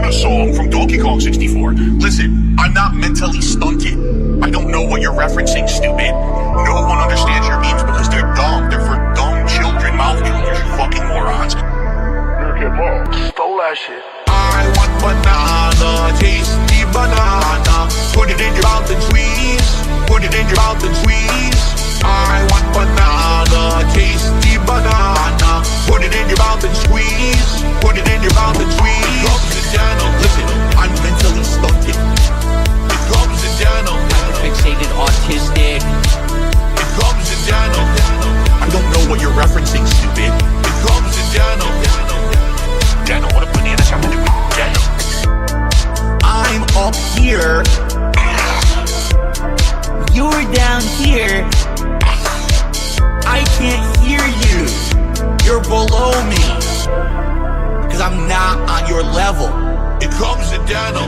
a song from Donkey Kong 64. Listen, I'm not mentally stunted. I don't know what you're referencing, stupid. No one understands your memes because they're dumb. They're for dumb children, mouth droolers, you fucking morons. Stole that shit. I want banana, tasty banana. Put it in your mouth and squeeze. Put it in your mouth and squeeze. I want banana, tasty banana. Put it in your mouth and squeeze. Put it in your mouth and squeeze. Comes and down, listen, I'm mentally stunted. It comes and down, fixated autistic. It comes and down, I don't know what you're referencing, stupid. It comes and down, Dano, what a banana have to do with Dano? I'm up here. You're down here. I can't hear you. You're below me. Because I'm not on your level. It comes to Dano.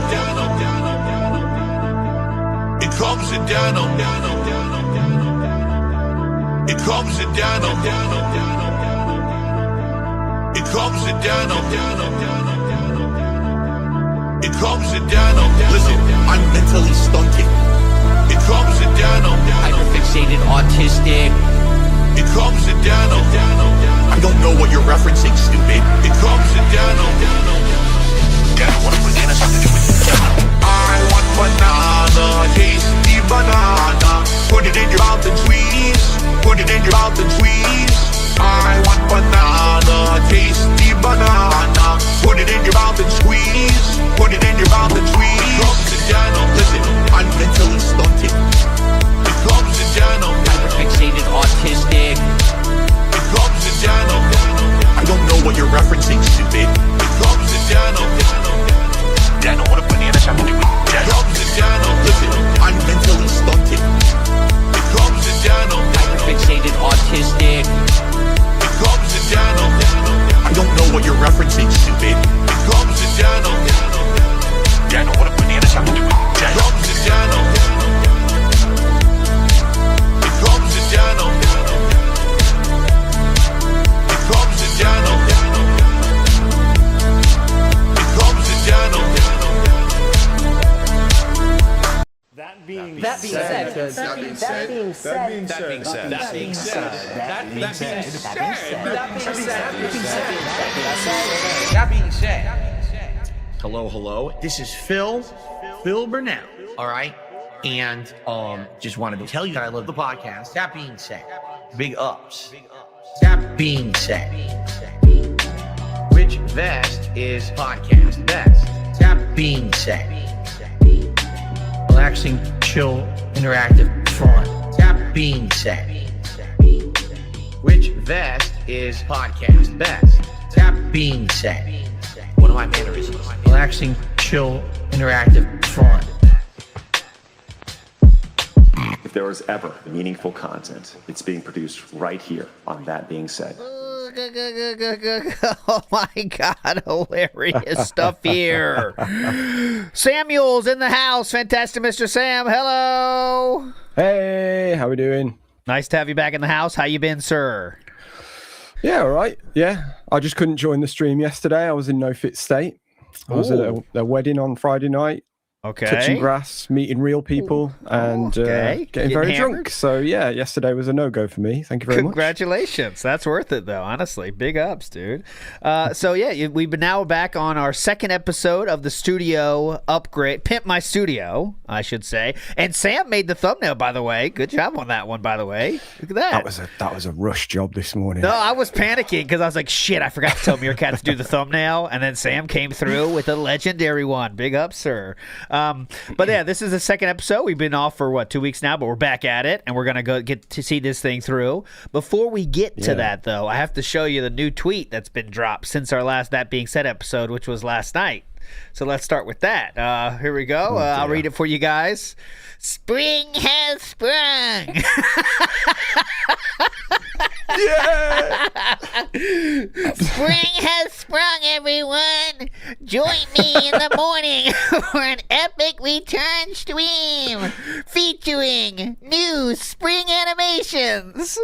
It comes to Dano. It comes to Dano. It comes to Dano. It comes to Dano. Listen, I'm mentally stunted. It comes to Dano. Hyperfixated autistic. It comes to Dano. I don't know what you're referencing, stupid. It comes to Dano. Dano, what a banana have to do with Dano? I want banana, tasty banana. Put it in your mouth and squeeze. Put it in your mouth and squeeze. I want banana, tasty banana. Put it in your mouth and squeeze. Put it in your mouth and squeeze. It comes to Dano. Listen, I'm mentally stunted. It comes to Dano. Hyperfixated autistic. It comes to Dano. I don't know what you're referencing, stupid. It comes to Dano. Dano, what a banana have to do with Dano? It comes to Dano. Listen, I'm mentally stunted. It comes to Dano. Hyperfixated autistic. It comes to Dano. I don't know what you're referencing, stupid. It comes to Dano. Dano, what a banana have to do with Dano? It comes to Dano. It comes to Dano. It comes to Dano. It comes to Dano. That being said. Hello. This is Phil Burnell. All right. And just wanted to tell you that I love the podcast. That being said, big ups. That being said, which vest is podcast best? That being said, relaxing, chill, interactive, fun. That being said, which vest is podcast best? That being said, one of my mannerisms. Relaxing, chill, interactive, fun. If there was ever meaningful content, it's being produced right here on That Being Said. Oh my God, hilarious stuff here. Samuel's in the house. Fantastic, Mr. Sam. Hello. Hey, how we doing? Nice to have you back in the house. How you been, sir? Yeah, all right. Yeah, I just couldn't join the stream yesterday. I was in no fit state. I was at a wedding on Friday night. Okay. Touching grass, meeting real people, and getting very drunk. So, yeah, yesterday was a no-go for me. Thank you very much. Congratulations. That's worth it, though, honestly. Big ups, dude. So, yeah, we've been now back on our second episode of the studio upgrade. Pimp My Studio, I should say. And Sam made the thumbnail, by the way. Good job on that one, by the way. Look at that. That was a rush job this morning. No, I was panicking because I was like, shit, I forgot to tell Meerkat to do the thumbnail. And then Sam came through with a legendary one. Big ups, sir. But yeah, this is the second episode. We've been off for 2 weeks now, but we're back at it, and we're gonna go get to see this thing through. Before we get to that, though, I have to show you the new tweet that's been dropped since our last That Being Said episode, which was last night. So let's start with that. Here we go. I'll read it for you guys. Spring has sprung. Yeah! Spring has sprung, everyone. Join me in the morning for an epic return stream featuring new spring animations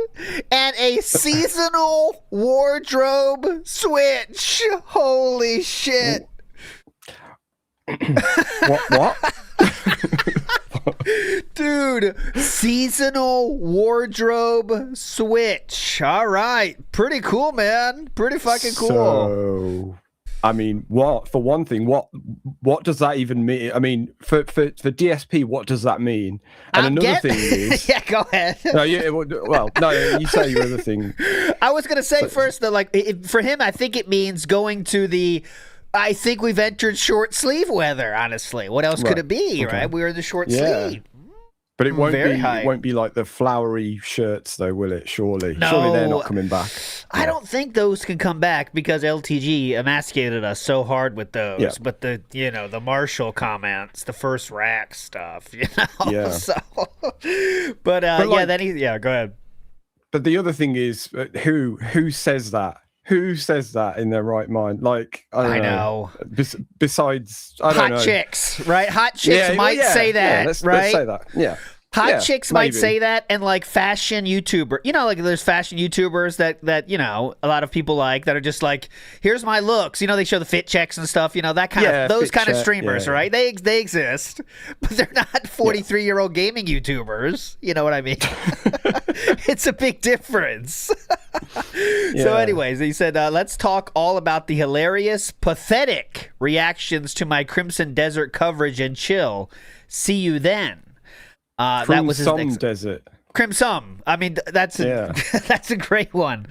and a seasonal wardrobe switch. Holy shit. What? Dude, seasonal wardrobe switch. All right. Pretty cool, man. Pretty fucking cool. So, I mean, for one thing, what does that even mean? I mean, for DSP, what does that mean? And another thing is... Yeah, go ahead. No, you say your other thing. I was going to say first, that like, for him, I think it means going to the... I think we've entered short sleeve weather, honestly. What else could it be, right? We're in the short sleeve. But it won't be like the flowery shirts, though, will it? Surely. No, surely they're not coming back. I don't think those can come back because LTG emasculated us so hard with those. Yeah. But the Marshall comments, the first rack stuff, Yeah. So, but go ahead. But the other thing is, who says that? Who says that in their right mind? Like, I don't know. Besides, I don't know. Hot chicks, right? Hot chicks might say that, let's right? say that, yeah. Hot chicks might say that, and like fashion YouTuber, like there's fashion YouTubers that a lot of people like that are just like, here's my looks. They show the fit checks and stuff. That kind of those kind of streamers, right? They exist, but they're not 43-year-old gaming YouTubers. You know what I mean? It's a big difference. So, anyways, he said, let's talk all about the hilarious, pathetic reactions to my Crimson Desert coverage and chill. See you then. That was his next Desert. Crimson. I mean, that's a great one.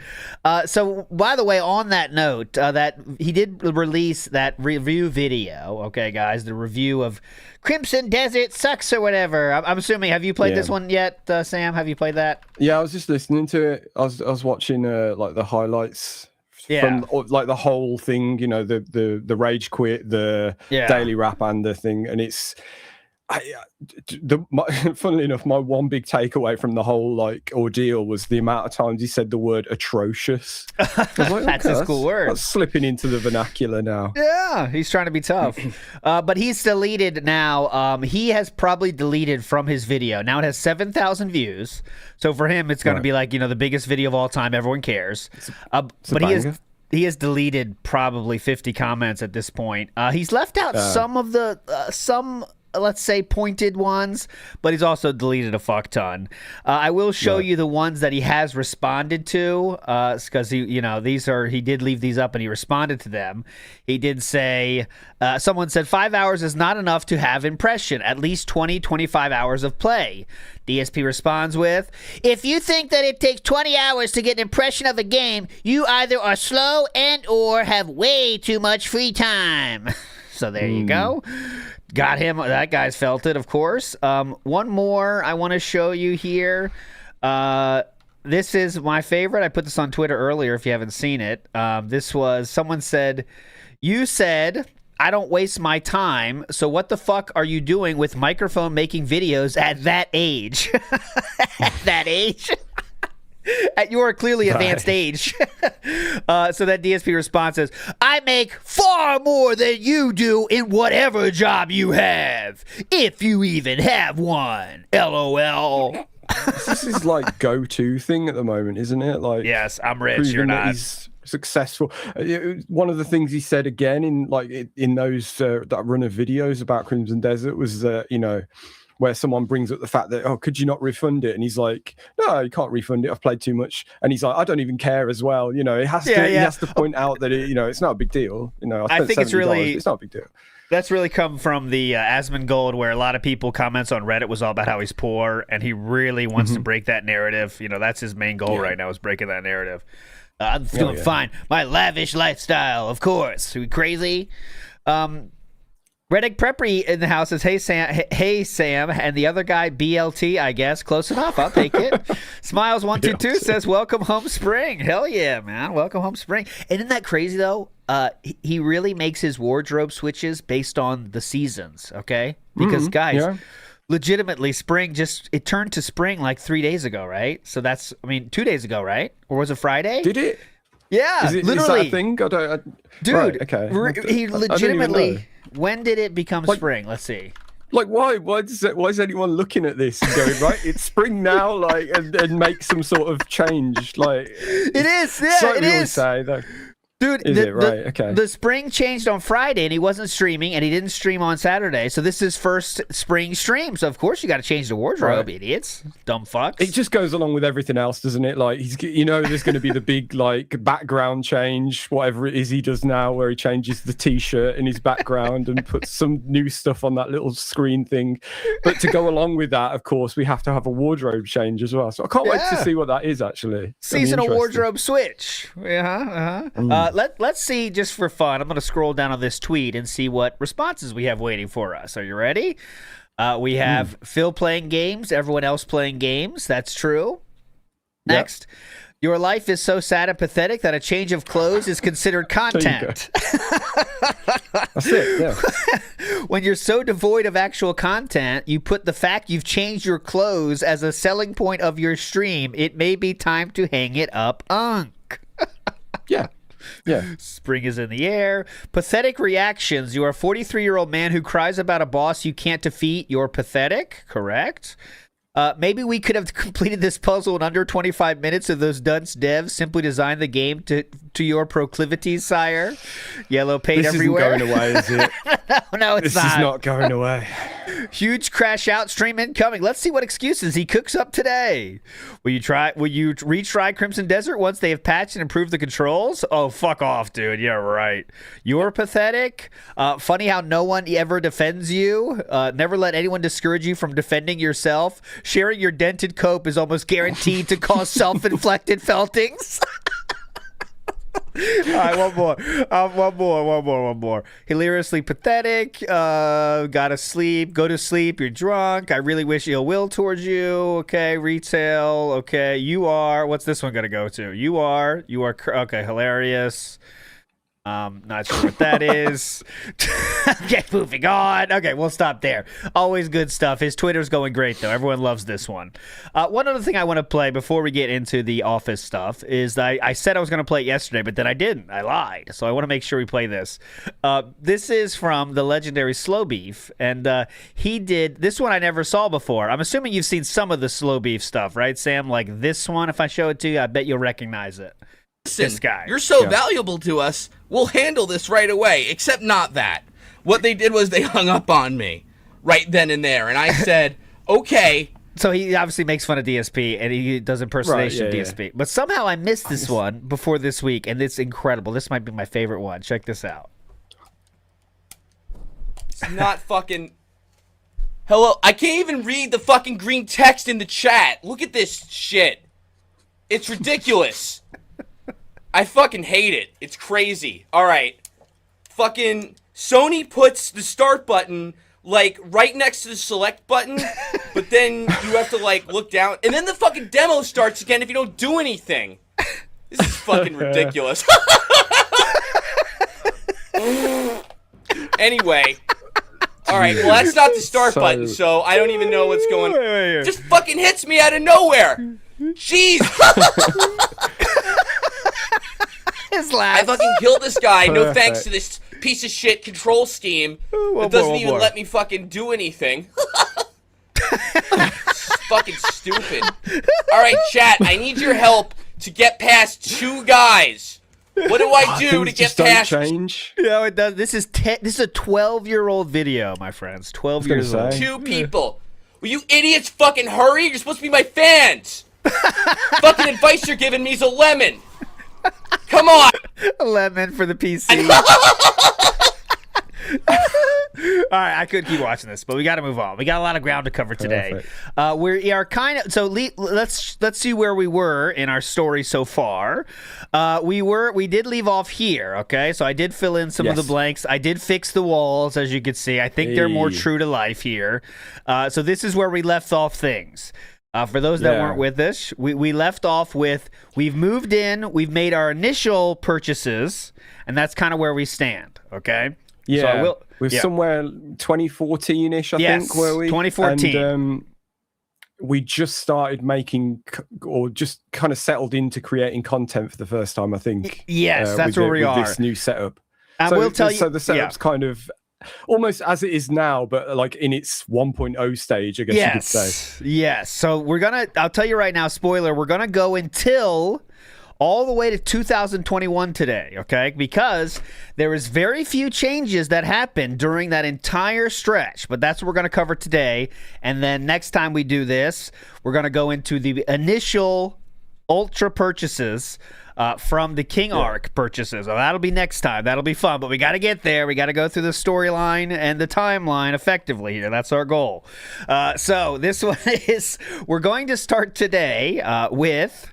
So, by the way, on that note, that he did release that review video. Okay, guys, the review of Crimson Desert sucks or whatever. I'm assuming. Have you played this one yet, Sam? Have you played that? Yeah, I was just listening to it. I was watching like the highlights. From like the whole thing, the rage quit, the daily rap and the thing, and it's. Funnily enough, my one big takeaway from the whole ordeal was the amount of times he said the word atrocious. That's his cool word. That's slipping into the vernacular now. Yeah, he's trying to be tough. But he's deleted now. He has probably deleted from his video. Now it has 7,000 views. So for him, it's going to be like, the biggest video of all time. Everyone cares. But he has deleted probably 50 comments at this point. He's left out some of the let's say pointed ones, but he's also deleted a fuck ton. I will show you the ones that he has responded to, because he did leave these up and he responded to them. He did say, someone said 5 hours is not enough to have impression, at least 20-25 hours of play. DSP responds with, if you think that it takes 20 hours to get an impression of a game, you either are slow and or have way too much free time. So there you go. Got him. That guy's felt it, of course. One more I want to show you here. This is my favorite. I put this on Twitter earlier if you haven't seen it. Someone said, you said, I don't waste my time, so what the fuck are you doing with microphone making videos at that age? At that age? At your clearly advanced age. So that DSP response says, I make far more than you do in whatever job you have, if you even have one. LOL. This is like go-to thing at the moment, isn't it? Like, yes, I'm rich, you're not. He's successful. One of the things he said again in those that run of videos about Crimson Desert was where someone brings up the fact that, could you not refund it? And he's like, no, you can't refund it. I've played too much. And he's like, I don't even care as well. He has to point out that it's not a big deal. I think it's not a big deal. That's really come from the Asmongold, where a lot of people comments on Reddit was all about how he's poor, and he really wants to break that narrative. That's his main goal right now, is breaking that narrative. I'm feeling fine. My lavish lifestyle, of course. Are we crazy? Reddick Preppery in the house says, hey Sam, and the other guy, BLT, I guess. Close enough. I'll take it. Smiles122 says, welcome home spring. Hell yeah, man. Welcome home spring. And isn't that crazy, though? He really makes his wardrobe switches based on the seasons, okay? Because, guys, legitimately, spring it turned to spring like 3 days ago, right? So 2 days ago, right? Or was it Friday? Did it? Yeah, literally. Is that a thing? Dude, right, okay. He legitimately... When did it become spring? Let's see. Like, why is anyone looking at this and going, right, it's spring now, and make some sort of change? Like, it is, yeah, like it we is. always say, though. Dude, Is it? Right, okay. The spring changed on Friday, and he wasn't streaming, and he didn't stream on Saturday. So this is first spring stream. So of course you got to change the wardrobe, idiots, dumb fucks. It just goes along with everything else, doesn't it? Like there's going to be the big like background change, whatever it is he does now, where he changes the T-shirt in his background and puts some new stuff on that little screen thing. But to go along with that, of course, we have to have a wardrobe change as well. So I can't wait to see what that is actually. Seasonal wardrobe switch. Let's see, just for fun, I'm going to scroll down on this tweet and see what responses we have waiting for us. Are you ready? We have Phil playing games, everyone else playing games. That's true. Next. Yep. Your life is so sad and pathetic that a change of clothes is considered content. That's it, yeah. When you're so devoid of actual content, you put the fact you've changed your clothes as a selling point of your stream. It may be time to hang it up, Yeah. Yeah. Spring is in the air. Pathetic reactions. You are a 43-year-old man who cries about a boss you can't defeat. You're pathetic. Correct. Maybe we could have completed this puzzle in under 25 minutes if those dunce devs simply designed the game to your proclivities, sire. Yellow paint everywhere. This isn't going away, is it? No, it's not. This is not going away. Huge crash out stream incoming. Let's see what excuses he cooks up today. Will you retry Crimson Desert once they have patched and improved the controls? Oh, fuck off, dude. Yeah, right. You're pathetic. Funny how no one ever defends you. Never let anyone discourage you from defending yourself. Sharing your dented cope is almost guaranteed to cause self-inflicted feltings. All right, one more. Hilariously pathetic. Gotta sleep. Go to sleep. You're drunk. I really wish ill will towards you. Okay, retail. Okay, you are. What's this one gonna go to? You are. Okay, hilarious. Not sure what that is. Okay, moving on. Okay, we'll stop there. Always good stuff. His Twitter's going great, though. Everyone loves this one. One other thing I want to play before we get into the Ahffice stuff is that I said I was going to play it yesterday, but then I didn't. I lied. So I want to make sure we play this. This is from the legendary Slow Beef, and he did this one I never saw before. I'm assuming you've seen some of the Slow Beef stuff, right, Sam? Like this one, if I show it to you, I bet you'll recognize it. Listen, this guy. You're so valuable to us, we'll handle this right away, except not that. What they did was they hung up on me right then and there, and I said, okay. So he obviously makes fun of DSP, and he does impersonation of DSP. Yeah. But somehow I missed this one before this week, and it's incredible. This might be my favorite one. Check this out. It's not fucking... Hello? I can't even read the fucking green text in the chat. Look at this shit. It's ridiculous. I fucking hate it. It's crazy. All right. Fucking Sony puts the start button like right next to the select button, but then you have to like look down, and then the fucking demo starts again if you don't do anything. This is fucking ridiculous. Anyway. All right, well, that's not the start button, so I don't even know what's going on. Just fucking hits me out of nowhere. Jeez. I fucking killed this guy, no thanks to this piece of shit control scheme that doesn't even let me fucking do anything. Fucking stupid. Alright, chat, I need your help to get past two guys. What do I do to get past... change? No, it does. This is a 12-year-old video, my friends. 12 years old. Two people. Will you idiots fucking hurry? You're supposed to be my fans. Fucking advice you're giving me is a lemon. Come on! A lemon for the PC. All right, I could keep watching this, but we got to move on. We got a lot of ground to cover today. We are kind of let's see where we were in our story so far. We did leave off here. Okay, so I did fill in some of the blanks. I did fix the walls, as you can see. I think they're more true to life here. So this is where we left off things. For those that weren't with us, we left off with we've moved in, we've made our initial purchases, and that's kind of where we stand, okay? Yeah, so we're somewhere 2014-ish, I think, were we? 2014. And we just started making, or just kind of settled into creating content for the first time, I think. Yes, that's where we are. With this new setup. And we'll tell you. So the setup's kind of... almost as it is now, but like in its 1.0 stage, I guess you could say. Yes. So I'll tell you right now, spoiler, we're gonna go until all the way to 2021 today, okay? Because there is very few changes that happened during that entire stretch, but that's what we're going to cover today. And then next time we do this, we're going to go into the initial Ultra purchases from the King Arc purchases. So that'll be next time. That'll be fun, but we got to get there. We got to go through the storyline and the timeline effectively here. That's our goal. So this one is, we're going to start today with,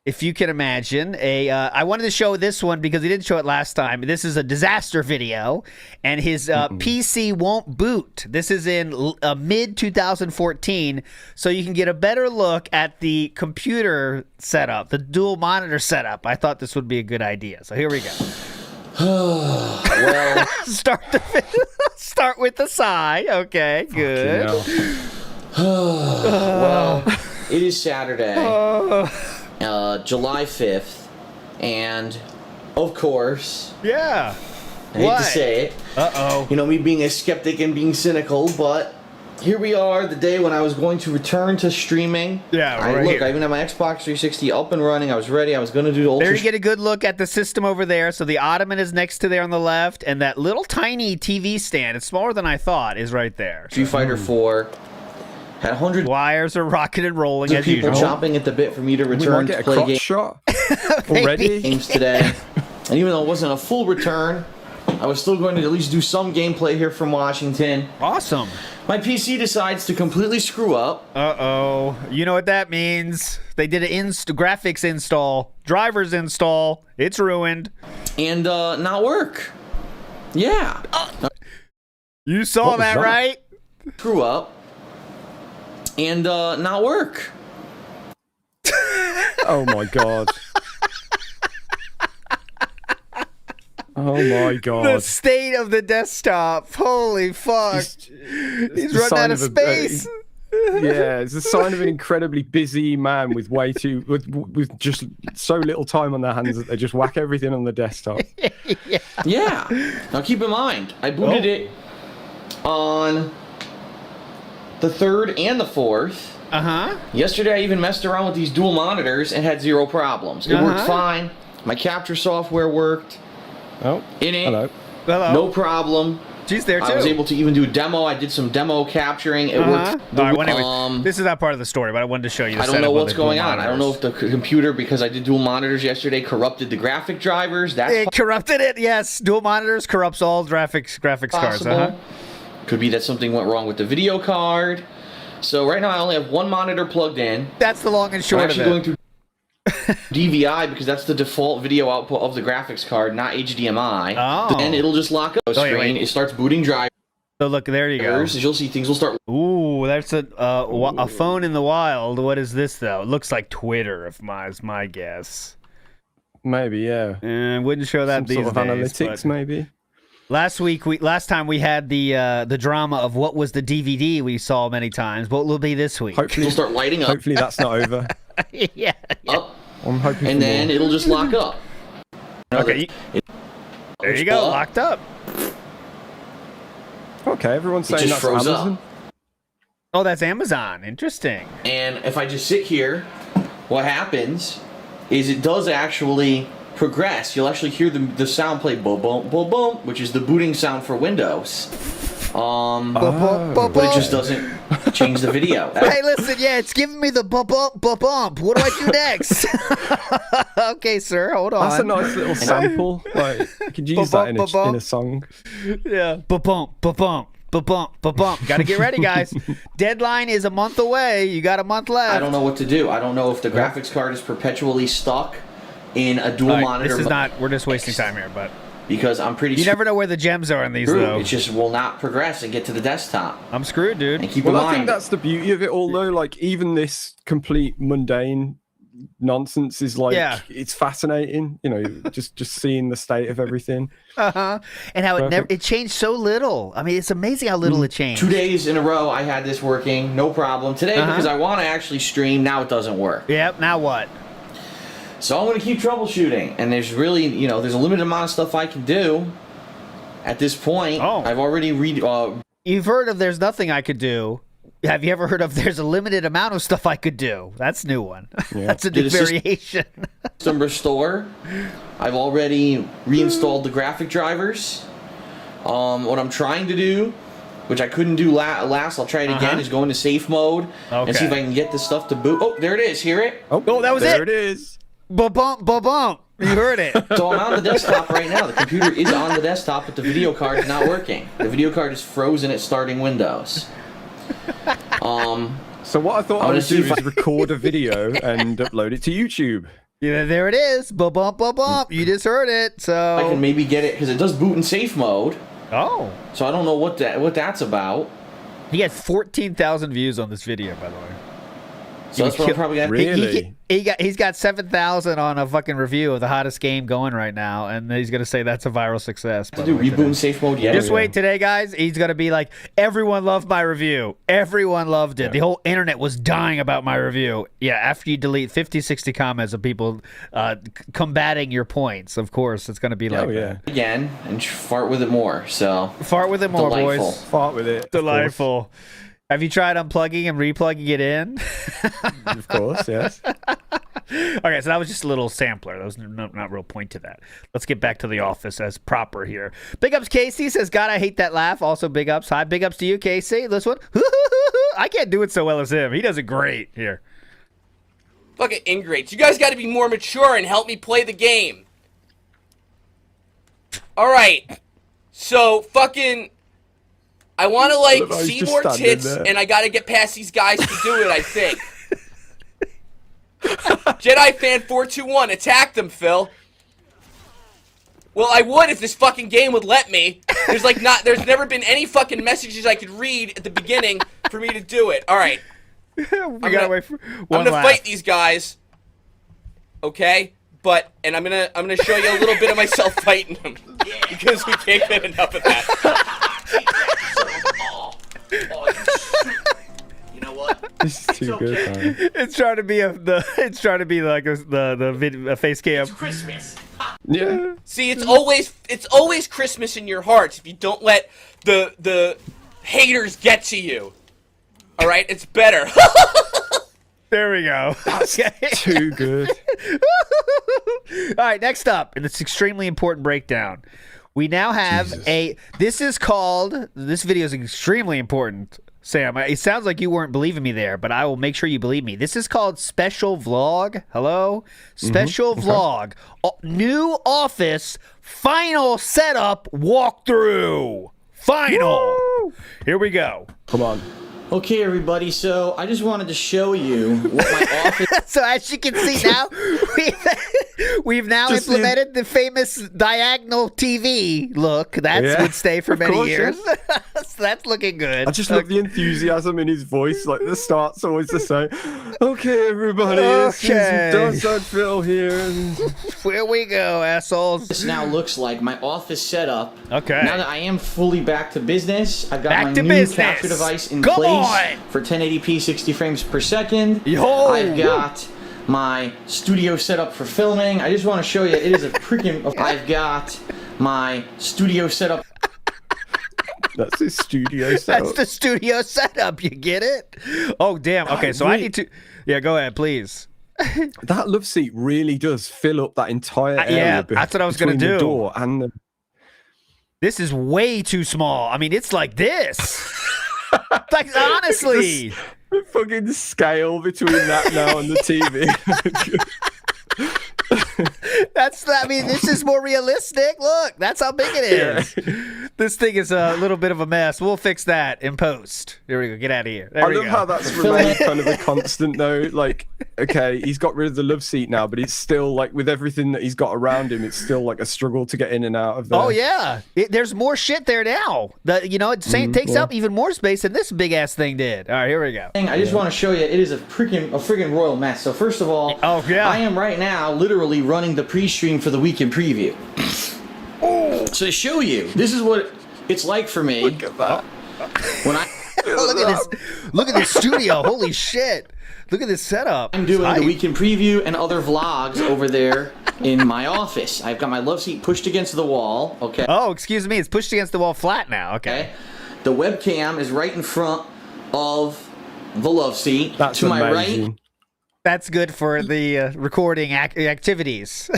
if you can imagine, I wanted to show this one because he didn't show it last time. This is a disaster video, and his PC won't boot. This is in mid-2014, so you can get a better look at the computer setup, the dual monitor setup. I thought this would be a good idea. So here we go. Well, start with the sigh. Okay, good. well, it is Saturday. July 5th, and of course, Yeah. I hate to say it, Uh-oh. me being a skeptic and being cynical, but here we are, the day when I was going to return to streaming. Yeah, I even had my Xbox 360 up and running. I was ready. I was going to do the There Ultra. you get a good look at the system over there. So the Ottoman is next to there on the left, and that little tiny TV stand, it's smaller than I thought, is right there. Street Fighter 4. Had hundreds Wires are rocking and rolling of as people usual. chomping at the bit for me to We return might to get a play crotch shot already. games today. And even though it wasn't a full return, I was still going to at least do some gameplay here from Washington. Awesome. My PC decides to completely screw up. Uh-oh. You know what that means. They did an graphics install, drivers install. It's ruined. And not work. Yeah. You saw What was that, that? right? Screw up. And not work. Oh my god. Oh my The god. state of the desktop. Holy fuck. He's the running sign out of of a- space. Yeah, it's a sign of an incredibly busy man with with just so little time on their hands that they just whack everything on the desktop. Yeah. Now keep in mind, I booted it on the 3rd and the 4th. Uh-huh. Yesterday I even messed around with these dual monitors and had 0 problems. It worked fine. My capture software worked. Oh, In it. hello. Hello. No problem. She's there, too. I was able to even do a demo. I did some demo capturing. It worked. All right, well, anyway, this is not part of the story, but I wanted to show you the I don't setup know of what's the dual going on. I don't know if monitors. the computer, because I did dual monitors yesterday, corrupted the graphic drivers. That's It corrupted it, yes. Dual monitors corrupts all graphics cards. possible. Uh-huh. Could be that something went wrong with the video card. So right now I only have one monitor plugged in. That's the long and I'm short of actually it. going through DVI because that's the default video output of the graphics card, not HDMI. Oh. And it'll just lock up the Oh, yeah, screen. wait. It starts booting drivers. So look, there you go. As you'll see, things will start. Ooh, that's a phone in the wild. What is this though? It looks like Twitter, if my guess. Maybe, yeah. Wouldn't show that Some these sort of days. analytics, But maybe. last time we had the drama of what was the DVD we saw many times. What will be this week? Hopefully, It'll start lighting up. hopefully that's not over. yeah. Up, I'm hoping and for then more. it'll just lock up. Okay. There you go. Locked up. Okay, everyone's saying just that's froze up. Amazon. Oh, that's Amazon. Interesting. And if I just sit here, what happens is it does actually progress. You'll actually hear the sound play boom, boom, boom, boom, which is the booting sound for Windows. But it just doesn't change the video. Hey, listen, yeah, it's giving me the bump. What do I do next? Okay, sir, hold on. That's a nice little sample. Like, you could use that in a song. Yeah. Bump. Gotta get ready, guys. Deadline is a month away. You got a month left. I don't know what to do. I don't know if the graphics card is perpetually stuck in a dual All right, monitor. this is not. We're just wasting time here, but because I'm pretty you never know where the gems are in these, screwed. though. It just will not progress and get to the desktop. I'm screwed, dude. And keep Well, in I think mind, that's the beauty of it all, though. Like, even this complete mundane nonsense is like, Yeah. it's fascinating. You know, just seeing the state of everything. And how it changed so little. I mean, it's amazing how little it changed. 2 days in a row I had this working, no problem. Today, because I want to actually stream, now it doesn't work. Yep. Now what? So I'm going to keep troubleshooting, and there's really, there's a limited amount of stuff I can do at this point. Oh. I've already You've heard of "There's nothing I could do." Have you ever heard of "There's a limited amount of stuff I could do"? That's a new one. Yeah. That's a new Did it just- variation. System restore. I've already reinstalled the graphic drivers. What I'm trying to do, which I couldn't do last, I'll try it again, is go into safe mode and see if I can get this stuff to boot. Oh, there it is. Hear it? Oh, that was there it is. Ba-bump, ba-bump. You heard it. So I'm on the desktop right now. The computer is on the desktop, but the video card is not working. The video card is frozen at starting Windows. So what I thought I would do is record a video and upload it to YouTube. Yeah, there it is. Ba-bump, ba-bump. You just heard it. So I can maybe get it because it does boot in safe mode. Oh. So I don't know what that's about. He has 14,000 views on this video, by the way. So that's what I'm probably gonna Really? He's got 7,000 on a fucking review of the hottest game going right now, and he's gonna say that's a viral success. do reboot in safe mode yet. Just wait today, guys. He's gonna be like, everyone loved my review. Everyone loved it. Yeah. The whole internet was dying about my review. Yeah, after you delete 50, 60 comments of people combating your points, of course, it's gonna be like that. Again, and fart with it more. So fart with it more, delightful. boys. Fart with it. Delightful. Have you tried unplugging and replugging it in? Of course, yes. Okay, so that was just a little sampler. There was not real point to that. Let's get back to the office as proper here. Big ups, Casey says, God, I hate that laugh. Also, big ups. Hi, big ups to you, Casey. This one. I can't do it so well as him. He does it great here. Fucking ingrates. You guys got to be more mature and help me play the game. All right. So, fucking... I want to, like, see more tits, and I got to get past these guys to do it, I think. Jedi Fan 421, attack them, Phil. Well, I would if this fucking game would let me. There's never been any fucking messages I could read at the beginning for me to do it. All right. I'm gonna fight these guys. Okay? And I'm gonna show you a little bit of myself fighting them. Because we can't get enough of that. You know what? This is too good, man. It's trying to be like the face cam. It's Christmas. Yeah. See, it's always Christmas in your hearts if you don't let the haters get to you. All right, it's better. There we go. Okay. Too good. All right, next up, and it's extremely important breakdown. We now have this video is extremely important, Sam. It sounds like you weren't believing me there, but I will make sure you believe me. This is called Special Vlog. Hello? Special Vlog. New office, final setup walkthrough. Final. Woo! Here we go. Come on. Okay, everybody, so I just wanted to show you what my office... So as you can see now, we've now implemented the famous diagonal TV look. That would stay for many years. Yeah. So that's looking good. I just love the enthusiasm in his voice. Like, the start's always the same. Okay, everybody, this is Dog Phil here. Here we go, assholes. This now looks like my office setup. Okay. Now that I am fully back to business, I've got my new capture device in place for 1080p 60 frames per second. I've got my studio set up for filming. I just want to show you, it is a freaking... I've got my studio set up. That's his studio setup. That's the studio setup, you get it? Oh, damn. Okay, so I need to... Yeah, go ahead, please. That love seat really does fill up that entire area. Yeah, that's what I was going to do. The door and the... This is way too small. I mean, it's like this. Like, honestly. The fucking scale between that now and the TV. This is more realistic. Look, that's how big it is. Yeah. This thing is a little bit of a mess. We'll fix that in post. Here we go. Get out of here. I love how that's remained kind of a constant, though. Like, okay, he's got rid of the love seat now, but it's still, like, with everything that he's got around him, it's still, like, a struggle to get in and out of there. Oh, yeah. There's more shit there now. It takes up even more space than this big-ass thing did. All right, here we go. I just want to show you, it is a freaking royal mess. So, first of all, I am right now literally running the pre-stream for the weekend preview. So to show you, this is what it's like for me. Look at that. When I look at this studio. Holy shit. Look at this setup. I'm doing the weekend preview and other vlogs over there in my office. I've got my love seat pushed against the wall. Okay. Oh, excuse me. It's pushed against the wall flat now. Okay. The webcam is right in front of the love seat. That's to amazing. my right. that's good for the recording activities.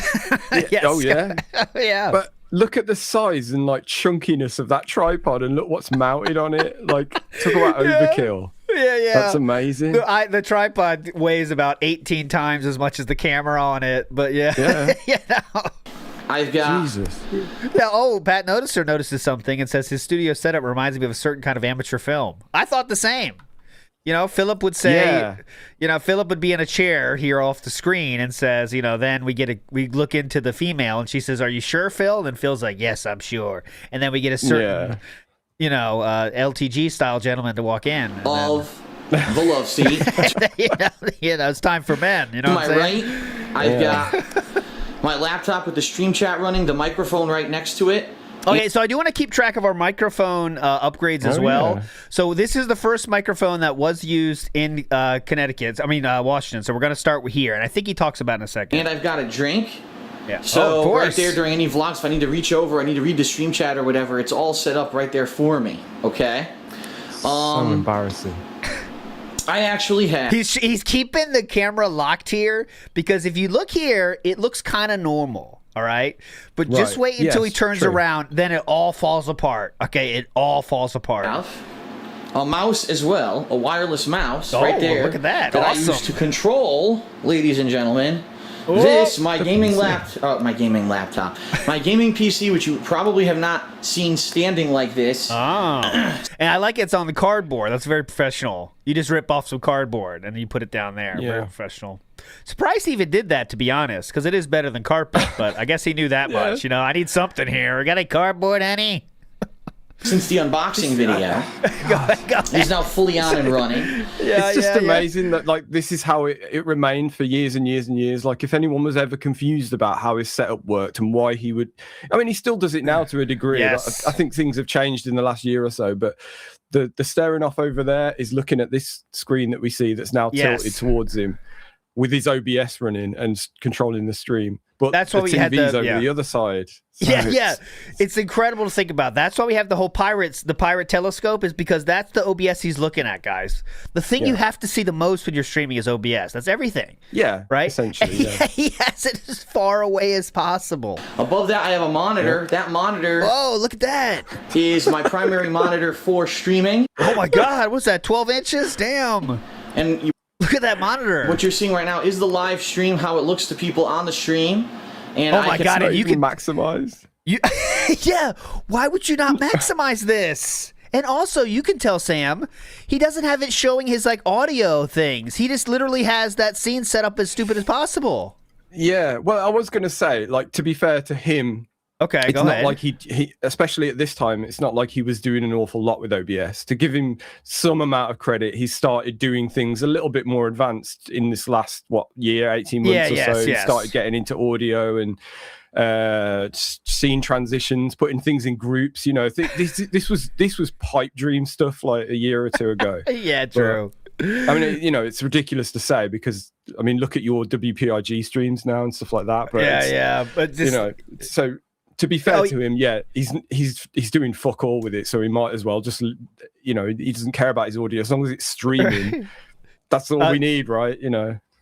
Yes. Oh yeah. Yeah. But look at the size and like chunkiness of that tripod, and look what's mounted on it. Like, talk about overkill. Yeah. That's amazing. The tripod weighs about 18 times as much as the camera on it, but yeah. I've got Jesus. Yeah. Oh, Pat notices something and says his studio setup reminds me of a certain kind of amateur film. I thought the same. You know, Philip would say, Philip would be in a chair here off the screen and says, then we look into the female and she says, "Are you sure, Phil?" And Phil's like, "Yes, I'm sure." And then we get a certain, LTG style gentleman to walk in. the love seat. It's time for men. You know To what my I'm saying? right, I've got my laptop with the stream chat running, the microphone right next to it. Okay, so I do want to keep track of our microphone upgrades as well. Yeah. So this is the first microphone that was used in Washington. So we're going to start here, and I think he talks about it in a second. And I've got a drink. Yeah. So of course. right there during any vlogs, if I need to reach over, I need to read the stream chat or whatever, it's all set up right there for me. Okay. So embarrassing. I actually have. He's keeping the camera locked here because if you look here, it looks kind of normal. All right, but just wait until he turns around, then it all falls apart. Okay, it all falls apart. A mouse as well, a wireless mouse right there. Look at that! That Awesome. I use to control, ladies and gentlemen. My gaming laptop, my gaming PC, which you probably have not seen standing like this. Oh, and I like it's on the cardboard. That's very professional. You just rip off some cardboard and you put it down there. Very professional. Surprised he even did that, to be honest, because it is better than carpet. But I guess he knew that much. I need something here. Got any cardboard, honey? Since the unboxing video, he's now fully on and running. It's just amazing that like this is how it remained for years and years and years. Like if anyone was ever confused about how his setup worked and why he would, I mean, he still does it now to a degree. Yes. I think things have changed in the last year or so, but the staring off over there is looking at this screen that we see that's now tilted towards him with his OBS running and controlling the stream. But that's why we had TV's over the other side. So it's incredible to think about. That's why we have the whole the pirate telescope, is because that's the OBS he's looking at, guys. The thing you have to see the most when you're streaming is OBS. That's everything. Yeah, right. Essentially, he has it as far away as possible. Above that, I have a monitor. That monitor. Oh, look at that! Is my primary monitor for streaming. Oh my God, what's that? 12 inches? Damn! And look at that monitor. What you're seeing right now is the live stream, how it looks to people on the stream. And oh my God! And you can maximize. Why would you not maximize this? And also, you can tell Sam, he doesn't have it showing his like audio things. He just literally has that scene set up as stupid as possible. Yeah. Well, I was going to say, like, to be fair to him. Okay, it's go not ahead. like he, especially at this time, it's not like he was doing an awful lot with OBS. To give him some amount of credit, he started doing things a little bit more advanced in this last, 18 months or so. He started getting into audio and scene transitions, putting things in groups. This was pipe dream stuff like a year or two ago. Yeah, true. But, I mean, it's ridiculous to say because, I mean, look at your WPIG streams now and stuff like that. But but just, so... To be fair to him, he's doing fuck all with it, so he might as well just, he doesn't care about his audio as long as it's streaming. That's all we need, right?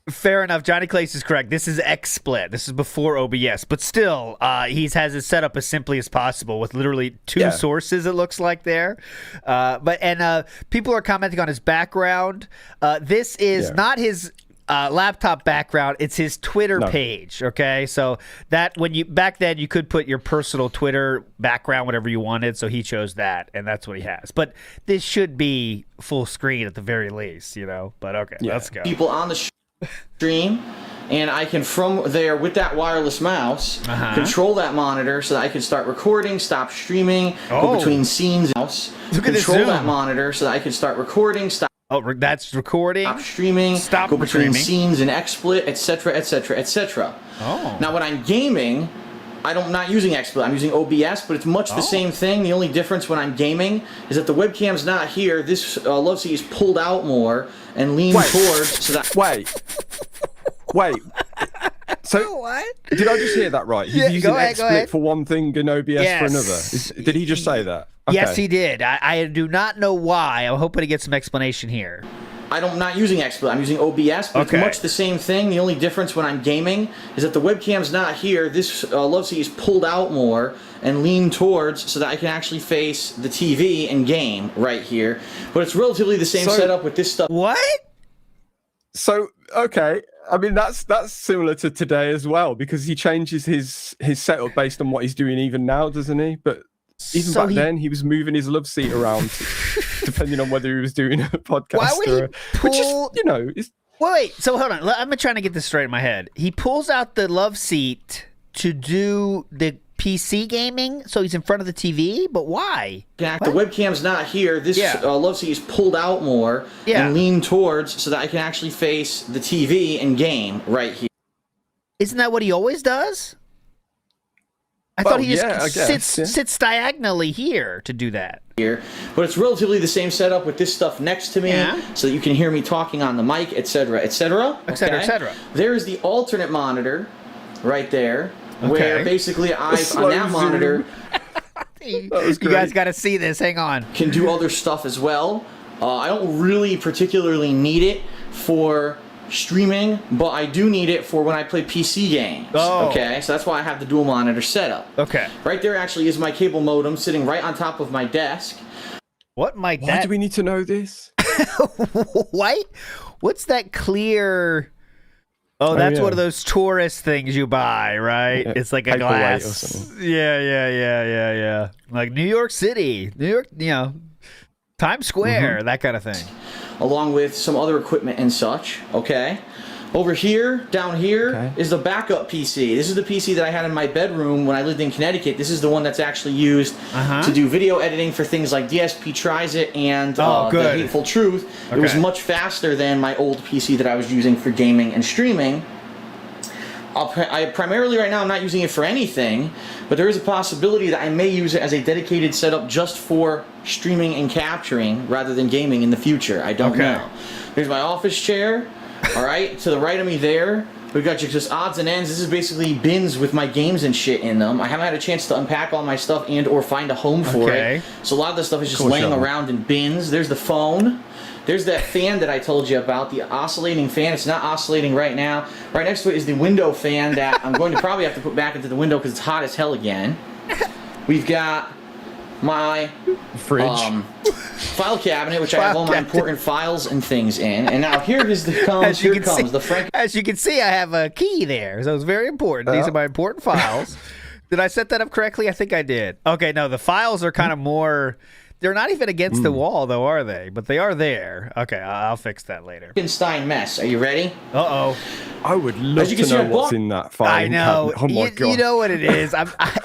Fair enough. Johnny Clace is correct. This is XSplit. This is before OBS, but still, he has it set up as simply as possible with literally two sources. It looks like there, but people are commenting on his background. This is not his laptop background, it's his Twitter page. Okay, so that back then you could put your personal Twitter background, whatever you wanted, so he chose that, and that's what he has. But this should be full screen at the very least, but okay, let's go. People on the stream, and I can from there with that wireless mouse control that monitor so that I can start recording, stop streaming, go between scenes. Control that monitor so that I can start recording, stop. Oh, that's recording. Stop streaming. Go between scenes and XSplit, etc., etc., etc. Oh. Now, when I'm gaming, I'm not using XSplit. I'm using OBS, but it's much the same thing. The only difference when I'm gaming is that the webcam's not here. This love seat is pulled out more and leaned towards. So that wait. So what? Did I just hear that right? He's using XSplit for one thing and OBS for another. Did he just say that? Okay. Yes, he did. I do not know why. I'm hoping to get some explanation here. I'm not using XSplit. I'm using OBS, but Okay. it's much the same thing. The only difference when I'm gaming is that the webcam's not here. This love seat is pulled out more and leaned towards so that I can actually face the TV and game right here. But it's relatively the same setup with this stuff. What? So okay, I mean that's similar to today as well, because he changes his setup based on what he's doing even now, doesn't he? But even So back then, he was moving his love seat around depending on whether he was doing a podcast. Why would he which is, pull- you know, is Wait, so hold on. I'm trying to get this straight in my head. He pulls out the love seat to do the PC gaming, so he's in front of the TV, but why? The webcam's not here. This love seat is pulled out more and leaned towards so that I can actually face the TV and game right here. Isn't that what he always does? I thought he just sits diagonally here to do that. Here, but it's relatively the same setup with this stuff next to me, so that you can hear me talking on the mic, etc., etc., etc., etc. There is the alternate monitor right there, where basically on that monitor, you guys got to see this. Hang on. Can do other stuff as well. I don't really particularly need it for streaming, but I do need it for when I play PC games. Okay, so that's why I have the dual monitor setup. Okay. Right there actually is my cable modem sitting right on top of my desk. What might Why do we need to know this? Why? What's that clear? Oh, that's one of those tourist things you buy, right? Yeah, it's like a paperweight glass. or something. Yeah. Like New York City, Times Square, that kind of thing. Along with some other equipment and such, okay? Over here, down here, is the backup PC. This is the PC that I had in my bedroom when I lived in Connecticut. This is the one that's actually used to do video editing for things like DSP Tries It and The Hateful Truth. It was much faster than my old PC that I was using for gaming and streaming. I primarily right now I'm not using it for anything, but there is a possibility that I may use it as a dedicated setup just for streaming and capturing rather than gaming in the future. I don't know. There's my office chair. All right, to the right of me there, we've got just odds and ends. This is basically bins with my games and shit in them. I haven't had a chance to unpack all my stuff and or find a home for it. So a lot of this stuff is just laying around in bins. There's the phone. There's that fan that I told you about, the oscillating fan. It's not oscillating right now. Right next to it is the window fan that I'm going to probably have to put back into the window because it's hot as hell again. We've got my fridge, file cabinet, which I have all my important files and things in. And now here comes the Frank. As you can see, I have a key there, so it's very important. These are my important files. Did I set that up correctly? I think I did. Okay, no, the files are kind of more. They're not even against the wall, though, are they? But they are there. Okay, I'll fix that later. Frankenstein mess. Are you ready? Uh-oh. I would love to know what's in that file. I know. Oh my god. You know what it is.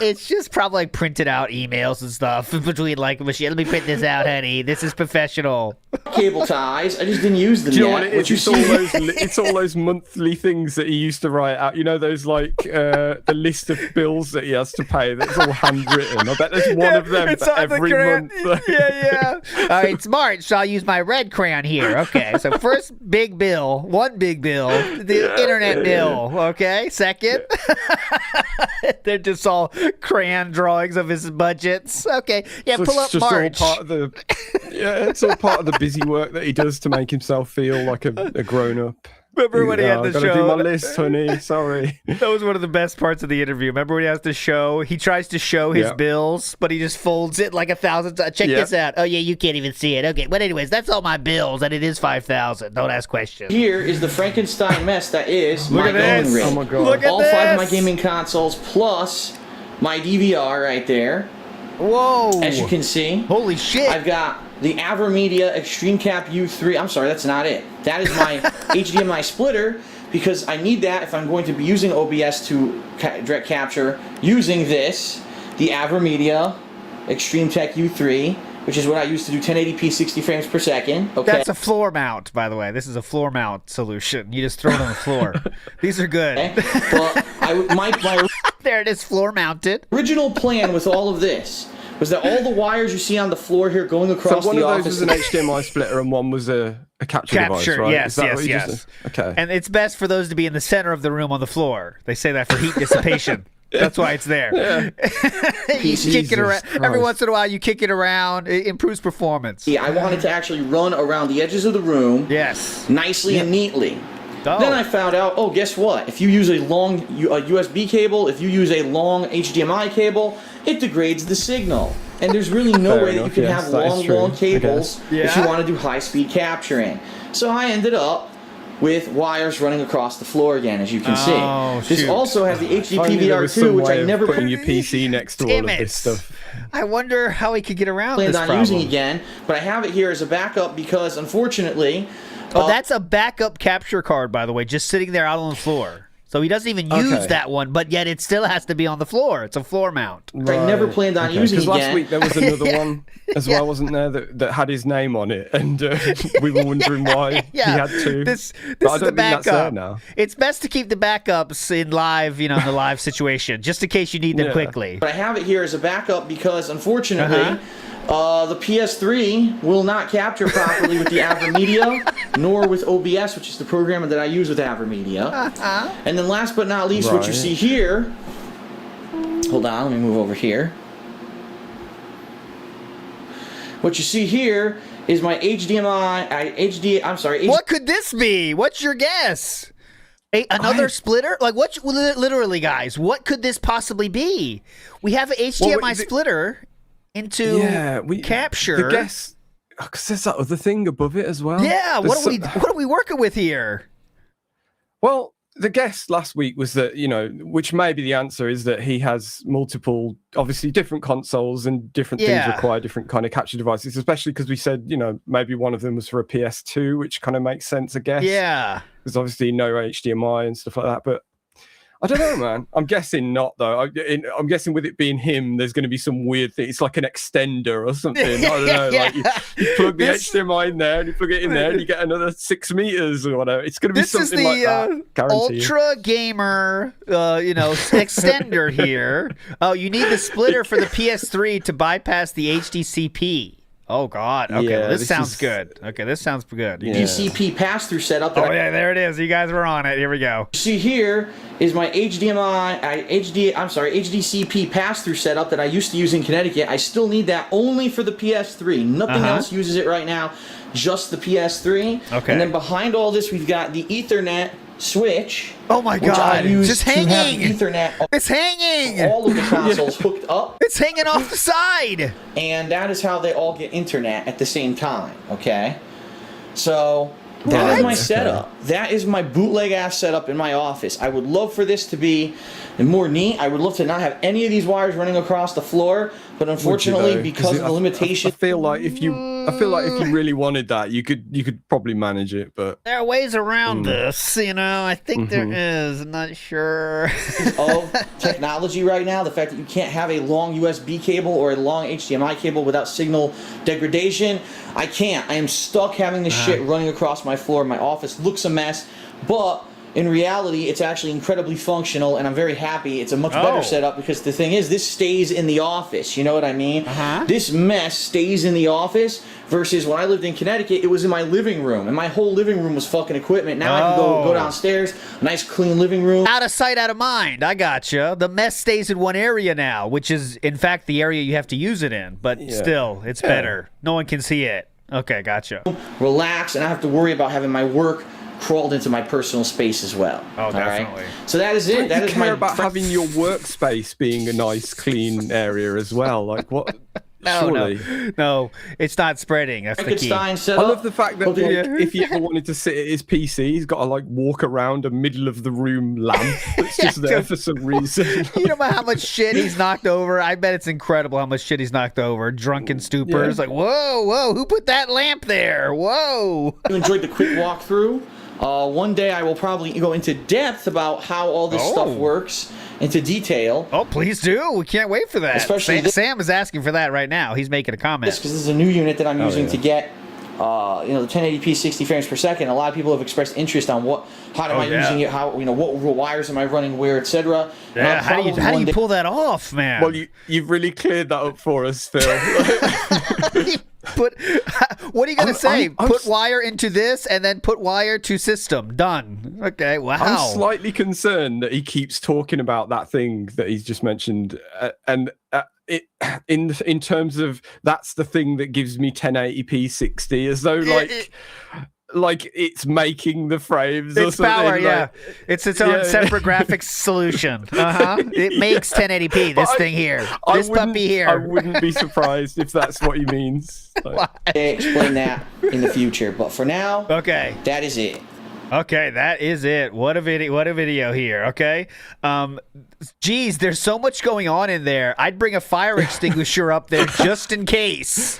It's just probably like printed out emails and stuff between like machine. Let me print this out, honey. This is professional. Cable ties. I just didn't use them Do you know yet. what it is? It's all those monthly things that he used to write out. You know, those like the list of bills that he has to pay. That's all handwritten. I bet there's one of them for every month. Yeah. All right, it's March, so I'll use my red crayon here. Okay, so first big bill, one big bill, the internet bill. Okay, second, they're just all crayon drawings of his budgets. Okay, yeah, So pull up it's just March. all part of the it's all part of the busy work that he does to make himself feel like a grown up. Remember when he had the gotta show? do my list, honey. Sorry. That was one of the best parts of the interview. Remember when he has to show? He tries to show his bills, but he just folds it like 1,000 times. Check this out. Oh yeah, you can't even see it. Okay, but anyways, that's all my bills, and it is 5,000. Don't ask questions. Here is the Frankenstein mess that is my at this. gaming rig. Oh my god. Look at all this. 5 of my gaming consoles plus my DVR right there. Whoa! As you can see, Holy shit! I've got the AverMedia Extreme Cap U3. I'm sorry, that's not it. That is my HDMI splitter because I need that if I'm going to be using OBS to direct capture using this, the AverMedia Extreme Tech U3, which is what I use to do 1080p 60 frames per second. Okay. That's a floor mount, by the way. This is a floor mount solution. You just throw it on the floor. These are good. But my There it is, floor mounted. original plan with all of this was that all the wires you see on the floor here going across So one the of those office. was an HDMI splitter and one was a capture device, right? Yes, Is that yes, what you yes. just- Okay. And it's best for those to be in the center of the room on the floor. They say that for heat dissipation. That's why it's there. You kick it around every once in a while. You kick it around. It improves performance. I want it to actually run around the edges of the room. Yes. Nicely and neatly. Oh. Then I found out, guess what? If you use a long USB cable, if you use a long HDMI cable, it degrades the signal. And there's really no way that you can have long cables if you want to do high-speed capturing. So I ended up with wires running across the floor again, as you can see. This also has the HD PVR2, which I never putting your PC next to all of this stuff. I wonder how he could get around planned this on problem. using again, but I have it here as a backup because, unfortunately, that's a backup capture card, by the way, just sitting there out on the floor. So he doesn't even use that one, but yet it still has to be on the floor. It's a floor mount. Right. I never planned on using it. Because last week there was another one as well, wasn't there, that had his name on it, and we were wondering why he had to. This but is the backup. That's there now. It's best to keep the backups in live, in the live situation, just in case you need them quickly. But I have it here as a backup because, unfortunately, the PS3 will not capture properly with the AverMedia, nor with OBS, which is the program that I use with AverMedia. And then last but not least, what you see here, hold on, let me move over here. What you see here is my What could this be? What's your guess? Another splitter? Like, literally, guys, what could this possibly be? We have an HDMI splitter into capture. The guess, because there's that other thing above it as well. Yeah, what are we working with here? Well, the guess last week was that, which may be the answer, is that he has multiple, obviously different consoles, and different things require different kind of capture devices, especially because we said, maybe one of them was for a PS2, which kind of makes sense, I guess. Yeah. There's obviously no HDMI and stuff like that, but I don't know, man. I'm guessing not, though. I'm guessing with it being him, there's going to be some weird thing. It's like an extender or something. I don't know. Like you plug the HDMI in there, and you plug it in there, and you get another 6 meters or whatever. It's going to be something like that. Ultra gamer, extender here. Oh, you need the splitter for the PS3 to bypass the HDCP. Oh God! Okay, this sounds good. Okay, this sounds good. DCP pass-through setup. There it is. You guys were on it. Here we go. See here is my HDCP pass-through setup that I used to use in Connecticut. I still need that only for the PS3. Nothing else uses it right now. Just the PS3. Okay. And then behind all this, we've got the Ethernet switch. Oh my God! It's just hanging. Ethernet. It's hanging. All of the consoles hooked up. It's hanging off the side. And that is how they all get internet at the same time. Okay. So that is my setup. That is my bootleg ass setup in my office. I would love for this to be more neat. I would love to not have any of these wires running across the floor, but unfortunately, because of the limitation, I feel like if you really wanted that, you could probably manage it. But there are ways around this, I think there is. I'm not sure. Of technology right now, the fact that you can't have a long USB cable or a long HDMI cable without signal degradation, I can't. I am stuck having this shit running across my floor. My office looks a mess, but in reality, it's actually incredibly functional, and I'm very happy. It's a much better setup because the thing is, this stays in the office. You know what I mean? This mess stays in the office versus when I lived in Connecticut, it was in my living room, and my whole living room was fucking equipment. Now I can go downstairs, a nice clean living room. Out of sight, out of mind. I gotcha. The mess stays in one area now, which is, in fact, the area you have to use it in, but still, it's better. No one can see it. Okay, gotcha. Relax, and I don't have to worry about having my work crawled into my personal space as well. Oh, definitely. Right? So that is it. That is my about having your workspace being a nice, clean area as well. Like what? No, it's not spreading. That's the key. I love the fact that if he ever wanted to sit at his PC, he's got to walk around a middle of the room lamp that's just there for some reason. You know how much shit he's knocked over? I bet it's incredible how much shit he's knocked over. Drunken stupors. Like, whoa, who put that lamp there? Whoa. I enjoyed the quick walkthrough. One day I will probably go into depth about how all this stuff works, into detail. Oh, please do. We can't wait for that. Especially Sam is asking for that right now. He's making a comment. Because this is a new unit that I'm using to get the 1080p 60 frames per second. A lot of people have expressed interest on how am I using it, how what wires am I running where, etc. Yeah, how do you pull that off, man? Well, you've really cleared that up for us, Phil. What are you gonna say? I'm Put wire into this and then put wire to system. Done. Okay. Wow. I'm slightly concerned that he keeps talking about that thing that he's just mentioned, and it in terms of that's the thing that gives me 1080p 60, as though like it's making the frames or It's something. power, like, yeah. It's its own separate graphics solution. It makes 1080p. This thing here, this puppy here. I wouldn't be surprised if that's what he means. Like, Explain that in the future, but for now, Okay. that is it. Okay, that is it. What a video! What a video here. Okay, geez, there's so much going on in there. I'd bring a fire extinguisher up there just in case.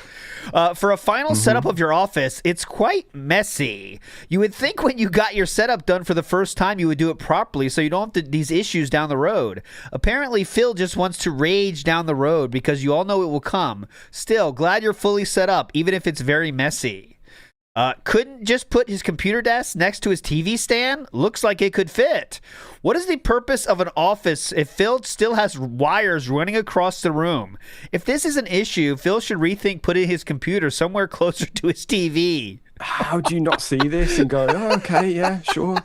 For a final setup of your office, it's quite messy. You would think when you got your setup done for the first time, you would do it properly so you don't have these issues down the road. Apparently, Phil just wants to rage down the road because you all know it will come. Still, glad you're fully set up, even if it's very messy. Couldn't just put his computer desk next to his TV stand? Looks like it could fit. What is the purpose of an office if Phil still has wires running across the room? If this is an issue, Phil should rethink putting his computer somewhere closer to his TV. how do you not see this and go, oh, okay, yeah, sure.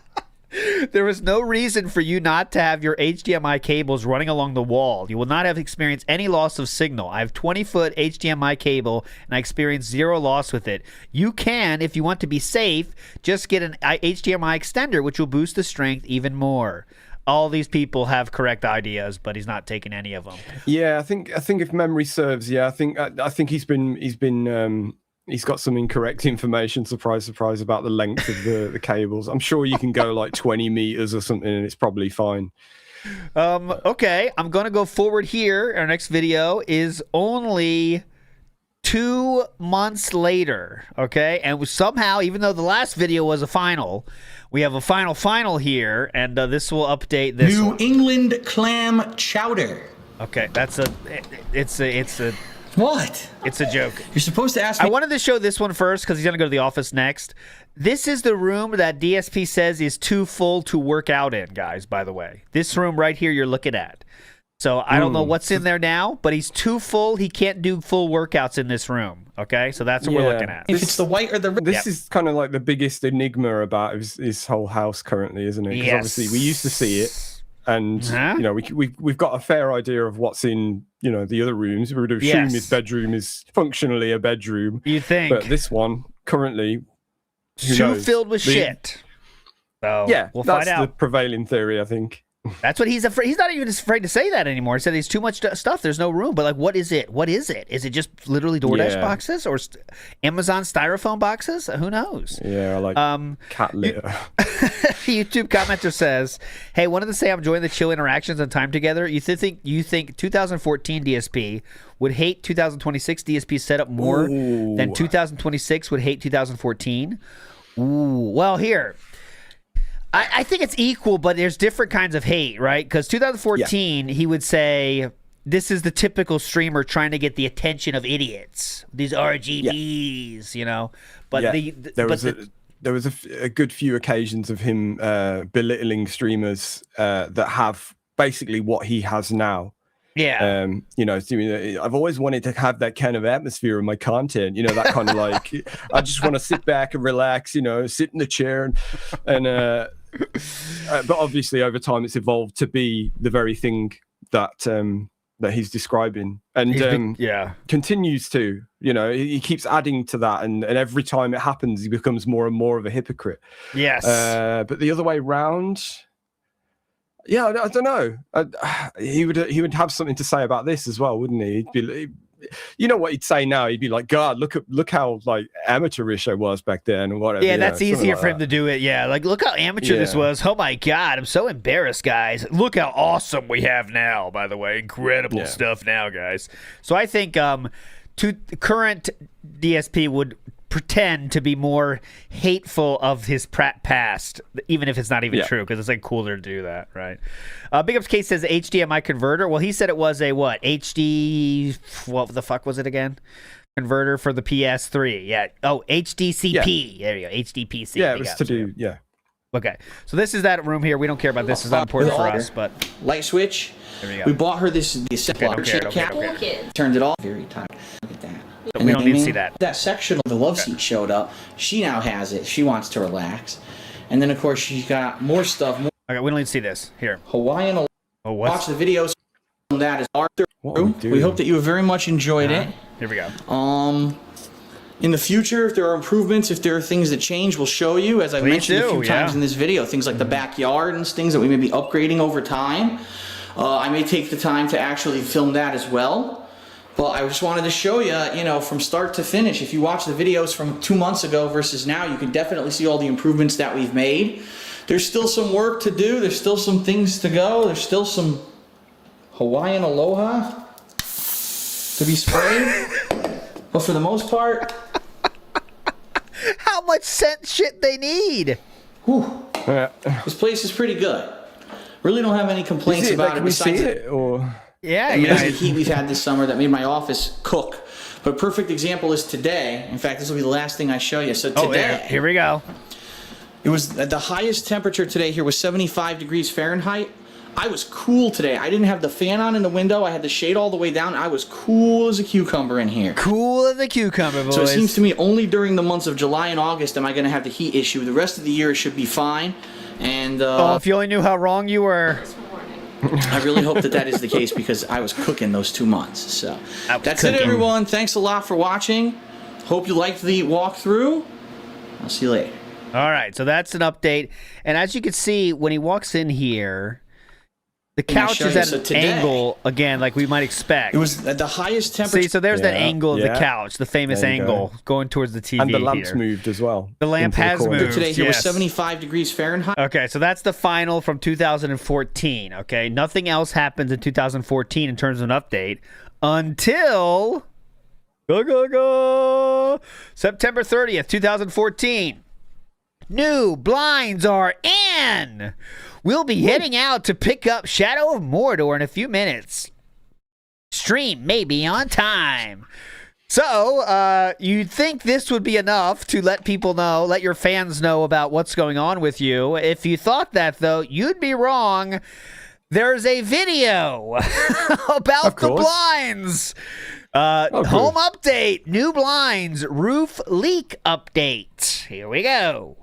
There is no reason for you not to have your HDMI cables running along the wall. You will not have experienced any loss of signal. I have 20-foot HDMI cable, and I experienced zero loss with it. You can, if you want to be safe, just get an HDMI extender, which will boost the strength even more. All these people have correct ideas, but he's not taking any of them. Yeah, I think if memory serves, I think he's got some incorrect information, surprise, surprise, about the length of the cables. I'm sure you can go like 20 meters or something and it's probably fine. Okay, I'm going to go forward here. Our next video is only 2 months later, okay? And somehow, even though the last video was a final, we have a final here, and this will update this New one. England clam chowder. Okay, it's a What? It's a joke. You're supposed to ask I me. wanted to show this one first because he's going to go to the office next. This is the room that DSP says is too full to work out in, guys, by the way. This room right here you're looking at. So I don't know what's in there now, but he's too full. He can't do full workouts in this room. Okay, so that's what we're looking at. If it's the white or the red. This is kind of like the biggest enigma about his whole house currently, isn't it? Because obviously we used to see it, and you know we've got a fair idea of what's in the other rooms. We would assume his bedroom is functionally a bedroom. You think? But this one currently too filled with shit. So yeah, we'll that's find out. the prevailing theory, I think. That's what he's afraid. He's not even afraid to say that anymore. He said he's too much stuff. There's no room. But like, what is it? What is it? Is it just literally DoorDash boxes or Amazon styrofoam boxes? Who knows? Yeah, like cat litter. YouTube commenter says, "Hey, wanted to say I'm enjoying the chill interactions and time together. You think 2014 DSP would hate 2026 DSP setup more than 2026 would hate 2014? Ooh, well here." I think it's equal, but there's different kinds of hate, right? Because 2014, he would say, this is the typical streamer trying to get the attention of idiots. These RGBs, But there was a good few occasions of him belittling streamers that have basically what he has now. Yeah. I've always wanted to have that kind of atmosphere in my content, that kind of like, I just want to sit back and relax, sit in the chair and but obviously over time it's evolved to be the very thing that he's describing and continues to, he keeps adding to that and every time it happens he becomes more and more of a hypocrite. Yes. But the other way round, yeah, I don't know. He would have something to say about this as well, wouldn't he? He'd be, what he'd say now? He'd be like, "God, look how like amateurish I was back then," or whatever. Yeah, that's easier for him to do it. Yeah, like look how amateur this was. Oh my God, I'm so embarrassed, guys. Look how awesome we have now. By the way, incredible stuff now, guys. So I think current DSP would pretend to be more hateful of his past, even if it's not even true, because it's like cooler to do that, right? Big Ups Case says HDMI converter. Well, he said it was a what? What the fuck was it again? Converter for the PS3. Yeah. Oh, HDCP. There you go. HDPC. Yeah, it was to do. Yeah. Okay, so this is that room here. We don't care about this. It's not important for us, but light switch. there we go. We bought her this don't care, cap. Turned it off. Very tight. Look at that. But we don't need to see that. That section of the love seat showed up. She now has it. She wants to relax. And then, of course, she's got more stuff. More Okay, we don't need to see this. Here. Hawaiian. Oh, Watch what? the videos. That is Arthur. We hope that you have very much enjoyed it. Here we go. In the future, if there are improvements, if there are things that change, we'll show you. As I've mentioned a few times in this video, things like the backyard and things that we may be upgrading over time. I may take the time to actually film that as well. But I just wanted to show you, you know, from start to finish. If you watch the videos from 2 months ago versus now, you can definitely see all the improvements that we've made. There's still some work to do. There's still some things to go. There's still some Hawaiian aloha to be sprayed. But for the most part, how much scent shit they need? This place is pretty good. Really don't have any complaints about it. Besides yeah, amazing heat we've had this summer that made my office cook. But a perfect example is today. In fact, this will be the last thing I show you. So today, here we go. It was the highest temperature today here was 75 degrees Fahrenheit. I was cool today. I didn't have the fan on in the window. I had the shade all the way down. I was cool as a cucumber in here. Cool as a cucumber, boys. So it seems to me only during the months of July and August am I going to have the heat issue. The rest of the year it should be fine. And oh, if you only knew how wrong you were. I really hope that is the case because I was cooking those 2 months. So that's it, everyone. Thanks a lot for watching. Hope you liked the walkthrough. I'll see you later. All right, so that's an update. And as you can see, when he walks in here, the couch is at an angle, again, like we might expect. It was at the highest temperature. See, so there's that angle of the couch, the famous angle, going towards the TV. And the lamp's moved as well. The lamp has moved. Today here was 75 degrees Fahrenheit. Okay, so that's the final from 2014, okay? Nothing else happens in 2014 in terms of an update until September 30th, 2014. New blinds are in. We'll be heading out to pick up Shadow of Mordor in a few minutes. Stream may be on time. So, you'd think this would be enough to let people know, let your fans know about what's going on with you. If you thought that, though, you'd be wrong. There's a video about the blinds. Home update, new blinds, roof leak update. Here we go.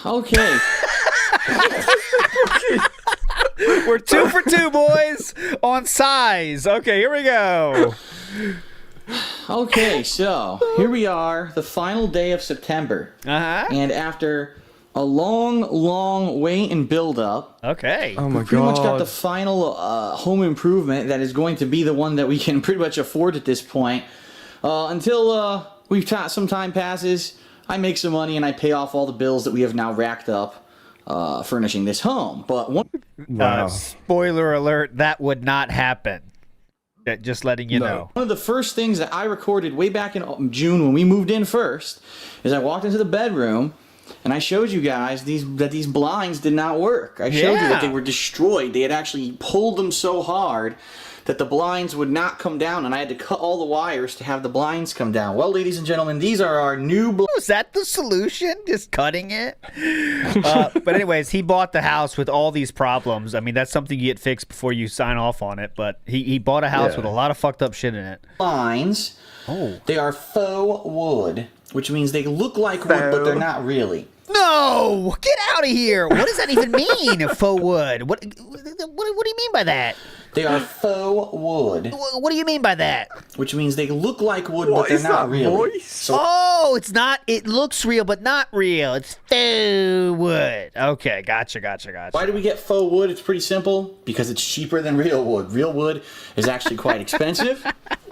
Okay. We're 2 for 2, boys, on size. Okay, here we go. Okay, so here we are, the final day of September. And after a long wait and build up, oh my god, we pretty much got the final home improvement that is going to be the one that we can pretty much afford at this point. Until some time passes, I make some money and I pay off all the bills that we have now racked up furnishing this home. But spoiler alert, that would not happen. Just letting you know. One of the first things that I recorded way back in June when we moved in first is I walked into the bedroom and I showed you guys that these blinds did not work. I showed you that they were destroyed. They had actually pulled them so hard that the blinds would not come down, and I had to cut all the wires to have the blinds come down. Well, ladies and gentlemen, these are our new blinds. Was that the solution? Just cutting it? But anyways, he bought the house with all these problems. I mean, that's something you get fixed before you sign off on it, but he bought a house with a lot of fucked up shit in it. Blinds, they are faux wood, which means they look like wood, but they're not really. No! Get out of here! What does that even mean, faux wood? What do you mean by that? They are faux wood. What do you mean by that? Which means they look like wood, but they're not really. So, it's not. It looks real, but not real. It's faux wood. Okay, gotcha. Why do we get faux wood? It's pretty simple. Because it's cheaper than real wood. Real wood is actually quite expensive.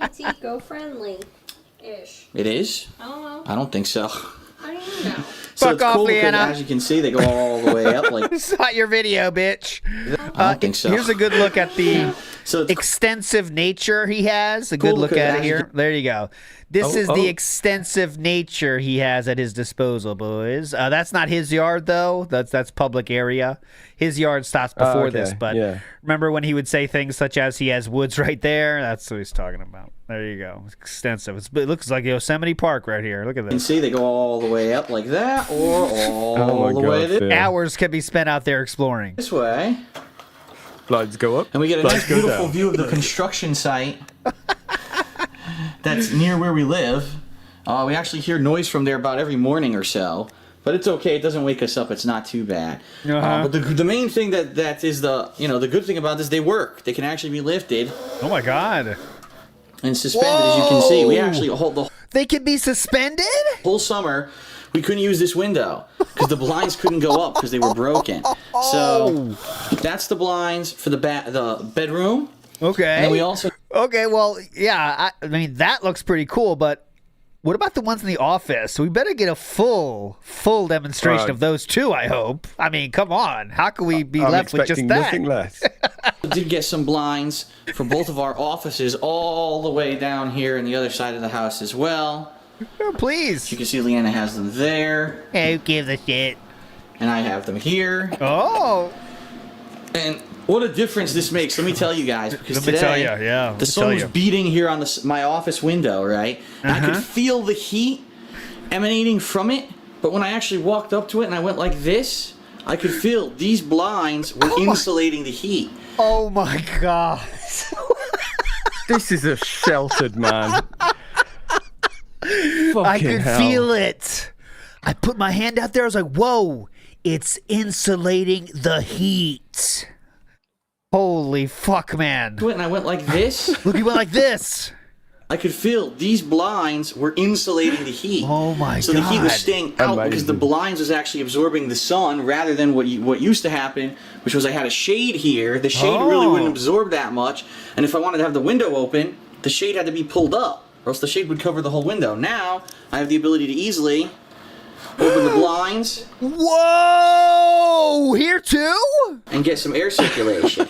It's eco-friendly-ish. It is? I don't know. I don't think so. I don't even know. So Fuck it's off, cool because, Leanna. as you can see, they go all the way up. Like it's not your video, bitch. I don't think so. Here's a good look at the So it's extensive nature he has. A good Cool, look because at it as here. There you go. This is the oh. extensive nature he has at his disposal, boys. That's not his yard, though. That's public area. His yard stops before okay, this. But yeah. remember when he would say things such as he has woods right there? That's what he's talking about. There you go. It's extensive. It looks like Yosemite Park right here. Look at you can this. see they go all the way up like that, or all my the God, way Phil. Hours can be spent out there exploring. this way. Blinds go up. And we get a blinds nice, go beautiful down. view of the construction site that's near where we live. We actually hear noise from there about every morning or so. But it's okay. It doesn't wake us up. It's not too bad. But the main thing that is the good thing about this, they work. They can actually be lifted Oh, my God. and suspended, as you can see. We actually hold the They can be suspended? whole summer. We couldn't use this window because the blinds couldn't go up because they were broken. So that's the blinds for the bedroom. Okay. And then we also Okay, well, yeah, I mean, that looks pretty cool, but what about the ones in the office? We better get a full demonstration of those too, I hope. I mean, come on. How can we be I'm left with just expecting that? nothing less. did get some blinds for both of our offices all the way down here in the other side of the house as well. Oh, please. You can see Leanna has them there, Who gives a shit? and I have them here. Oh. And what a difference this makes, let me tell you guys, because Let me today tell you, yeah, let me the sun tell was you. beating here on my office window, right? And I could feel the heat emanating from it, but when I actually walked up to it and I went like this, I could feel these blinds were insulating the heat. Oh, my God. This is a sheltered man. I could hell. feel it. I put my hand out there. I was like, whoa, it's insulating the heat. Holy fuck, man. And I went like this. Look, he went like this. I could feel these blinds were insulating the heat. Oh my So the heat was God. staying out because the Amazing. blinds was actually absorbing the sun rather than what used to happen, which was I had a shade here. The shade really wouldn't absorb that much, and if I wanted to have the window open, the shade had to be pulled up, or else the shade would cover the whole window. Now I have the ability to easily open the blinds Whoa! Here too? and get some air circulation.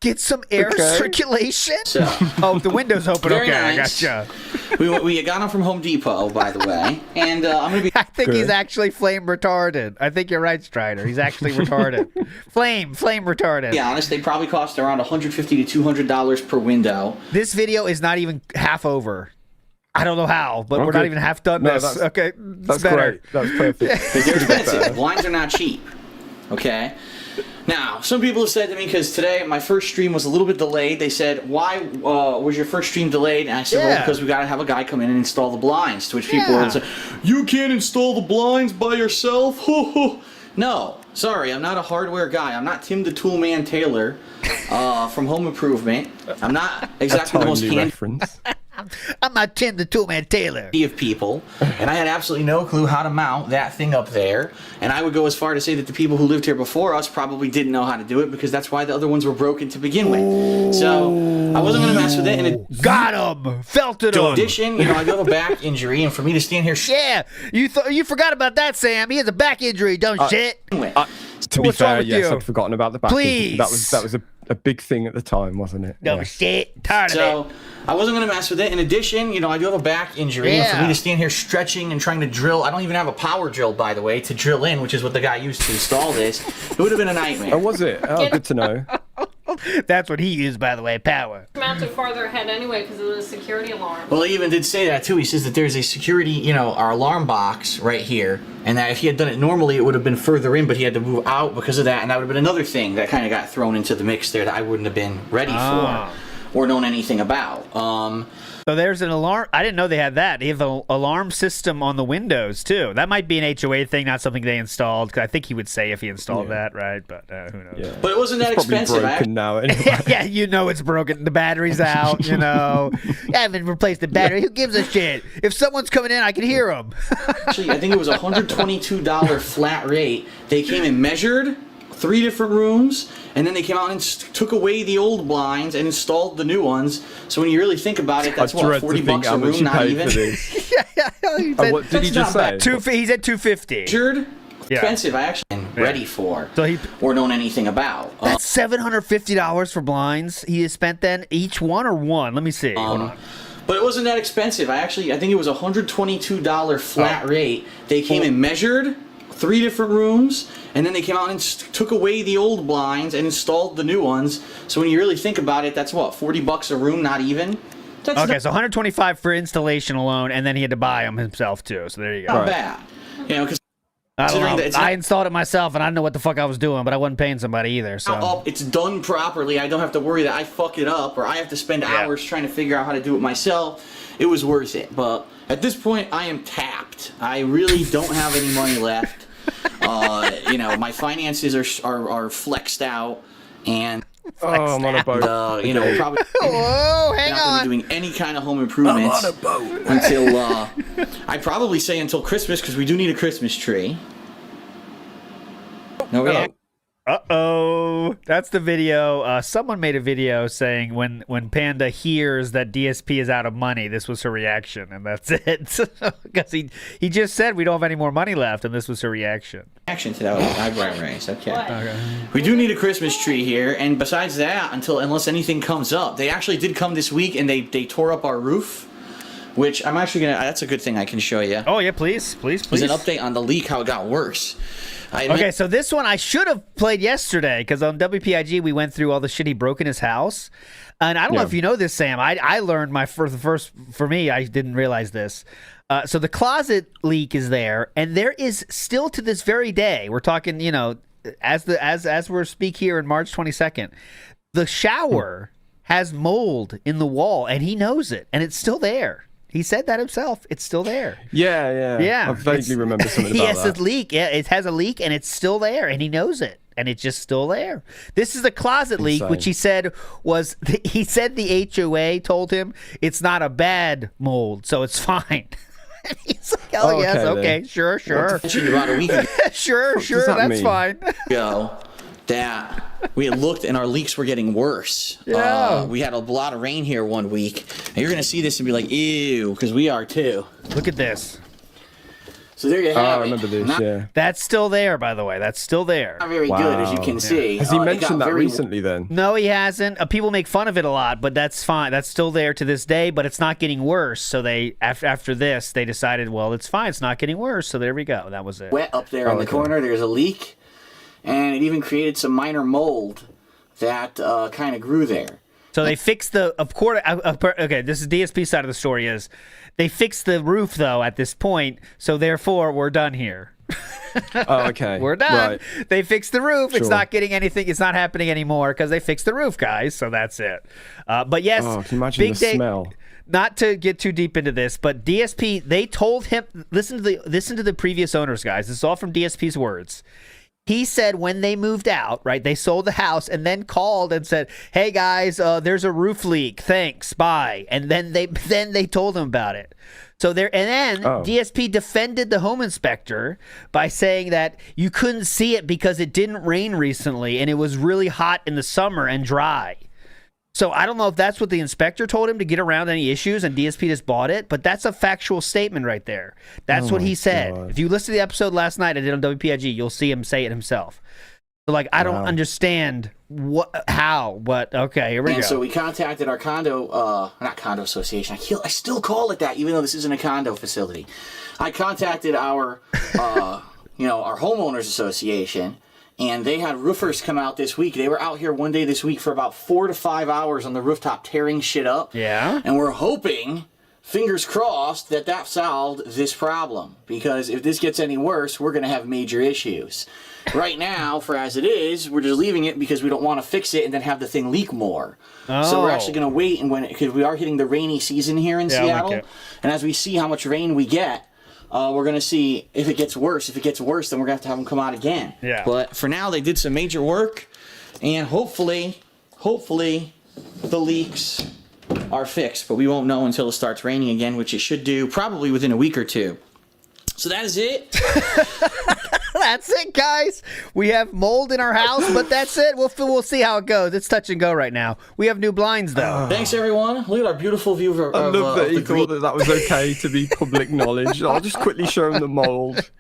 Get some air circulation? So Oh, the window's open. Very Okay, nice. I gotcha. we got them from Home Depot, by the way, and I'm gonna be. I think he's actually flame retarded. I think you're right, Strider. He's actually retarded. Flame retarded. To be honest, they probably cost around $150 to $200 per window. This video is not even half over. I don't know how, but we're not Okay. even half done No, this. that's- Okay, That's better. great. That's perfect. Because they're expensive. Blinds are not cheap. Okay? Now, some people have said to me, because today my first stream was a little bit delayed, they said, why was your first stream delayed? And I said, well, Yeah. because we got to have a guy come in and install the blinds. To which people Yeah. would say, you can't install the blinds by yourself? No. Sorry, I'm not a hardware guy. I'm not Tim the Toolman Taylor from Home Improvement. I'm not exactly the most Timely handy reference. I'm not Tim the Toolman Taylor. of people, and I had absolutely no clue how to mount that thing up there. And I would go as far to say that the people who lived here before us probably didn't know how to do it, because that's why the other ones were broken to begin with. So I wasn't going to mess with it. And Got him. Felt it in on. addition, you know, I do have a back injury, and for me to stand here Yeah, you forgot about that, Sam. He has a back injury. Don't shit. To be What's wrong fair, with yes, you? I'd forgotten about the back. Please. That was a big thing at the time, wasn't it? Don't Yeah. shit. Tired of So it. I wasn't going to mess with it. In addition, you know, I do have a back injury, and for Yeah. me to stand here stretching and trying to drill, I don't even have a power drill, by the way, to drill in, which is what the guy used to install this. It would have been a nightmare. Oh, was it? Oh, good to know. That's what he used, by the way. Power. Mounted farther ahead anyway because of the security alarm. Well, he even did say that too. He says that there's a security, you know, our alarm box right here, and that if he had done it normally, it would have been further in, but he had to move out because of that, and that would have been another thing that kind of got thrown into the mix there that I wouldn't have been ready for or known anything about. So there's an alarm. I didn't know they had that. They have an alarm system on the windows too. That might be an HOA thing, not something they installed. 'Cause I think he would say if he installed that, right? But who knows? Yeah. But it wasn't that It's probably expensive. broken now anyway. Yeah, you know it's broken. The battery's out, you know. I haven't replaced the battery. Who gives a shit? If someone's coming in, I can hear them. Actually, I think it was a $122 flat rate. They came and measured 3 different rooms, and then they came out and took away the old blinds and installed the new ones. So when you really think about it, that's I what, dread 40 to think bucks how a much room, you not paid even. for this. He Oh, what did he That's just not bad. say? He said 250. Measured, Yeah. expensive. I actually, ready for So or known anything about. That's $750 for blinds he has spent then, each one or one? Let me see. Hold on. But it wasn't that expensive. I think it was a $122 flat rate. They came and measured 3 different rooms, and then they came out and took away the old blinds and installed the new ones. So when you really think about it, that's what, $40 a room, not even? Okay, so $125 for installation alone, and then he had to buy them himself too. So there you go. Not bad. You know, because I installed it myself, and I didn't know what the fuck I was doing, but I wasn't paying somebody either. So it's done properly. I don't have to worry that I fuck it up or I have to spend hours trying to figure out how to do it myself. It was worth it. But at this point, I am tapped. I really don't have any money left. You know, my finances are flexed out, and I'm on a boat. you know, we're probably hang not going to be doing any kind of home improvements until I'd probably say until Christmas, because we do need a Christmas tree. No, we don't. Uh-oh. That's the video. Someone made a video saying when Panda hears that DSP is out of money, this was her reaction, and that's it. Because he just said we don't have any more money left, and this was her reaction. Reaction to that eyebrow raise. Okay. We do need a Christmas tree here, and besides that, unless anything comes up, they actually did come this week, and they tore up our roof, which I'm actually gonna. That's a good thing I can show you. Oh yeah, please. There's an update on the leak, how it got worse. Okay, so this one I should have played yesterday, because on WPIG we went through all the shit he broke in his house. And I don't know if you know this, Sam. I learned for me, I didn't realize this. So the closet leak is there, and there is still to this very day, we're talking, you know, as we're speak here in March 22nd, the shower has mold in the wall, and he knows it, and it's still there. He said that himself. It's still there. Yeah. I vaguely remember something about that. Yes, it's leak. Yeah, it has a leak, and it's still there, and he knows it, and it's just still there. This is a closet leak, which he said was. He said the HOA told him it's not a bad mold, so it's fine. He's like, oh yes, okay, sure. About a week ago. sure, that's fine. That we had looked and our leaks were getting worse. Yeah. We had a lot of rain here one week, and you're gonna see this and be like, ew, because we are too. Look at this. So there you have it. I remember this, That's still there, by the way. That's still there. Not very good, as you can see. Has he mentioned that recently then? No, he hasn't. People make fun of it a lot, but that's fine. That's still there to this day, but it's not getting worse. So they, after this, they decided, well, it's fine. It's not getting worse. So there we go. That was it. Wet up there in the corner. There's a leak. And it even created some minor mold that kind of grew there. So they fixed the, okay, this is DSP side of the story is, they fixed the roof, though, at this point, so therefore, we're done here. Oh, okay. We're done. Right. They fixed the roof. Sure. It's not getting anything. It's not happening anymore because they fixed the roof, guys, so that's it. But yes, can you imagine big the day. smell? Not to get too deep into this, but DSP, they told him, listen to the previous owners, guys. This is all from DSP's words. He said when they moved out, right, they sold the house and then called and said, hey, guys, there's a roof leak. Thanks. Bye. And then they told him about it. So there, and then DSP defended the home inspector by saying that you couldn't see it because it didn't rain recently and it was really hot in the summer and dry. So I don't know if that's what the inspector told him to get around any issues and DSP just bought it, but that's a factual statement right there. That's what he said. God. If you listen to the episode last night I did on WPIG, you'll see him say it himself. So like, I don't understand how, but okay, here we go. So we contacted our not condo association. I still call it that, even though this isn't a condo facility. I contacted our, our homeowners association. And they had roofers come out this week. They were out here one day this week for about 4 to 5 hours on the rooftop tearing shit up. Yeah. And we're hoping, fingers crossed, that solved this problem. Because if this gets any worse, we're going to have major issues. Right now, for as it is, we're just leaving it because we don't want to fix it and then have the thing leak more. So we're actually going to wait, and because we are hitting the rainy season here in Seattle. And as we see how much rain we get, we're going to see if it gets worse. If it gets worse, then we're going to have them come out again. Yeah. But for now, they did some major work, and hopefully, the leaks are fixed. But we won't know until it starts raining again, which it should do probably within a week or two. So that is it. That's it, guys. We have mold in our house, but that's it. We'll see how it goes. It's touch and go right now. We have new blinds, though. Thanks, everyone. Look at our beautiful view of I love that he thought that was okay to be public knowledge. I'll just quickly show him the mold.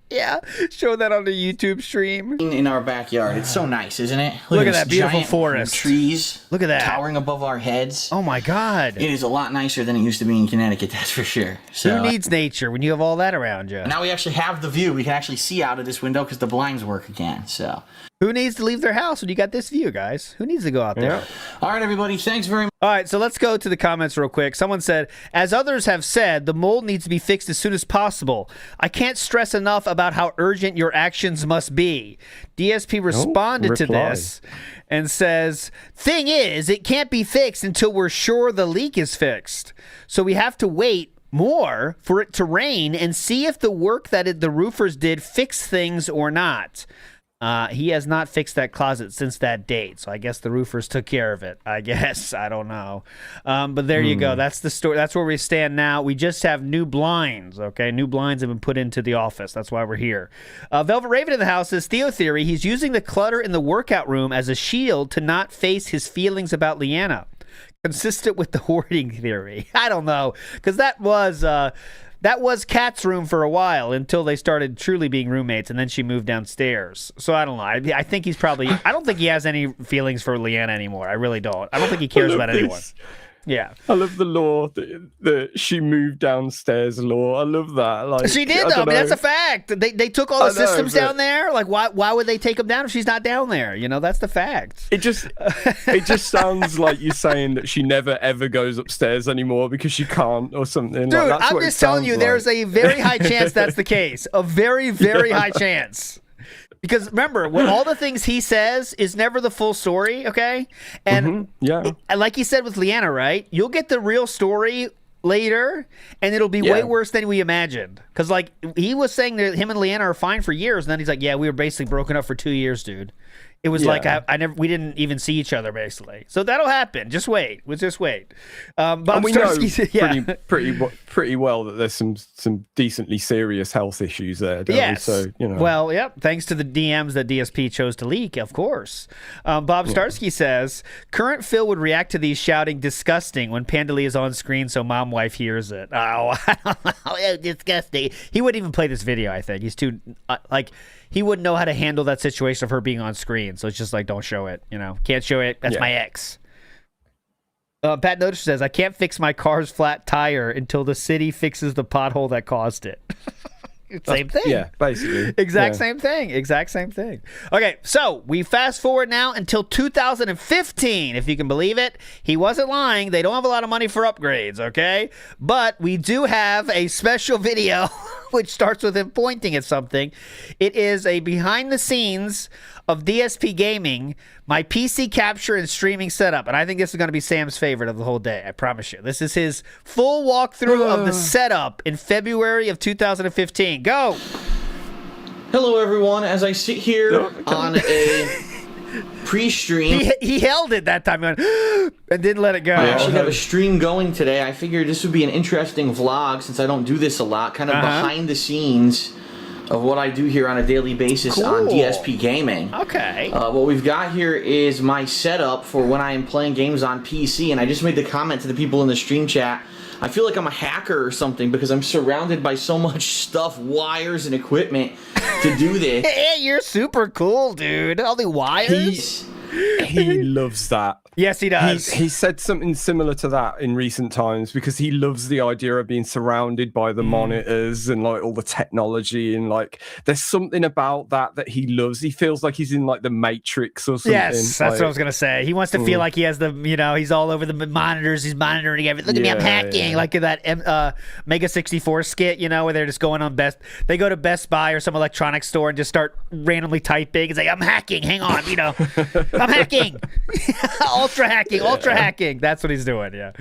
Yeah. Yeah, show that on the YouTube stream. In our backyard. It's so nice, isn't it? Look at this that beautiful giant forest. Trees. Look at that. Towering above our heads. Oh my God. It is a lot nicer than it used to be in Connecticut, that's for sure. So, Who needs nature when you have all that around you? now we actually have the view. We can actually see out of this window because the blinds work again. So, Who needs to leave their house when you got this view, guys? Who needs to go out there? all right, everybody. Thanks very much. All right, so let's go to the comments real quick. Someone said, as others have said, the mold needs to be fixed as soon as possible. I can't stress enough about how urgent your actions must be. DSP responded to this and says, thing is, it can't be fixed until we're sure the leak is fixed. So we have to wait more for it to rain and see if the work that the roofers did fixed things or not. He has not fixed that closet since that date, so I guess the roofers took care of it. I guess. I don't know. But there you go. That's the story. That's where we stand now. We just have new blinds, okay? New blinds have been put into the office. That's why we're here. Velvet Raven in the house says, Theo Theory, he's using the clutter in the workout room as a shield to not face his feelings about Leanna. Consistent with the hoarding theory. I don't know, because that was Kat's room for a while until they started truly being roommates, and then she moved downstairs. So I don't know. I think he's probably... I don't think he has any feelings for Leanna anymore. I really don't. I don't think he cares about anyone. Yeah. I love the law that she moved downstairs law. I love that. Like, she did, though. I mean, that's a fact. They took all the systems down there. Like, why would they take them down if she's not down there? You know, that's the fact. It just sounds like you're saying that she never ever goes upstairs anymore because she can't or something. Dude, like, that's I'm just telling you, there's a very high chance that's the case. A very, very high chance. Because remember, when all the things he says is never the full story, okay? And like he said with Leanna, right? You'll get the real story later, and it'll be way worse than we imagined. Because like he was saying that him and Leanna are fine for years, and then he's like, "Yeah, we were basically broken up for 2 years, dude." It was like we didn't even see each other basically. So that'll happen. Just wait. We'll just wait. But we know pretty well that there's some decently serious health issues there. Don't we? So you know. Well, yep. Thanks to the DMs that DSP chose to leak, of course. Bob Starsky says current Phil would react to these shouting "disgusting" when Pandali is on screen, so mom wife hears it. Oh, I don't know. Disgusting. He wouldn't even play this video. I think he's too he wouldn't know how to handle that situation of her being on screen. So it's just like, don't show it, you know. Can't show it. That's my ex. Pat Notice says, I can't fix my car's flat tire until the city fixes the pothole that caused it. Same thing. Yeah, basically. Exact same thing. Exact same thing. Okay, so we fast forward now until 2015, if you can believe it. He wasn't lying. They don't have a lot of money for upgrades, okay? But we do have a special video which starts with him pointing at something. It is a behind the scenes of DSP Gaming, my PC capture and streaming setup. And I think this is going to be Sam's favorite of the whole day. I promise you. This is his full walkthrough of the setup in February of 2015. Go! Hello, everyone. As I sit here on a pre-stream... He held it that time and didn't let it go. I actually have a stream going today. I figured this would be an interesting vlog since I don't do this a lot. Kind of behind the scenes of what I do here on a daily basis on DSP Gaming. Okay. What we've got here is my setup for when I am playing games on PC, and I just made the comment to the people in the stream chat. I feel like I'm a hacker or something because I'm surrounded by so much stuff, wires and equipment to do this. Hey, you're super cool, dude. All the wires. He loves that. Yes, he does. He said something similar to that in recent times because he loves the idea of being surrounded by the monitors and like all the technology, and like there's something about that he loves. He feels like he's in like the Matrix or something. Yes, that's what I was gonna say. He wants to feel like he has the, you know, he's all over the monitors. He's monitoring everything. Look at me, I'm hacking. Like in that Mega 64 skit, you know, where they're just going on They go to Best Buy or some electronics store and just start randomly typing. It's like, I'm hacking. Hang on, you know, I'm hacking. Ultra hacking. That's what he's doing. Yeah.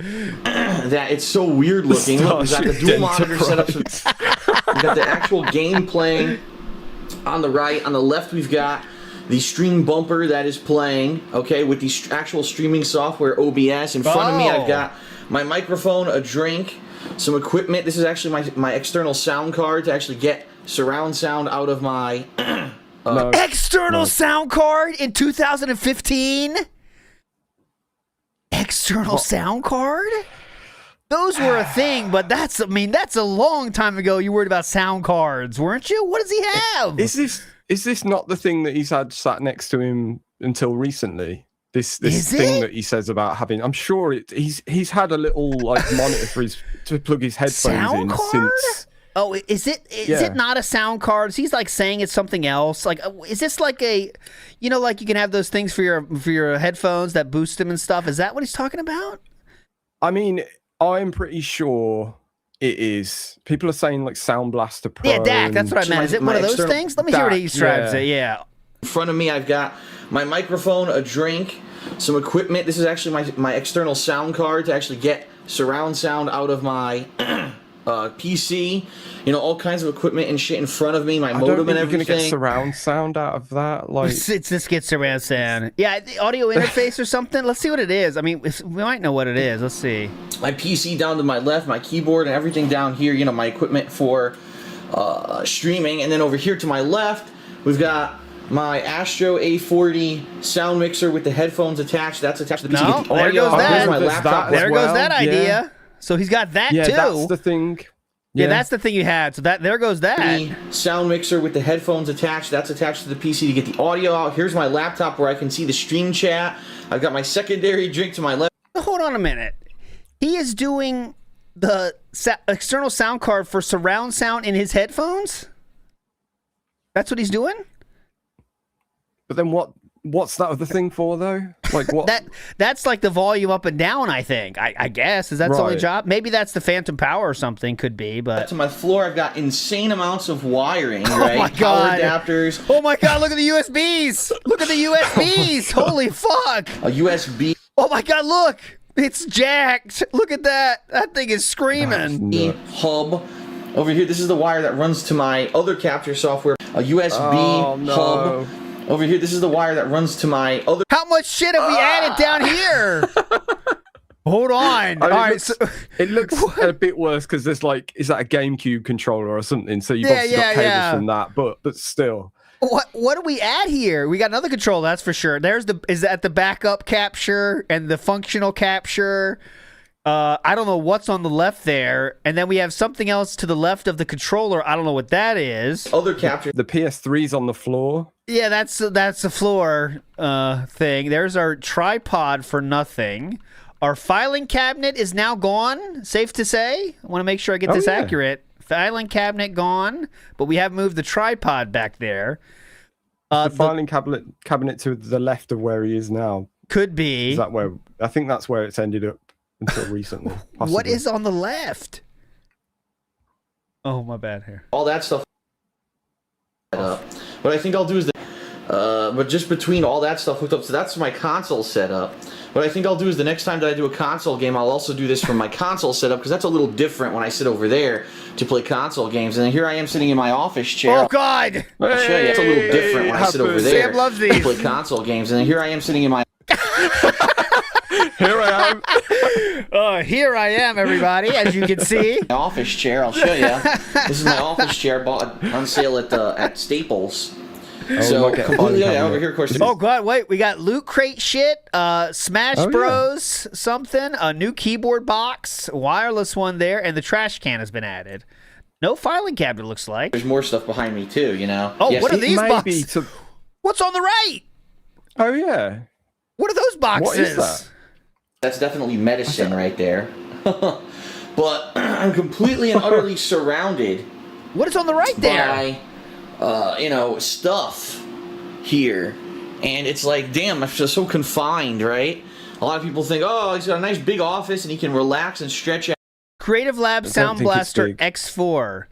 That it's so weird looking. Look, we've got the dual monitor setup. We've got the actual game playing on the right. On the left, we've got the stream bumper that is playing. Okay, with the actual streaming software OBS. In front of me, I've got my microphone, a drink, some equipment. This is actually my external sound card to actually get surround sound out of my external sound card in 2015. External sound card? Those were a thing, but that's a long time ago. You worried about sound cards, weren't you? What does he have? Is this not the thing that he's had sat next to him until recently? This thing that he says about having. I'm sure he's had a little like monitor to plug his headphones sound in card? since. Oh, is it not a sound card? He's like saying it's something else. Like, is this like a, like you can have those things for your headphones that boost them and stuff? Is that what he's talking about? I mean, I'm pretty sure it is. People are saying like Sound Blaster Pro. Yeah, DAC. That's what I meant. Is it one of those things? Let me hear what he describes it. Yeah. In front of me, I've got my microphone, a drink, some equipment. This is actually my external sound card to actually get surround sound out of my PC. All kinds of equipment and shit in front of me. My modem and everything. You're gonna get surround sound out of that. Like, this gets surround sound. Yeah, the audio interface or something. Let's see what it is. I mean, we might know what it is. Let's see. My PC down to my left, my keyboard and everything down here. My equipment for streaming, and then over here to my left, we've got my Astro A40 sound mixer with the headphones attached. That's attached to the PC. No, the audio. there goes that. Here's my laptop. There goes that idea. Yeah. So he's got that too. Yeah, that's the thing. Yeah, that's the thing you had. So there goes that. The sound mixer with the headphones attached. That's attached to the PC to get the audio out. Here's my laptop where I can see the stream chat. I've got my secondary drink to my left. Hold on a minute. He is doing the external sound card for surround sound in his headphones? That's what he's doing? But then what's that other thing for though? Like what? That's like the volume up and down, I think. I guess. Is that the only job? Maybe that's the phantom power or something, could be, but to my floor I've got insane amounts of wiring, right? Oh my god. Power adapters. Oh my god, look at the USBs! Look at the USBs! Holy fuck! A USB. Oh my god, look! It's jacked! Look at that! That thing is screaming. Hub. Over here, this is the wire that runs to my other capture software. A USB hub. Over here, this is the wire that runs to my other... How much shit have we added down here? Hold on. All right, it looks a bit worse because there's like, is that a GameCube controller or something? So you've obviously got cables from that, but still. What do we add here? We got another controller, that's for sure. Is that the backup capture and the functional capture? I don't know what's on the left there. And then we have something else to the left of the controller. I don't know what that is. Other capture. The PS3's on the floor. Yeah, that's the floor thing. There's our tripod for nothing. Our filing cabinet is now gone, safe to say. I want to make sure I get this accurate. Filing cabinet gone, but we have moved the tripod back there. The filing cabinet to the left of where he is now. Could be. Is that where? I think that's where it's ended up until recently. Possibly. What is on the left? Oh, my bad here. All that stuff. What I think I'll do is but just between all that stuff hooked up, so that's my console setup. What I think I'll do is the next time that I do a console game, I'll also do this from my console setup, because that's a little different when I sit over there to play console games. And then here I am sitting in my office chair. Oh, God! I'll show you. It's a little different when I sit over there Sam loves these. to play console games. And then here I am sitting in my... Here I am. Here I am, everybody, as you can see. My office chair, I'll show you. This is my office chair, bought on sale at Staples. So completely over here, of course. Oh god, wait, we got Loot Crate shit, Smash Bros, something, a new keyboard box, wireless one there, and the trash can has been added. No filing cabinet, looks like. There's more stuff behind me too, you know. Oh, yes, what are these boxes? What's on the right? Oh yeah. What are those boxes? What is that? That's definitely medicine right there. But I'm completely and utterly surrounded. What is on the right there? By stuff here. And it's like, damn, I'm just so confined, right? A lot of people think, oh, he's got a nice big office and he can relax and stretch out. Creative Lab Sound Blaster X4.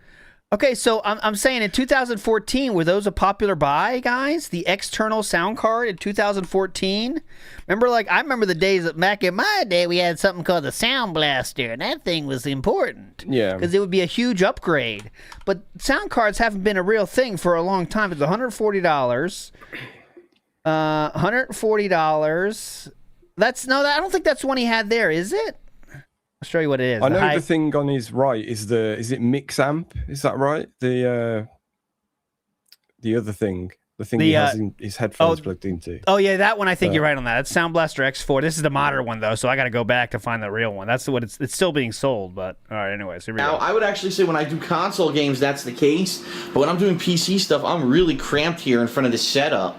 Okay, so I'm saying in 2014, were those a popular buy, guys? The external sound card in 2014? Remember, I remember the days that back in my day, we had something called the Sound Blaster, and that thing was important. Yeah. Because it would be a huge upgrade. But sound cards haven't been a real thing for a long time. It's $140. $140. I don't think that's the one he had there, is it? I'll show you what it is. I know the thing on his right is is it mix amp? Is that right? The other thing. The thing he has his headphones plugged into. Oh yeah, that one. I think you're right on that. It's Sound Blaster X4. This is the modern one though, so I got to go back to find the real one. That's what it's still being sold. But all right, anyways, here we go. I would actually say when I do console games, that's the case. But when I'm doing PC stuff, I'm really cramped here in front of this setup.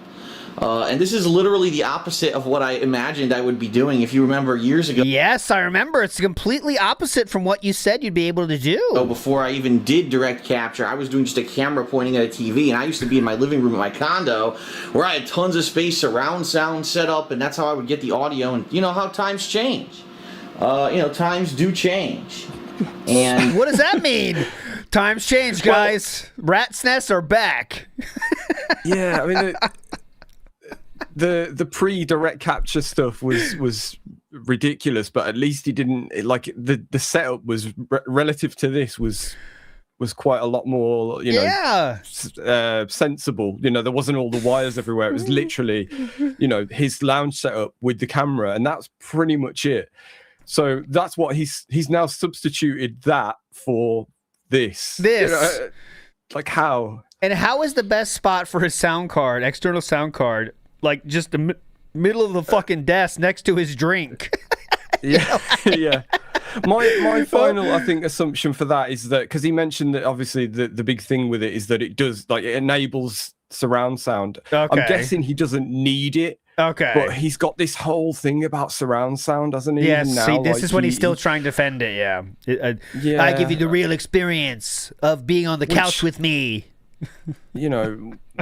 And this is literally the opposite of what I imagined I would be doing. If you remember years ago. Yes, I remember. It's completely opposite from what you said you'd be able to do. So before I even did direct capture, I was doing just a camera pointing at a TV, and I used to be in my living room at my condo where I had tons of space, surround sound set up, and that's how I would get the audio. And you know how times change. Times do change. And what does that mean? Times change, guys. Rat's Nest are back. Yeah, I mean. The pre-direct capture stuff was ridiculous, but at least he didn't like the setup was relative to this was quite a lot more sensible. There wasn't all the wires everywhere. It was literally his lounge setup with the camera, and that's pretty much it. So that's what he's now substituted that for this. Like how? And how is the best spot for his sound card, external sound card? Like just the middle of the fucking desk next to his drink. Yeah. My final, I think, assumption for that is that because he mentioned that obviously the big thing with it is that it does it enables surround sound. Okay. I'm guessing he doesn't need it. Okay. But he's got this whole thing about surround sound, hasn't he? Yes. See, this is when he's still trying to defend it. Yeah. I give you the real experience of being on the couch with me.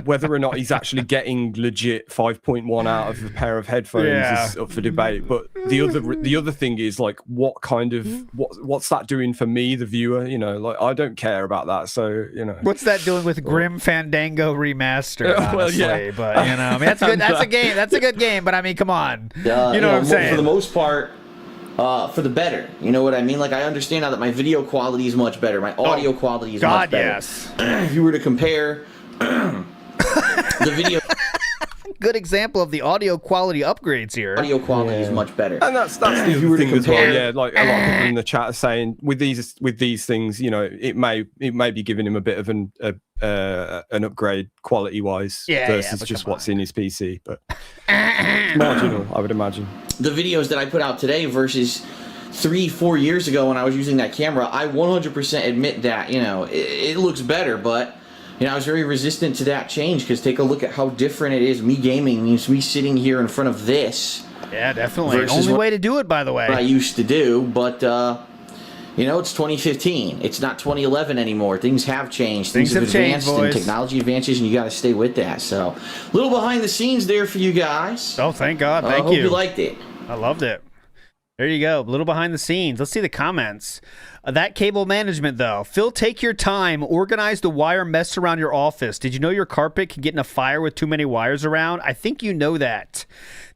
Whether or not he's actually getting legit 5.1 out of a pair of headphones is up for debate. But the other thing is like, what kind of what's that doing for me, the viewer? I don't care about that. So what's that doing with Grim Fandango Remastered? Honestly, but I mean that's good. That's a game. That's a good game. But I mean, come on, what I'm saying. For the most part. For the better, you know what I mean? Like, I understand now that my video quality is much better, my audio quality is much better. Yes. If you were to compare the video, good example of the audio quality upgrades here. Audio quality is much better, and that's the other thing as well. Yeah, like a lot of people in the chat are saying with these things, it may be giving him a bit of an upgrade quality wise versus just what's in his PC, but marginal, I would imagine. The videos that I put out today versus 3-4 years ago when I was using that camera, I 100% admit that it looks better, but I was very resistant to that change because take a look at how different it is. Me gaming means me sitting here in front of this. Yeah, definitely. Only way to do it, by the way. What I used to do, but it's 2015. It's not 2011 anymore. Things have changed. Things have advanced, and technology advances, and you got to stay with that. So, a little behind the scenes there for you guys. Oh, thank God. Thank you. Hope you liked it. I loved it. There you go. A little behind the scenes. Let's see the comments. That cable management, though. Phil, take your time. Organize the wire mess around your office. Did you know your carpet can get in a fire with too many wires around? I think you know that.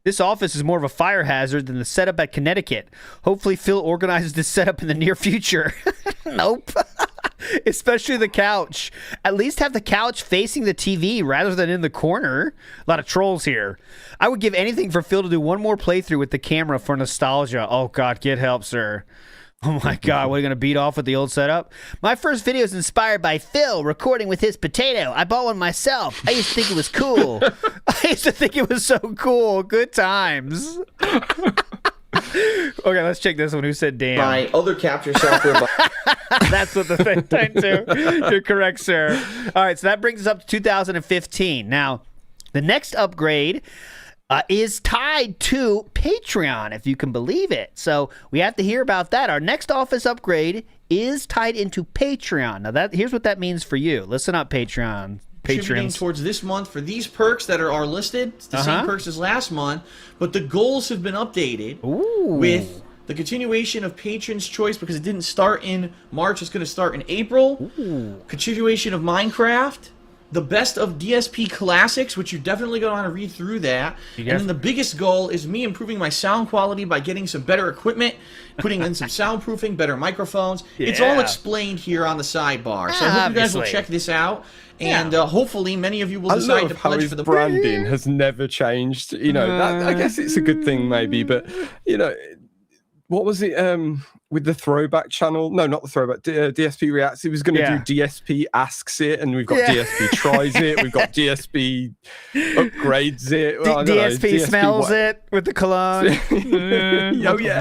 This office is more of a fire hazard than the setup at Connecticut. Hopefully, Phil organizes this setup in the near future. Nope. Especially the couch. At least have the couch facing the TV rather than in the corner. A lot of trolls here. I would give anything for Phil to do one more playthrough with the camera for nostalgia. Oh, God, get help, sir. Oh, my God. What, are you going to beat off with the old setup? My first video is inspired by Phil recording with his potato. I bought one myself. I used to think it was cool. I used to think it was so cool. Good times. Okay, let's check this one. Who said damn? My other capture software. That's what the thing too. You're correct, sir. All right, so that brings us up to 2015. Now, the next upgrade is tied to Patreon, if you can believe it. So we have to hear about that. Our next office upgrade is tied into Patreon. Now, here's what that means for you. Listen up, Patreon. Contributing towards this month for these perks that are listed. It's the same perks as last month, but the goals have been updated with the continuation of Patron's Choice because it didn't start in March. It's going to start in April. Continuation of Minecraft. The best of DSP Classics, which you're definitely going to want to read through that. And then the biggest goal is me improving my sound quality by getting some better equipment, putting in some soundproofing, better microphones. Yeah. It's all explained here on the sidebar. So I hope you guys will check this out. And hopefully many of you will decide to pledge for the branding has never changed. I guess it's a good thing maybe, but what was it? With the throwback channel? No, not the throwback. DSP reacts. He was going to do DSP asks it, and we've got DSP tries it. We've got DSP upgrades it. Well, DSP smells it with the cologne.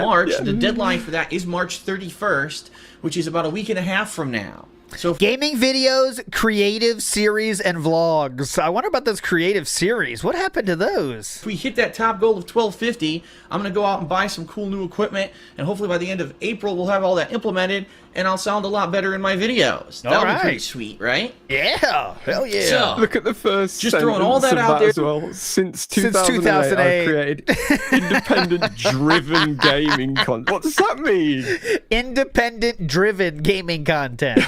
March. The deadline for that is March 31st, which is about a week and a half from now. So gaming videos, creative series, and vlogs. I wonder about those creative series. What happened to those? If we hit that top goal of 1250, I'm going to go out and buy some cool new equipment, and hopefully by the end of April, we'll have all that implemented, and I'll sound a lot better in my videos. That'll be pretty sweet, right? Yeah, hell yeah. So, look at the first just throwing all that out there as well. Since 2008, I've created independent-driven gaming content. What does that mean? Independent-driven gaming content.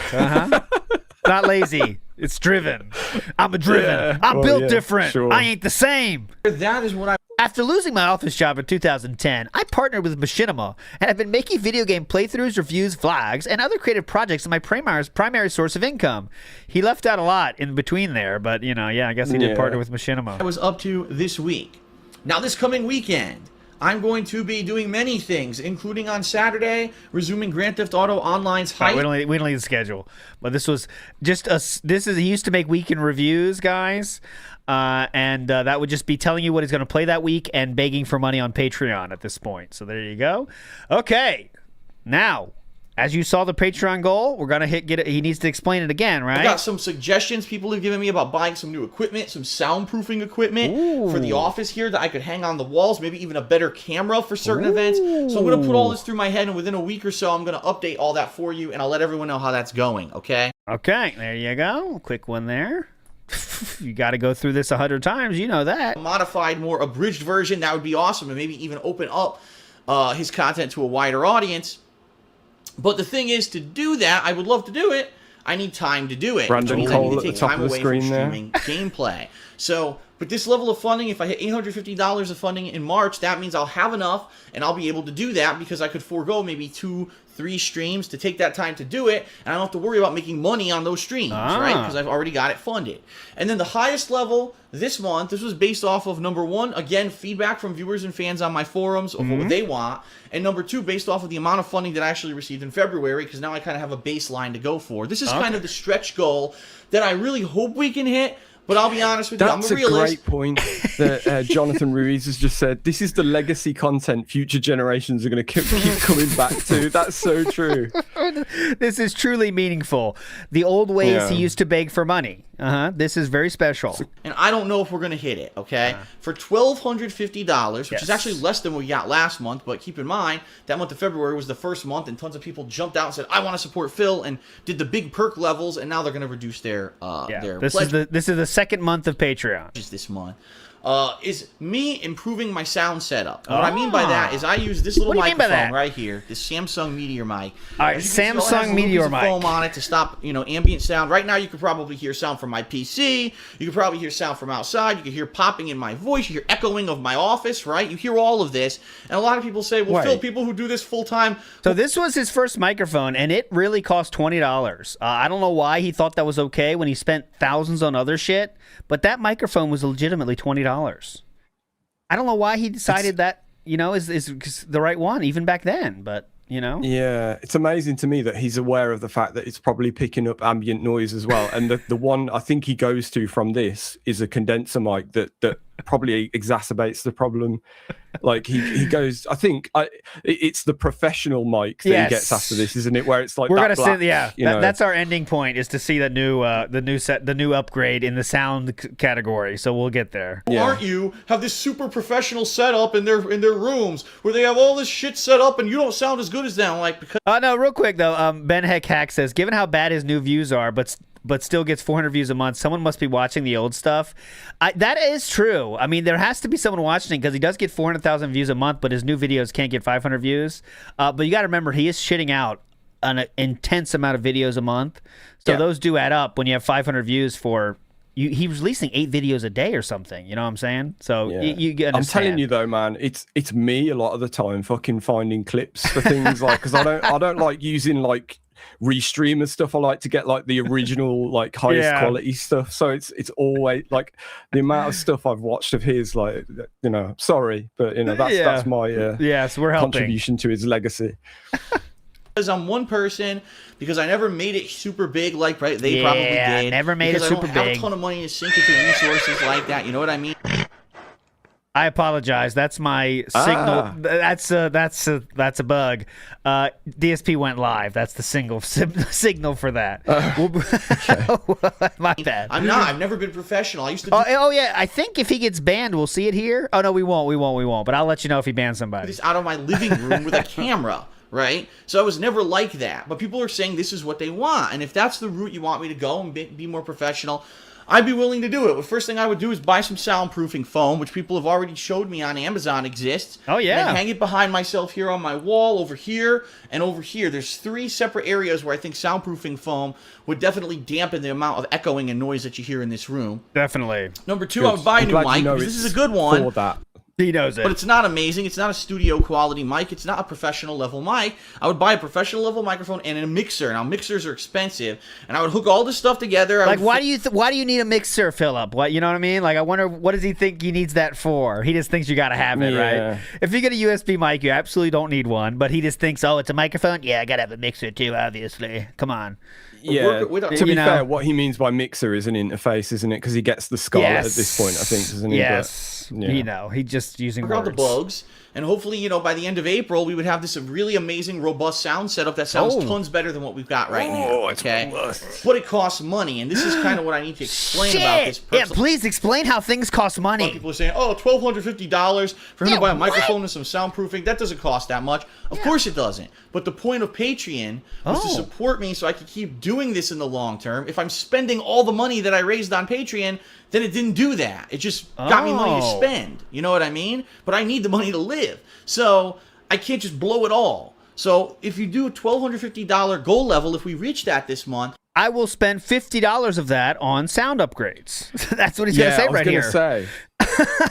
Not lazy. It's driven. I'm driven. I'm built different. Sure. I ain't the same. That is what I... After losing my office job in 2010, I partnered with Machinima, and I've been making video game playthroughs, reviews, vlogs, and other creative projects as my primary source of income. He left out a lot in between there, but, I guess he did partner with Machinima. I was up to this week. Now, this coming weekend, I'm going to be doing many things, including on Saturday, resuming Grand Theft Auto Online's hype. We don't need the schedule, but this was just he used to make weekend reviews, guys. And that would just be telling you what he's going to play that week and begging for money on Patreon at this point. So there you go. Okay. Now, as you saw the Patreon goal, we're going to get it. He needs to explain it again, right? I got some suggestions people have given me about buying some new equipment, some soundproofing equipment for the office here that I could hang on the walls, maybe even a better camera for certain events. So I'm going to put all this through my head, and within a week or so, I'm going to update all that for you, and I'll let everyone know how that's going, okay? Okay. There you go. Quick one there. You got to go through this 100 times. You know that. A modified, more abridged version, that would be awesome, and maybe even open up his content to a wider audience. But the thing is, to do that, I would love to do it. I need time to do it. Brandon Cole at the top of the screen there. Gameplay. So, with this level of funding, if I hit $850 of funding in March, that means I'll have enough, and I'll be able to do that because I could forego maybe 2-3 streams to take that time to do it, and I don't have to worry about making money on those streams, right? Because I've already got it funded. And then the highest level this month, this was based off of, number one, again, feedback from viewers and fans on my forums of what they want, and number two, based off of the amount of funding that I actually received in February, because now I kind of have a baseline to go for. This is kind of the stretch goal that I really hope we can hit. But I'll be honest with you, I'm a realist. That's a great point that Jonathan Ruiz has just said. This is the legacy content future generations are going to keep coming back to. That's so true. This is truly meaningful. The old ways he used to beg for money. This is very special. And I don't know if we're going to hit it, okay? For $1,250, which is actually less than we got last month, but keep in mind, that month of February was the first month, and tons of people jumped out and said, I want to support Phil, and did the big perk levels, and now they're going to reduce their This is the second month of Patreon. This month. Is me improving my sound setup. And what I mean by that is I use this little microphone right here, this Samsung Meteor mic. All right, Samsung Meteor mic. Foam on it to stop, ambient sound. Right now, you could probably hear sound from my PC. You could probably hear sound from outside. You could hear popping in my voice. You hear echoing of my office, right? You hear all of this. And a lot of people say, well, Phil, people who do this full time. So this was his first microphone, and it really cost $20. I don't know why he thought that was okay when he spent thousands on other shit, but that microphone was legitimately $20. I don't know why he decided that, is the right one, even back then, but, Yeah, it's amazing to me that he's aware of the fact that it's probably picking up ambient noise as well. And the one I think he goes to from this is a condenser mic that probably exacerbates the problem. Like he goes, I think it's the professional mic that he gets after this, isn't it? Where it's like that's our ending point, is to see the new upgrade in the sound category. So we'll get there. Aren't you have this super professional setup in their rooms where they have all this shit set up and you don't sound as good as them? Like, because no, real quick though, Ben Heck Hack says, given how bad his new views are, but still gets 400 views a month, someone must be watching the old stuff. That is true. I mean, there has to be someone watching, because he does get 400,000 views a month, but his new videos can't get 500 views. But you got to remember, he is shitting out an intense amount of videos a month. So those do add up when you have 500 views for... He's releasing 8 videos a day or something. You know what I'm saying? So you understand. I'm telling you though, man, it's me a lot of the time fucking finding clips for things like, because I don't like using like restream and stuff, I like to get like the original, like highest quality stuff. So it's always like the amount of stuff I've watched of his, like, you know, sorry, but you know, that's my so we're helping. contribution to his legacy. Because I'm one person, because I never made it super big like they probably did. Never made it super big. I don't have a ton of money to sink into resources like that. You know what I mean? I apologize. That's my signal. That's a bug. DSP went live. That's the signal for that. My bad. I'm not. I've never been professional. I used to. Oh yeah. I think if he gets banned, we'll see it here. Oh no, we won't. But I'll let you know if he bans somebody. This out of my living room with a camera. Right? So I was never like that. But people are saying this is what they want. And if that's the route you want me to go and be more professional, I'd be willing to do it. The first thing I would do is buy some soundproofing foam, which people have already showed me on Amazon exists. Oh, yeah. And hang it behind myself here on my wall, over here, and over here. There's 3 separate areas where I think soundproofing foam would definitely dampen the amount of echoing and noise that you hear in this room. Definitely. Number 2, I would buy a new mic, because this is a good one. For that. He knows it. But it's not amazing. It's not a studio quality mic. It's not a professional level mic. I would buy a professional level microphone and a mixer. Now mixers are expensive, and I would hook all this stuff together. Like, why do you need a mixer, Philip? What, you know what I mean? Like, I wonder, what does he think he needs that for? He just thinks you got to have it, right? If you get a USB mic, you absolutely don't need one. But he just thinks, oh, it's a microphone. Yeah, I got to have a mixer too. Obviously, come on. Yeah, to be fair, what he means by mixer is an interface, isn't it? Because he gets the Scarlett at this point, I think, doesn't he? Yes, you know, he's just using words. Out the bugs, and hopefully, you know, by the end of April, we would have this really amazing, robust sound setup that sounds tons better than what we've got right now. Okay, but it costs money, and this is kind of what I need to explain about this. Yeah, please explain how things cost money. Some people are saying, "Oh, $1,250 for him to buy a microphone and some soundproofing." That doesn't cost that much. Of course, it doesn't. But the point of Patreon was to support me so I could keep doing this in the long term. If I'm spending all the money that I raised on Patreon, then it didn't do that. It just got me money to spend. You know what I mean? But I need the money to live. So I can't just blow it all. So if you do a $1,250 goal level, if we reach that this month, I will spend $50 of that on sound upgrades. That's what he's going to say right here. I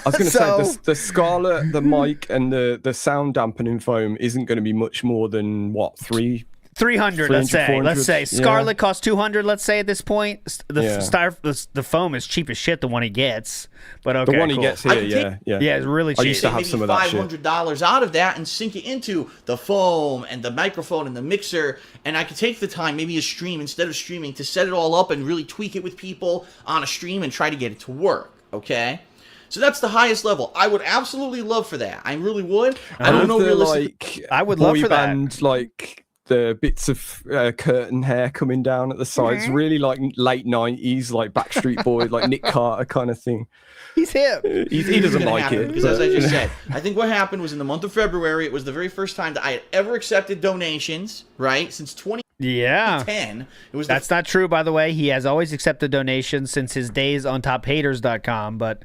was going to say the Scarlett, the mic, and the sound dampening foam isn't going to be much more than what, 300, let's say. Let's say Scarlett costs 200. Let's say at this point, the foam is cheap as shit. The one he gets, but okay, the one he gets here, it's really cheap. I used to have some of that shit. $500 out of that and sink it into the foam and the microphone and the mixer, and I could take the time, maybe a stream instead of streaming, to set it all up and really tweak it with people on a stream and try to get it to work. Okay. So that's the highest level. I would absolutely love for that. I really would. I don't know realistically. I would love for that. Like the bits of curtain hair coming down at the sides, really like late 90s, like Backstreet Boys, like Nick Carter kind of thing. He's hip. He doesn't like it. Because as I just said, I think what happened was in the month of February, it was the very first time that I had ever accepted donations, right? Since 2010. That's not true, by the way. He has always accepted donations since his days on tophaters.com, but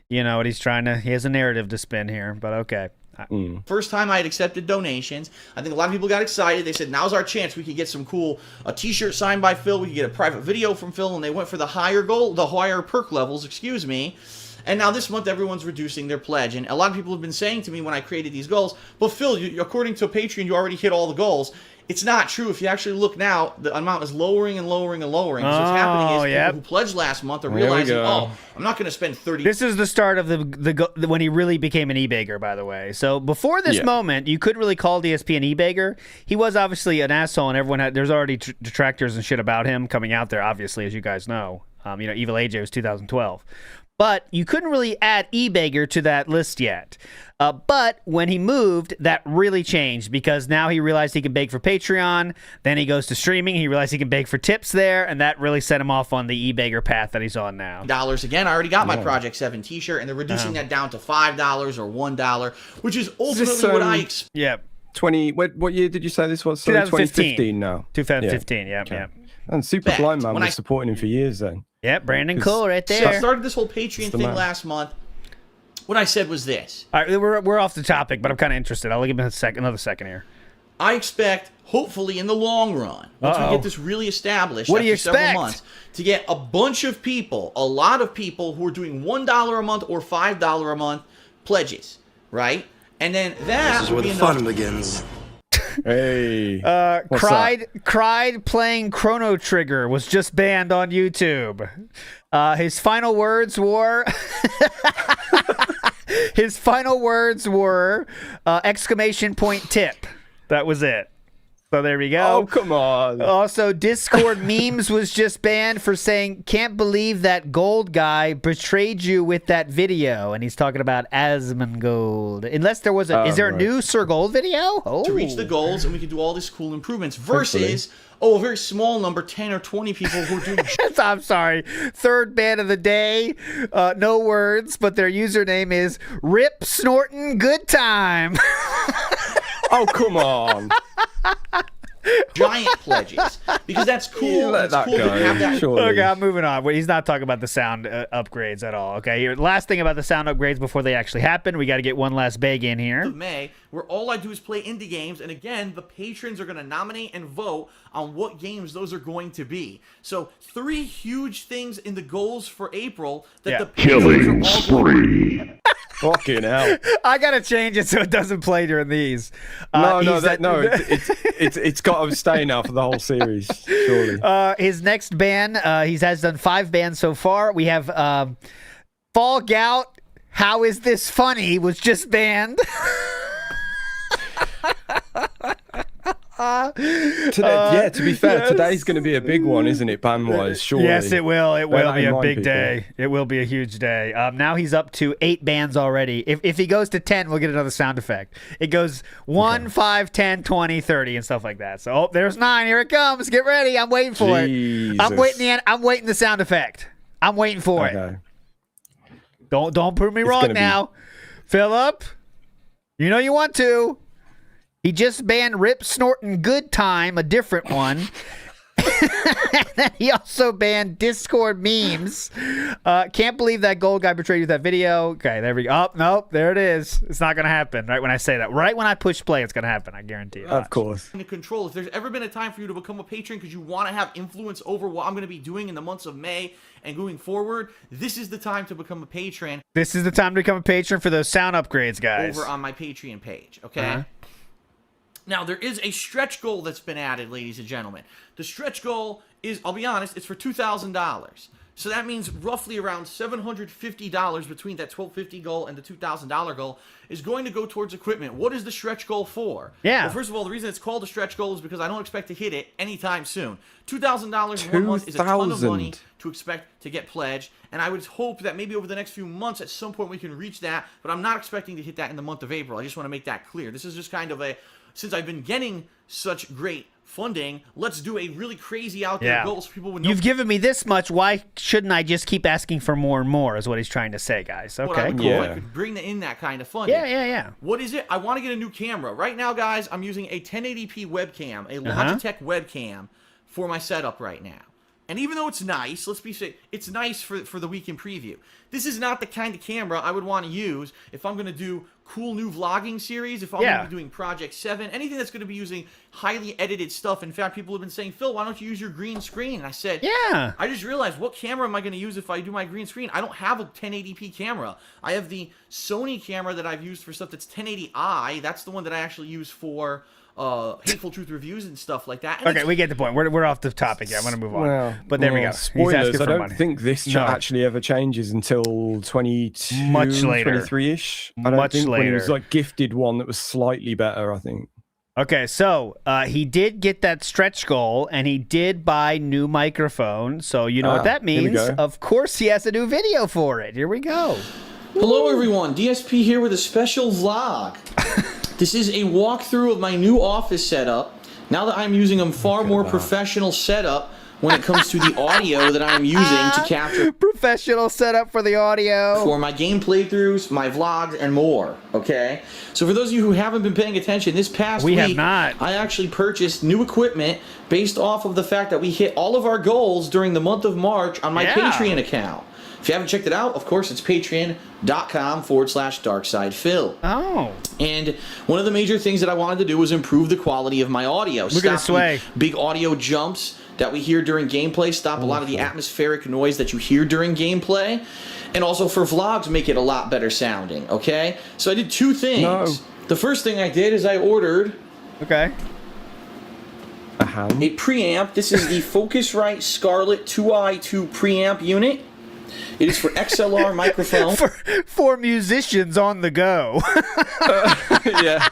you know what he has a narrative to spin here, but okay. First time I had accepted donations. I think a lot of people got excited. They said, now's our chance. We could get some cool t-shirt signed by Phil. We could get a private video from Phil, and they went for the higher perk levels, excuse me. And now this month, everyone's reducing their pledge. And a lot of people have been saying to me when I created these goals, but Phil, according to Patreon, you already hit all the goals. It's not true. If you actually look now, the amount is lowering and lowering and lowering. So what's happening is people who pledged last month are realizing, I'm not going to spend $30. This is the start of the when he really became an e-bagger, by the way. So before this moment, you couldn't really call DSP an e-bagger. He was obviously an asshole, and there's already detractors and shit about him coming out there, obviously, as you guys know. Evil AJ was 2012. But you couldn't really add e-bagger to that list yet. But when he moved, that really changed because now he realized he can beg for Patreon. Then he goes to streaming. He realized he can beg for tips there, and that really set him off on the e-bagger path that he's on now. Again, I already got my Project 7 t-shirt, and they're reducing that down to $5 or $1, which is ultimately what I expect. Yeah. 20. What year did you say this was? 2015 now. 2015. Yeah. And Super Blind Man was supporting him for years then. Yeah, Brandon Cole right there. So I started this whole Patreon thing last month. What I said was this. All right, we're off the topic, but I'm kind of interested. I'll give him another second here. I expect, hopefully, in the long run, once we get this really established several months, to get a bunch of people, a lot of people who are doing $1 a month or $5 a month pledges, right? And then that this is where the fun begins. Hey. What's Cried playing Chrono Trigger was just banned on YouTube. His final words were exclamation point tip. That was it. So there we go. Oh, come on. Also, Discord memes was just banned for saying, can't believe that gold guy betrayed you with that video. And he's talking about Asmongold. Unless there was is there a new Sir Gold video? Oh. To reach the goals, and we can do all these cool improvements versus, a very small number, 10 or 20 people who are doing I'm sorry. Third ban of the day. No words, but their username is Rip Snortin' Good Time. Oh, come on. giant pledges because that's cool. Let it's that cool go, to have that. surely. Okay, I'm moving on. He's not talking about the sound upgrades at all. Okay, here, last thing about the sound upgrades before they actually happen. We got to get one last bag in here. Of May, where all I do is play indie games, and again, the patrons are going to nominate and vote on what games those are going to be. So 3 huge things in the goals for April that the patrons are all going to... Fucking hell! I gotta change it so it doesn't play during these. It's got to stay now for the whole series. Surely. His next ban, he has done 5 bans so far. We have Fall Gout. How is this funny? Was just banned. Today, to be fair, today's going to be a big one, isn't it, ban-wise? Surely. Yes, it will. It will be a big people. day. It will be a huge day. Now he's up to 8 bans already. If he goes to 10, we'll get another sound effect. It goes 1, 5, 10, 20, 30, and stuff like that. So there's 9. Here it comes. Get ready. I'm waiting for it. I'm waiting the sound effect. I'm waiting for it. Don't prove me wrong now, Philip. You know you want to. He just banned Rip Snortin' Good Time, a different one. And then he also banned Discord memes. Can't believe that gold guy betrayed you with that video. Okay, there we go. Oh, nope, there it is. It's not going to happen right when I say that. Right when I push play, it's going to happen. I guarantee it. Of course. To control. If there's ever been a time for you to become a patron because you want to have influence over what I'm going to be doing in the months of May and going forward, this is the time to become a patron. This is the time to become a patron for those sound upgrades, guys. Over on my Patreon page, okay? Now, there is a stretch goal that's been added, ladies and gentlemen. The stretch goal is, I'll be honest, it's for $2,000. So that means roughly around $750 between that $1,250 goal and the $2,000 goal is going to go towards equipment. What is the stretch goal for? Yeah. Well, first of all, the reason it's called a stretch goal is because I don't expect to hit it anytime soon. $2,000 in 1 month is a ton of money to expect to get pledged. And I would hope that maybe over the next few months at some point we can reach that. But I'm not expecting to hit that in the month of April. I just want to make that clear. This is just kind of a... Since I've been getting such great funding, let's do a really crazy out there goal so people would know. You've given me this much. Why shouldn't I just keep asking for more and more is what he's trying to say, guys. Okay, cool. I could bring in that kind of funding. Yeah. What is it? I want to get a new camera. Right now, guys, I'm using a 1080p webcam, a Logitech webcam for my setup right now. And even though it's nice, let's be safe, it's nice for the weekend preview. This is not the kind of camera I would want to use if I'm going to do cool new vlogging series, if I'm going to be doing Project 7, anything that's going to be using highly edited stuff. In fact, people have been saying, Phil, why don't you use your green screen? And I said, I just realized, what camera am I going to use if I do my green screen? I don't have a 1080p camera. I have the Sony camera that I've used for stuff that's 1080i. That's the one that I actually use for... Hateful Truth reviews and stuff like that. And okay, we get the point. We're off the topic. I want to move on. Well, but there we go. Spoilers. I don't think this actually ever changes until 22, much later, 23-ish. Much later. When he was like gifted one that was slightly better, I think. Okay, so he did get that stretch goal, and he did buy new microphone. So you know what that means. Of course, he has a new video for it. Here we go. Hello, everyone. DSP here with a special vlog. This is a walkthrough of my new office setup. Now that I'm using a far more professional setup when it comes to the audio that I'm using to capture. Professional setup for the audio. For my game playthroughs, my vlogs, and more, okay? So for those of you who haven't been paying attention, this past week, I actually purchased new equipment based off of the fact that we hit all of our goals during the month of March on my Patreon account. If you haven't checked it out, of course, it's patreon.com/darksidephil. Oh. And one of the major things that I wanted to do was improve the quality of my audio. Look at this way. Big audio jumps that we hear during gameplay. Stop a lot of the atmospheric noise that you hear during gameplay. And also for vlogs, make it a lot better sounding, okay? So I did 2 things. The first thing I did is I ordered Okay. A hand. A preamp. This is the Focusrite Scarlett 2i2 preamp unit. It is for XLR microphone. For musicians on the go. Yeah.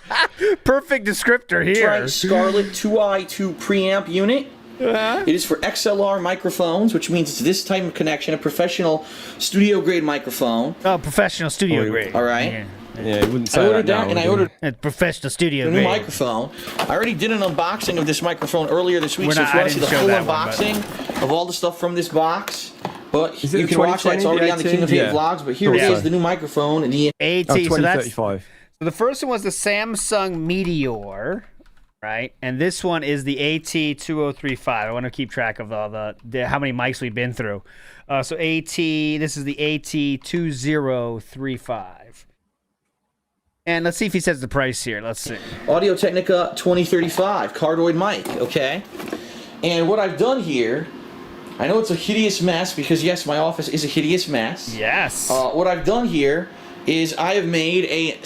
Perfect descriptor here. Focusrite Scarlett 2i2 preamp unit. It is for XLR microphones, which means it's this type of connection, a professional studio grade microphone. Oh, professional studio grade. All right. Yeah. Yeah, you wouldn't say I ordered that, that, and I ordered A professional studio a new grade. microphone. I already did an unboxing of this microphone earlier this week, so if you I want to see the didn't show full that one, unboxing of all the stuff from this box, but Is it you the can watch that. It's 2020, already on the King of Hate yeah. vlogs, but here it Cool. is, the new microphone. And the AT. Oh, So that's 2035. so the first one was the Samsung Meteor, right? And this one is the AT2035. I want to keep track of all the how many mics we've been through. So AT. This is the AT2035. And let's see if he says the price here. Let's see. Audio Technica 2035 cardioid mic, okay? And what I've done here, I know it's a hideous mess because, yes, my office is a hideous mess. Yes. What I've done here is I have made a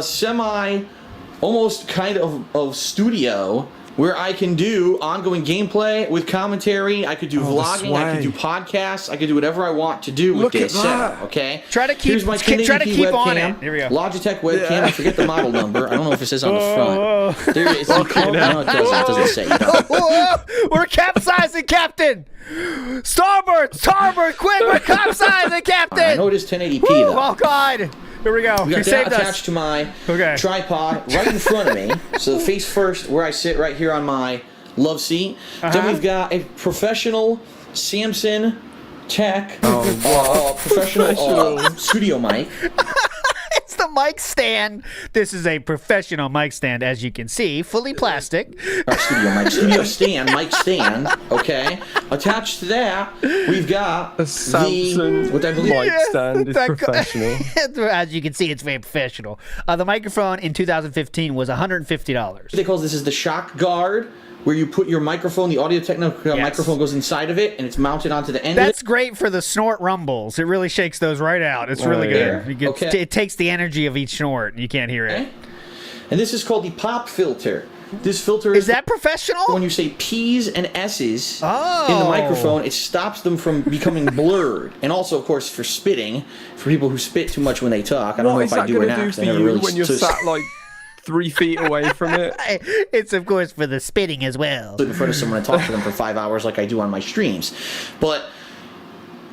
semi, almost kind of studio where I can do ongoing gameplay with commentary. I could do vlogging. I could do podcasts. I could do whatever I want to do with Look this at that. setup. Okay. Try to keep- Here's my try to 1080p keep webcam. on it. Here we go. Logitech webcam. I forget the model number. I don't know if it says on the front. There it is. No, it doesn't. It doesn't say. You know. Whoa, we're capsizing, Captain! Starboard! Quick! We're capsizing, Captain! I know it is 1080p Woo, though. oh, God! Here we go. We You got that saved attached us. to my Okay. tripod right in front of me. So face first, where I sit right here on my love seat. Then we've got a professional Samsung Tech professional studio mic. It's the mic stand. This is a professional mic stand, as you can see, fully plastic. Our studio mic, mic stand. Okay. Attached to that, we've got A Samsung what I believe. mic stand is professional. As you can see, it's very professional. The microphone in 2015 was $150. They call this is the shock guard, where you put your microphone, the Audio Technica microphone goes inside of it, and it's mounted onto the end of it. That's great for the snort rumbles. It really shakes those right out. It's really good. yeah. You get- Okay. It takes the energy of each snort. You can't hear it. Okay. And this is called the pop filter. This filter Is that professional? when you say P's and S's in Oh. the microphone, it stops them from becoming blurred. And also, of course, for spitting, for people who spit too much when they talk. I don't know What if is I that do or going to not. do 'cause for I never you really when you're sat like 3 feet away from it? It's, of course, for the spitting as well. in front of someone and talk to them for 5 hours like I do on my streams. But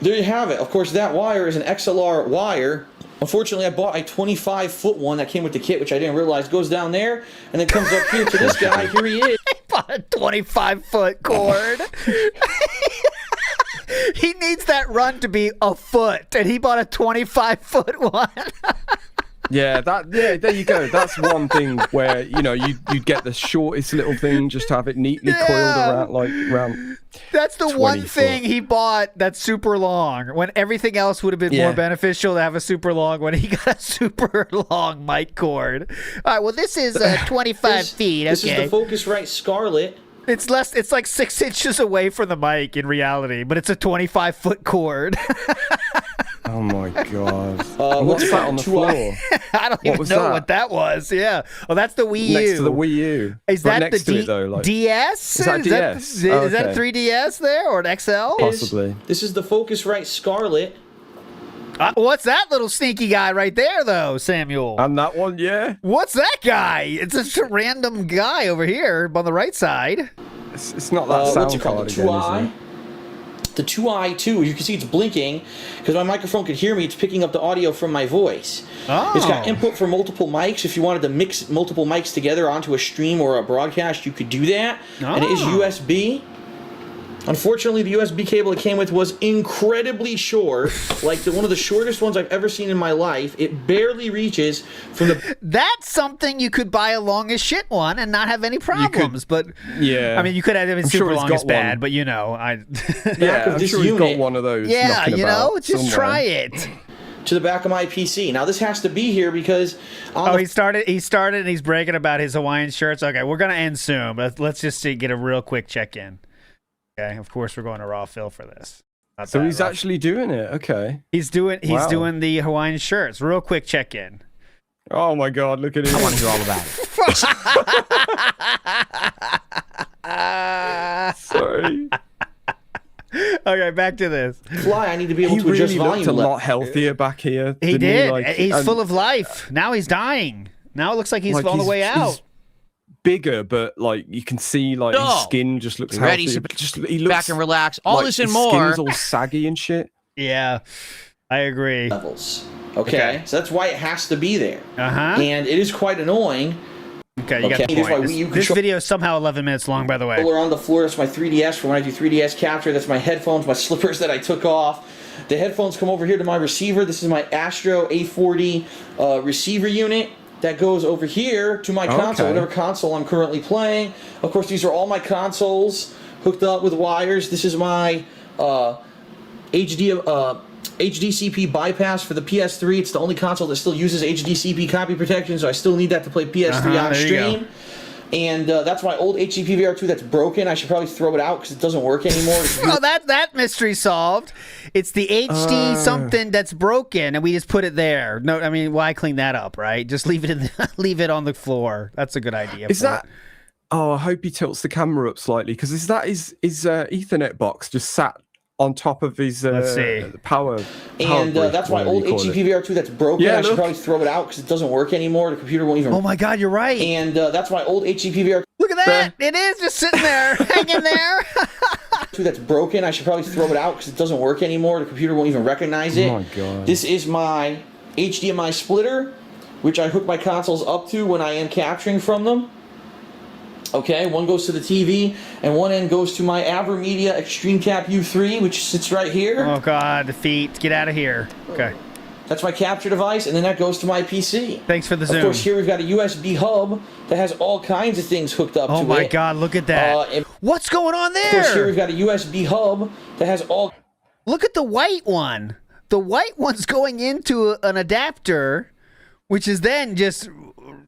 there you have it. Of course, that wire is an XLR wire. Unfortunately, I bought a 25-foot one that came with the kit, which I didn't realize goes down there and then comes up here to this guy. Here he is. Bought a 25-foot cord. He needs that run to be a foot, and he bought a 25-foot one. Yeah, there you go. That's one thing where you'd get the shortest little thing just to have it neatly coiled around. That's the one 20 thing foot. he bought that's super long. When everything else would have been more beneficial to have a super long one, he got a super long mic cord. All right, well, this is 25 feet. Okay. This is the Focusrite Scarlett. It's less. It's like 6 inches away from the mic in reality, but it's a 25-foot cord. Oh my god! What's What's that on the floor? I don't even was know that? what that was. Yeah. Oh, that's the Wii U. Next to the Wii U. Is Right that next the to it, though, like, DS? Is that DS? Is that Okay. 3DS there or an XL? Possibly. This is the Focusrite Scarlett. What's that little sneaky guy right there, though, Samuel? And that one, yeah. What's that guy? It's just a random guy over here on the right side. It's not that What's sound it called? card The again, 2i? is it? The 2i2, you can see it's blinking because my microphone could hear me. It's picking up the audio from my voice. Oh. It's got input for multiple mics. If you wanted to mix multiple mics together onto a stream or a broadcast, you could do that. And it is Oh. USB. Unfortunately, the USB cable it came with was incredibly short, like one of the shortest ones I've ever seen in my life. It barely reaches from the That's something you could buy a long as shit one and not have any problems. But Yeah. I mean, you could have it I'm super sure he's long got as bad, one. but I. Yeah, of I'm this sure he's got unit. one of those. Yeah, knocking about just somewhere. try it. to the back of my PC. Now this has to be here because on Oh, the he started, and he's bragging about his Hawaiian shirts. Okay, we're gonna end soon, but let's just get a real quick check in. Okay, of course we're going to raw fill for this. Not So that he's rough. actually doing it. Okay. He's doing Wow. the Hawaiian shirts. Real quick check in. Oh my God! Look at it. I want to hear all about it. Sorry. Okay, back to this. Fly, I need to be able He to adjust really volume. looked a level. lot healthier back here. He didn't did. Like, He's and, full of life. Now he's dying. Now it looks like he's like, on the way out. He's bigger, but like you can see, like his skin just looks ready healthier. to Just he looks back and relax. All like this and his more. Skin's all saggy and shit. Yeah, I agree. Levels. Okay? So that's why it has to be there. Uh-huh. And it is quite annoying. Okay, you got the It is why point. Wii U This video is somehow 11 minutes long, by the way. controller on the floor. That's my 3DS for when I do 3DS capture. That's my headphones, my slippers that I took off. The headphones come over here to my receiver. This is my Astro A40 receiver unit that goes over here to my console, whatever console I'm currently playing. Of course, these are all my consoles hooked up with wires. This is my HDCP bypass for the PS3. It's the only console that still uses HDCP copy protection, so I still need that to play PS3 on stream. And that's my old HDP VR2 that's broken. I should probably throw it out because it doesn't work anymore. Oh, that mystery solved. It's the HD something that's broken, and we just put it there. No, I mean, why clean that up, right? Just leave it in leave it on the floor. That's a good idea. Is that? Oh, I hope he tilts the camera up slightly because is that his Ethernet box just sat on top of his power? And that's my old HDP VR2 that's broken. Yeah, I should probably throw it out because it doesn't work anymore. The computer won't even. Oh my God, you're right. And that's my old HDP VR2. Look at that! It is just sitting there, hanging there. That's broken. I should probably throw it out because it doesn't work anymore. The computer won't even recognize it. Oh my God. This is my HDMI splitter, which I hook my consoles up to when I am capturing from them. Okay, one goes to the TV, and one end goes to my AverMedia Extreme Cap U3, which sits right here. Oh God, the feet! Get out of here. Okay. That's my capture device, and then that goes to my PC. Thanks for the zoom. Of course, here we've got a USB hub that has all kinds of things hooked up to it. Oh my God, look at that. What's going on there? Of course, here we've got a USB hub that has all... Look at the white one. The white one's going into an adapter, which is then just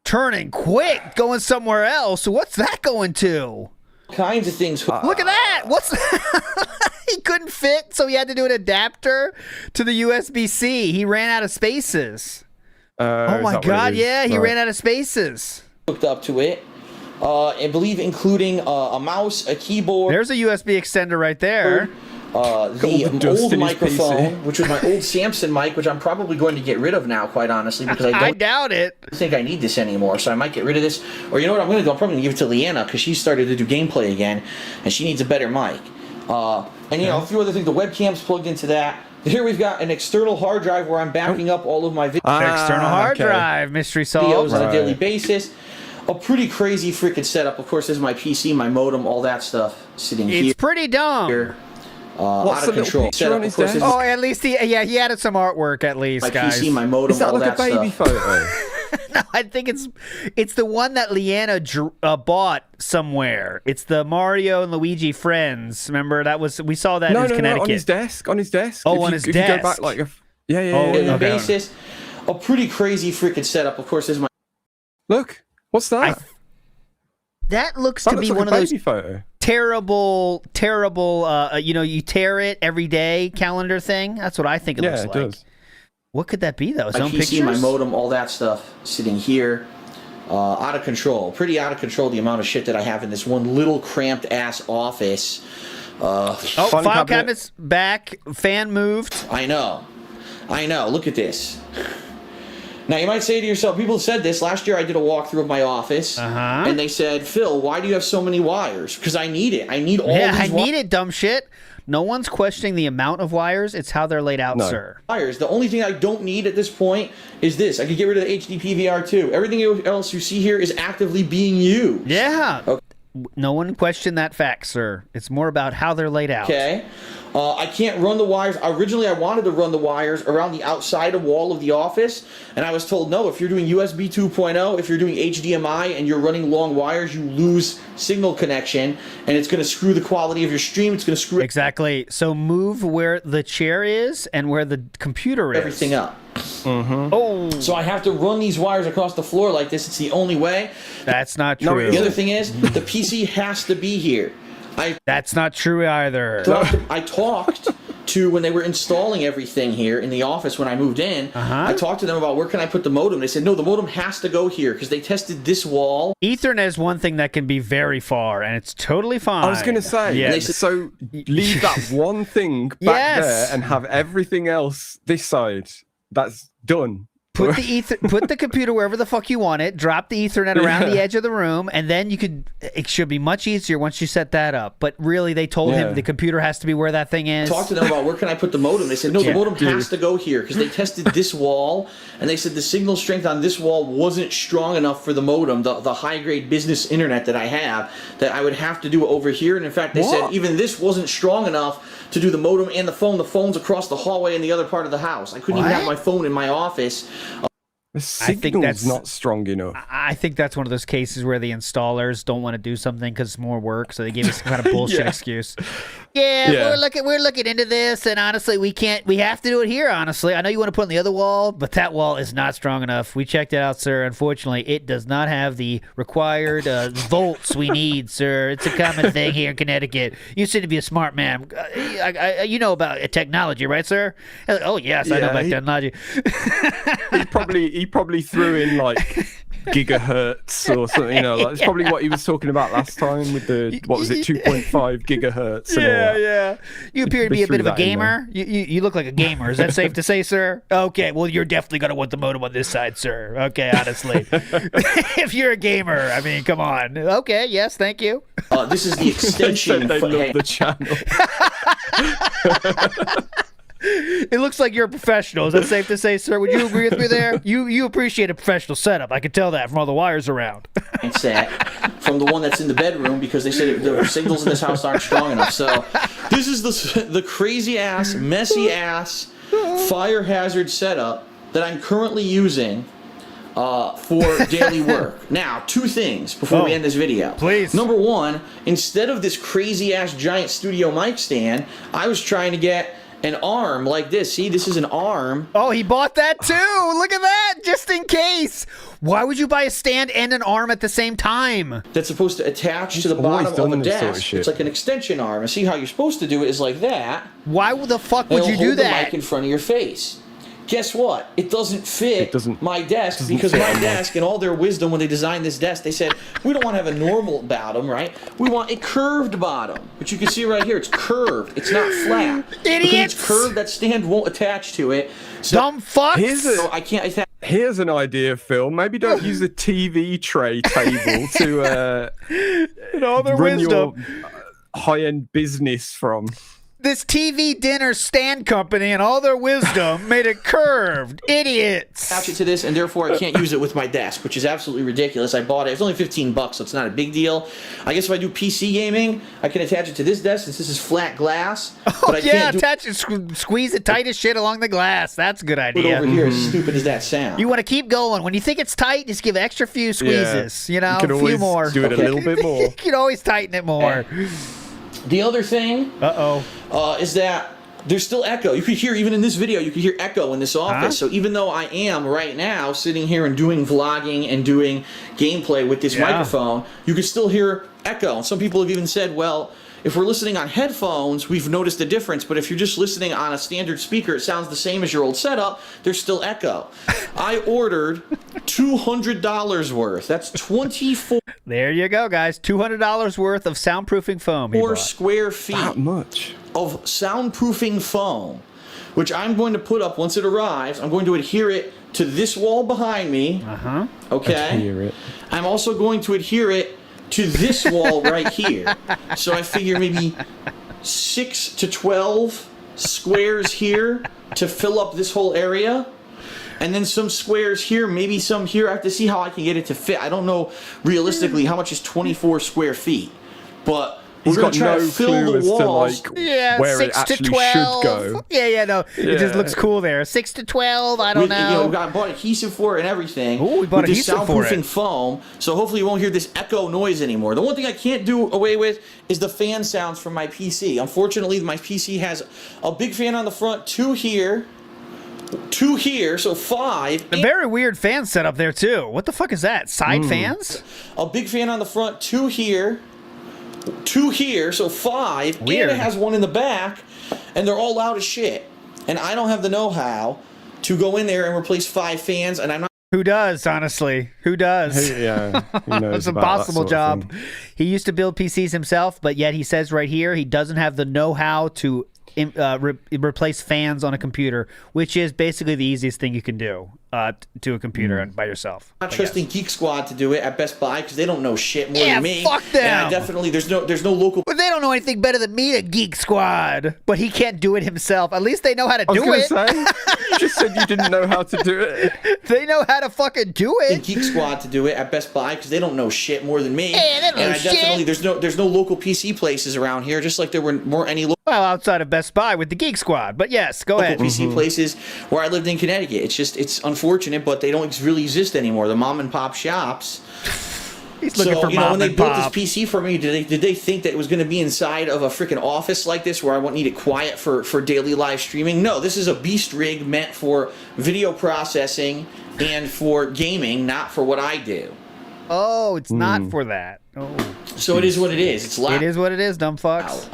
turning quick, going somewhere else. So what's that going to? Kinds of things. Look at that. What's that? He couldn't fit, so he had to do an adapter to the USB-C. He ran out of spaces. Oh my God, yeah, he ran out of spaces. Hooked up to it. I believe including a mouse, a keyboard. There's a USB extender right there. The old microphone, which was my old Samson mic, which I'm probably going to get rid of now, quite honestly, because I doubt it. think I need this anymore, so I might get rid of this. Or you know what I'm going to do? I'm probably going to give it to Leanna, because she started to do gameplay again, and she needs a better mic. And, you know, a few other things. The webcam's plugged into that. Here we've got an external hard drive where I'm backing up all of my videos. External hard drive, mystery solved. On a daily basis. A pretty crazy freaking setup. Of course, there's my PC, my modem, all that stuff sitting here. It's pretty dumb. Out of control. Setup, of course, oh, at least he added some artwork at least, my guys. PC, my modem, Is that all like that a baby stuff. photo? No, I think it's the one that Leanna bought somewhere. It's the Mario and Luigi Friends. Remember we saw that in Connecticut. On his desk. On his desk. Oh, on his if desk. You go back like yeah. Daily basis. A pretty crazy freaking setup. Of course, there's my. Look, what's that? That looks to be like one a of those baby photo. terrible, you tear it every day calendar thing. That's what I think it looks like. Yeah, it does. What could that be, though? His My own PC, pictures? my modem, all that stuff sitting here. Out of control. Pretty out of control, the amount of shit that I have in this one little cramped ass office. File cabinet's back. Fan moved. I know. Look at this. Now, you might say to yourself, people said this. Last year I did a walkthrough of my office, and they said, Phil, why do you have so many wires? Because I need it. I need all these wires. Yeah, I need it, dumb shit. No one's questioning the amount of wires. It's how they're laid out, sir. Wires. The only thing I don't need at this point is this. I could get rid of the HDP VR2. Everything else you see here is actively being used. Yeah. Okay. No one questioned that fact, sir. It's more about how they're laid out. Okay. I can't run the wires. Originally, I wanted to run the wires around the outside wall of the office, and I was told, no, if you're doing USB 2.0, if you're doing HDMI, and you're running long wires, you lose signal connection, and it's going to screw the quality of your stream. It's going to screw... Exactly. So move where the chair is and where the computer is. Everything up. Mm-hmm. Oh. So I have to run these wires across the floor like this. It's the only way. That's not true. No, the other thing is, the PC has to be here. That's not true either. I talked to when they were installing everything here in the office when I moved in. I talked to them about where can I put the modem. They said, no, the modem has to go here because they tested this wall. Ethernet is one thing that can be very far, and it's totally fine. I was going to say, yeah. So leave that one thing back there and have everything else this side. That's done. Put the computer wherever the fuck you want it. Drop the Ethernet around the edge of the room, and then it should be much easier once you set that up. But really, they told him the computer has to be where that thing is. Talked to them about where can I put the modem. They said, no, the modem has to go here because they tested this wall, and they said the signal strength on this wall wasn't strong enough for the modem, the high-grade business internet that I have, that I would have to do it over here. And in fact, they said even this wasn't strong enough to do the modem and the phone. The phone's across the hallway in the other part of the house. I couldn't even have my phone in my office. The signal's not strong enough. I think that's one of those cases where the installers don't want to do something because it's more work, so they gave us some kind of bullshit excuse. We're looking into this, and honestly, we have to do it here, honestly. I know you want to put it on the other wall, but that wall is not strong enough. We checked it out, sir. Unfortunately, it does not have the required volts we need, sir. It's a common thing here in Connecticut. You seem to be a smart man. You know about technology, right, sir? Oh, yes, I know about technology. He probably threw in like gigahertz or something, you know, like it's probably what he was talking about last time with the 2.5 gigahertz and all that. You appear to be a bit of a gamer. You look like a gamer. Is that safe to say, sir? Okay, well, you're definitely going to want the modem on this side, sir. Okay, honestly. If you're a gamer, I mean, come on. Okay, yes, thank you. This is the extension. They love the channel. It looks like you're a professional. Is that safe to say, sir? Would you agree with me there? You appreciate a professional setup. I can tell that from all the wires around. It's that from the one that's in the bedroom because they said the signals in this house aren't strong enough. So this is the crazy ass, messy ass fire hazard setup that I'm currently using for daily work. Now, two things before we end this video. Please. Number one, instead of this crazy ass giant studio mic stand, I was trying to get an arm like this. See, this is an arm. Oh, he bought that too. Look at that, just in case. Why would you buy a stand and an arm at the same time? That's supposed to attach to the bottom of a desk. It's like an extension arm. And see how you're supposed to do it is like that. Why the fuck would you do that? Hold the mic in front of your face. Guess what? It doesn't fit my desk because my desk, in all their wisdom when they designed this desk, they said, we don't want to have a normal bottom, right? We want a curved bottom. But you can see right here, it's curved. It's not flat. Idiots! Because it's curved, that stand won't attach to it. So dumb fucks! I can't attach. Here's an idea, Phil. Maybe don't use a TV tray table to in all their run wisdom. your high-end business from. This TV dinner stand company and all their wisdom made it curved. Idiots. Attach it to this, and therefore I can't use it with my desk, which is absolutely ridiculous. I bought it. It's only $15, so it's not a big deal. I guess if I do PC gaming, I can attach it to this desk since this is flat glass. Oh, yeah, attach it, squeeze it tight as shit along the glass. That's a good idea. Put over here, as stupid as that sounds. You want to keep going. When you think it's tight, just give extra few squeezes. You know, you can a few more. Do it a little bit more. You can always tighten it more. The other thing is that there's still echo. You could hear, even in this video, you could hear echo in this office. So even though I am right now sitting here and doing vlogging and doing gameplay with this microphone, you can still hear echo. And some people have even said, well, if we're listening on headphones, we've noticed a difference, but if you're just listening on a standard speaker, it sounds the same as your old setup, there's still echo. I ordered $200 worth. That's 24. There you go, guys. $200 worth of soundproofing foam. 4 square feet. That much. Of soundproofing foam, which I'm going to put up once it arrives. I'm going to adhere it to this wall behind me. Okay? Adhere it. I'm also going to adhere it to this wall right here. So I figure maybe 6 to 12 squares here to fill up this whole area. And then some squares here, maybe some here. I have to see how I can get it to fit. I don't know realistically how much is 24 square feet. But we're going to try to fill the walls. Where 6 it actually to 12. should go. It just looks cool there. 6 to 12, I don't know. We bought adhesive for it and everything. Ooh, we bought adhesive for it. With this soundproofing foam, so hopefully you won't hear this echo noise anymore. The one thing I can't do away with is the fan sounds from my PC. Unfortunately, my PC has a big fan on the front, 2 here, 2 here, so 5. A very weird fan setup there, too. What the fuck is that? Side fans? A big fan on the front, 2 here, 2 here, so 5. Weird. And it has one in the back, and they're all loud as shit. And I don't have the know-how to go in there and replace 5 fans, and I'm not. Who does, honestly? Who does? Yeah, who knows It's an about that impossible sort of job. thing. He used to build PCs himself, but yet he says right here he doesn't have the know-how to replace fans on a computer, which is basically the easiest thing you can do to a computer by yourself. Not trusting Geek Squad to do it at Best Buy because they don't know shit more than me. Fuck them. And I definitely there's no local. But they don't know anything better than me at Geek Squad. But he can't do it himself. At least they know how to do it. Say, you just said you didn't know how to do it. They know how to fucking do it. Geek Squad to do it at Best Buy because they don't know shit more than me. Hey, they don't know and I definitely shit. there's no local PC places around here, just like there weren't any Well, outside of Best Buy with the Geek Squad. But yes, go ahead. PC places where I lived in Connecticut. It's unfortunate, but they don't really exist anymore. The mom and pop shops. He's looking for when mom they and built pop. this PC for me, did they think that it was going to be inside of a freaking office like this where I won't need it quiet for daily live streaming? No, this is a beast rig meant for video processing and for gaming, not for what I do. Oh, it's not for that. Oh. So it is what it is. It's loud. It is what it is, dumb fucks.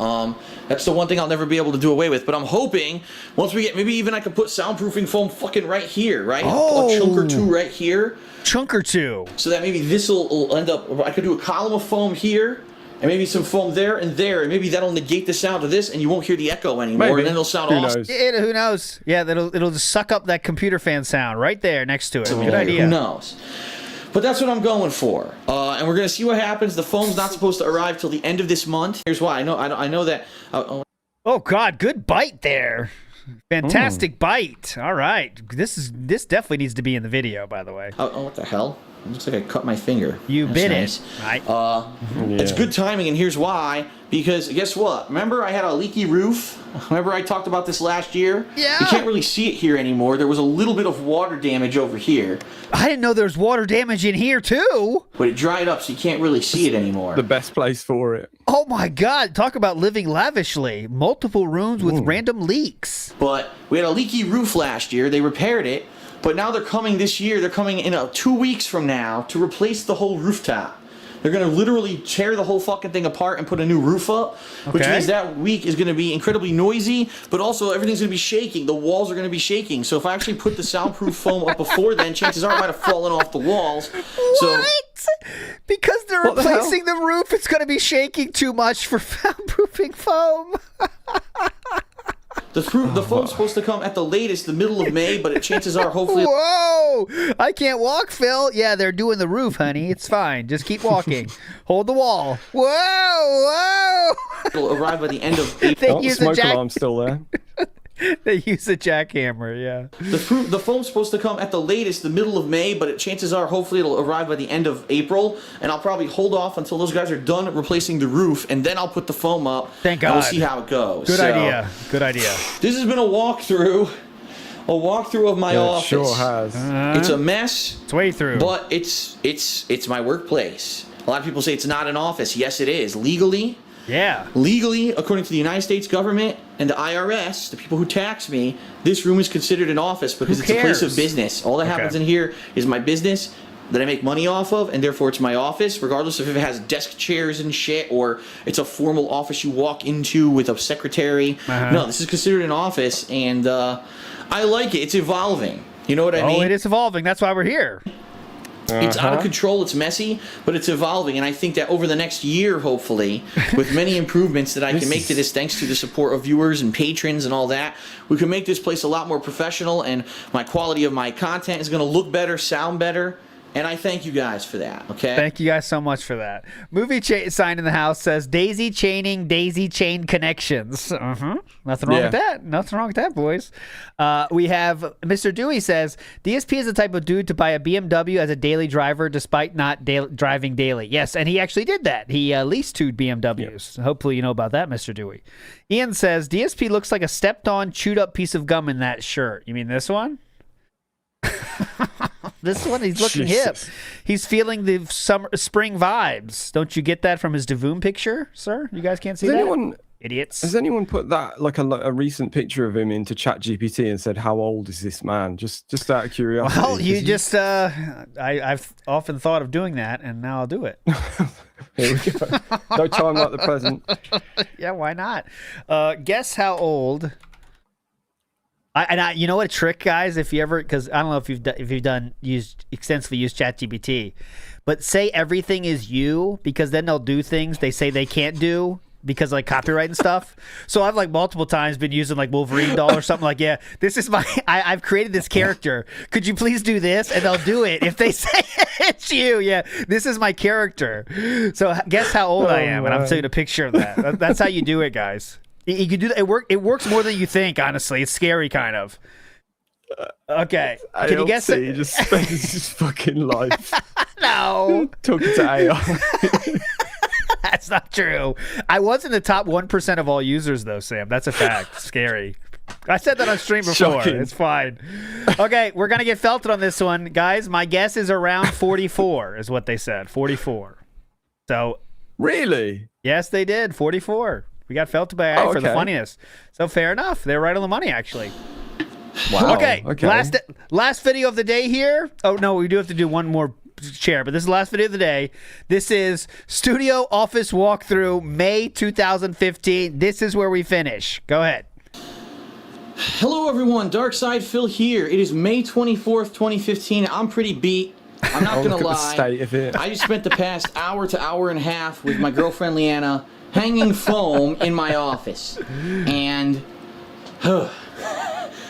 That's the one thing I'll never be able to do away with. But I'm hoping once we get, maybe even I could put soundproofing foam fucking right here, right? Oh. A chunk or 2 right here. Chunk or 2. So that maybe this will end up. I could do a column of foam here, and maybe some foam there, and maybe that'll negate the sound of this, and you won't hear the echo anymore, Maybe. and then it'll sound Who awesome. knows? Who knows? Yeah, it'll just suck up that computer fan sound right there next to it. Good Who idea. knows? But that's what I'm going for, and we're gonna see what happens. The foam's not supposed to arrive till the end of this month. Here's why. I know that. Oh God, good bite there. Fantastic bite. All right, this definitely needs to be in the video, by the way. Oh, what the hell? It looks like I cut my finger. You That's bit nice. it. Right. It's good timing, and here's why. Because guess what? Remember I had a leaky roof? Remember I talked about this last year? Yeah. You can't really see it here anymore. There was a little bit of water damage over here. I didn't know there was water damage in here too. But it dried up, so you can't really see it anymore. The best place for it. Oh my God! Talk about living lavishly. Multiple rooms with random leaks. But we had a leaky roof last year. They repaired it. But now they're coming this year. They're coming in 2 weeks from now to replace the whole rooftop. They're going to literally tear the whole fucking thing apart and put a new roof up, which means that week is going to be incredibly noisy, but also everything's going to be shaking. The walls are going to be shaking. So if I actually put the soundproof foam up before then, chances are it might have fallen off the walls. What? Because they're replacing the roof, it's going to be shaking too much for soundproofing foam. The foam's supposed to come at the latest, the middle of May, but chances are hopefully. Whoa! I can't walk, Phil. Yeah, they're doing the roof, honey. It's fine. Just keep walking. Hold the wall. Whoa! It'll arrive by the end of They April. use Smoke alarm's still there. They use a jackhammer, yeah. The foam's supposed to come at the latest, the middle of May, but chances are hopefully it'll arrive by the end of April, and I'll probably hold off until those guys are done replacing the roof, and then I'll put the foam up. Thank And God. we'll see how it goes. Good So, idea. Good idea. This has been a walkthrough of my office. It sure has. It's a mess. It's way through. But it's my workplace. A lot of people say it's not an office. Yes, it is. Legally, according to the United States government and the IRS, the people who tax me, this room is considered an office because it's a place of business. All that happens in here is my business that I make money off of, and therefore it's my office, regardless of if it has desk chairs and shit or it's a formal office you walk into with a secretary. No, this is considered an office, and I like it. It's evolving. You know what I mean? Oh, it is evolving. That's why we're here. It's out of control, it's messy, but it's evolving, and I think that over the next year, hopefully, with many improvements that I can make to this, thanks to the support of viewers and patrons and all that, we can make this place a lot more professional, and my quality of my content is going to look better, sound better, and I thank you guys for that, okay? Thank you guys so much for that. Movie sign in the house says daisy chaining, daisy chain connections. Nothing wrong with that. Nothing wrong with that, boys. We have Mr. Dewey says DSP is the type of dude to buy a BMW as a daily driver despite not driving daily. Yes, and he actually did that. He leased 2 BMWs. Yep. Hopefully you know about that, Mr. Dewey. Ian says DSP looks like a stepped on, chewed up piece of gum in that shirt. You mean this one? This one, he's looking hip. He's feeling the spring vibes. Don't you get that from his Davoom picture, sir? You guys can't see that? idiots. Has anyone put that, like a recent picture of him into ChatGPT and said, how old is this man? Just out of curiosity. Well, you just, I've often thought of doing that, and now I'll do it. Here we go. No time like the present. Yeah, why not? Guess how old... you know what a trick, guys? If you ever, because I don't know if you've extensively used ChatGPT, but say everything is you, because then they'll do things they say they can't do because like copyright and stuff. So I've like multiple times been using like Wolverine doll or something like, yeah, this is my, I've created this character. Could you please do this? And they'll do it if they say it's you. Yeah, this is my character. So guess how old I am, and I'm taking a picture of that. That's how you do it, guys. You can do that. It works more than you think. Honestly, it's scary, kind of. Okay, can you guess it? He just spends his fucking life. No, talking to AI. That's not true. I was in the top 1% of all users, though, Sam. That's a fact. Scary. I said that on stream before. Shocking. It's fine. Okay, we're gonna get felted on this one, guys. My guess is around 44, is what they said. 44. So. Really? Yes, they did. 44. We got felted by AI for the funniness. So fair enough. They're right on the money, actually. Wow. Okay. Last video of the day here. Oh, no, we do have to do one more chair, but this is the last video of the day. This is Studio Office Walkthrough, May 2015. This is where we finish. Go ahead. Hello, everyone. Darkside Phil here. It is May 24th, 2015. I'm pretty beat. I'm not going to lie. State of it. I just spent the past hour to hour and a half with my girlfriend Leanna hanging foam in my office. And what